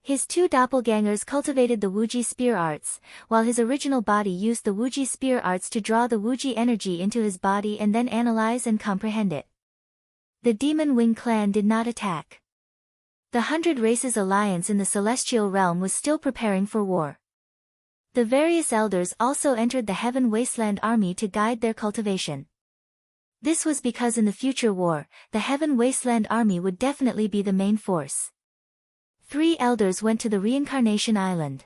His 2 doppelgangers cultivated the Wuji spear arts, while his original body used the Wuji spear arts to draw the Wuji energy into his body and then analyze and comprehend it. The Demon Wing clan did not attack. The 100 Races Alliance in the Celestial Realm was still preparing for war. The various elders also entered the Heaven Wasteland Army to guide their cultivation. This was because in the future war, the Heaven Wasteland Army would definitely be the main force. 3 elders went to the Reincarnation Island.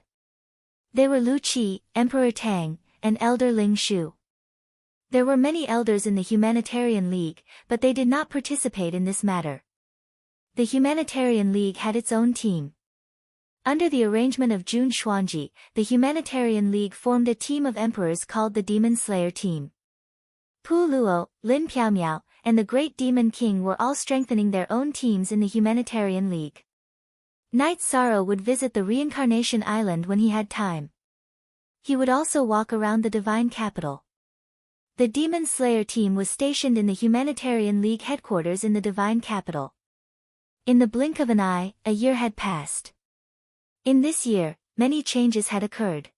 They were Lu Qi, Emperor Tang, and Elder Ling Shu. There were many elders in the Humanitarian League, but they did not participate in this matter. The Humanitarian League had its own team. Under the arrangement of Jun Xuanji, the Humanitarian League formed a team of emperors called the Demon Slayer Team. Pu Luo, Lin Piaomiao, and the Great Demon King were all strengthening their own teams in the Humanitarian League. Knight Sorrow would visit the Reincarnation Island when he had time. He would also walk around the Divine Capital. The Demon Slayer team was stationed in the Humanitarian League headquarters in the Divine Capital. In the blink of an eye, a year had passed. In this year, many changes had occurred.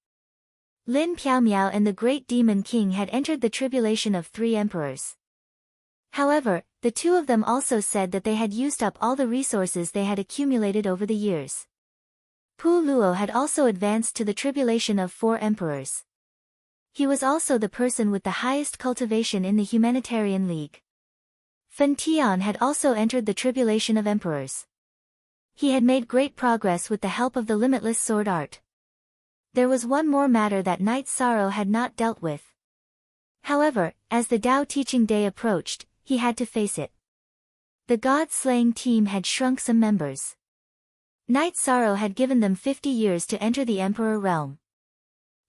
Lin Piaomiao and the Great Demon King had entered the tribulation of 3 emperors. However, the 2 of them also said that they had used up all the resources they had accumulated over the years. Pu Luo had also advanced to the tribulation of 4 emperors. He was also the person with the highest cultivation in the Humanitarian League. Fen Tian had also entered the tribulation of emperors. He had made great progress with the help of the limitless sword art. There was one more matter that Knight Sorrow had not dealt with. However, as the Tao Teaching Day approached, he had to face it. The God-slaying team had shrunk some members. Knight Sorrow had given them 50 years to enter the Emperor realm.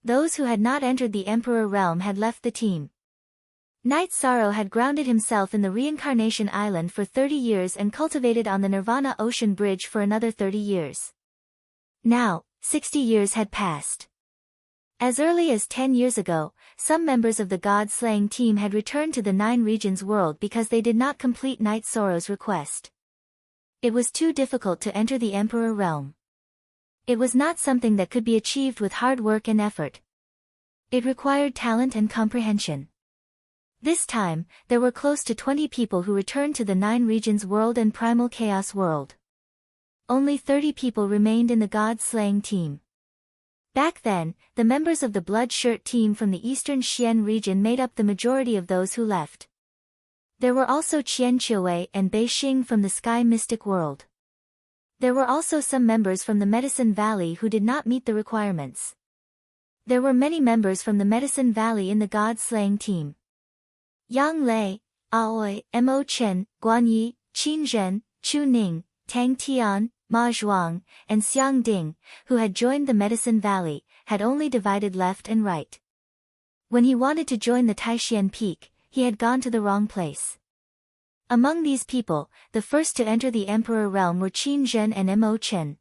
Those who had not entered the Emperor realm had left the team. Knight Sorrow had grounded himself in the Reincarnation Island for 30 years and cultivated on the Nirvana Ocean Bridge for another 30 years. Now, 60 years had passed. As early as 10 years ago, some members of the God-slaying team had returned to the Nine Regions world because they did not complete Knight Soro's request. It was too difficult to enter the Emperor realm. It was not something that could be achieved with hard work and effort. It required talent and comprehension. This time, there were close to 20 people who returned to the Nine Regions world and Primal Chaos world. Only 30 people remained in the God-slaying team. Back then, the members of the Blood Shirt team from the eastern Xian region made up the majority of those who left. There were also Qian Qiuwei and Bei Xing from the Sky Mystic world. There were also some members from the Medicine Valley who did not meet the requirements. There were many members from the Medicine Valley in the God-slaying team. Yang Lei, Aoi, Mo Chen, Guan Yi, Qin Zhen, Chu Ning, Tang Tian, Ma Zhuang, and Xiang Ding, who had joined the Medicine Valley, had only divided left and right. When he wanted to join the Taixian Peak, he had gone to the wrong place. Among these people, the first to enter the Emperor realm were Qin Zhen and Mo Chen.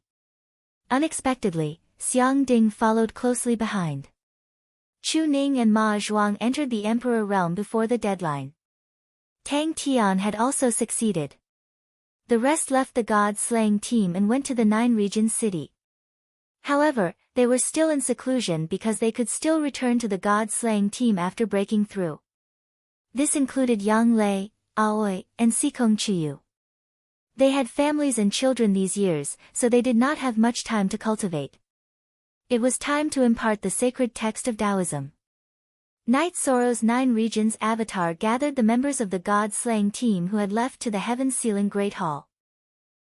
Unexpectedly, Xiang Ding followed closely behind. Chu Ning and Ma Zhuang entered the Emperor realm before the deadline. Tang Tian had also succeeded. The rest left the God-slaying team and went to the Nine Regions city. However, they were still in seclusion because they could still return to the God-slaying team after breaking through. This included Yang Lei, Aoi, and Sikong Chiyu. They had families and children these years, so they did not have much time to cultivate. It was time to impart the sacred text of Taoism. Knight Soro's Nine Regions avatar gathered the members of the God-slaying team who had left to the Heaven-Sealing Great Hall.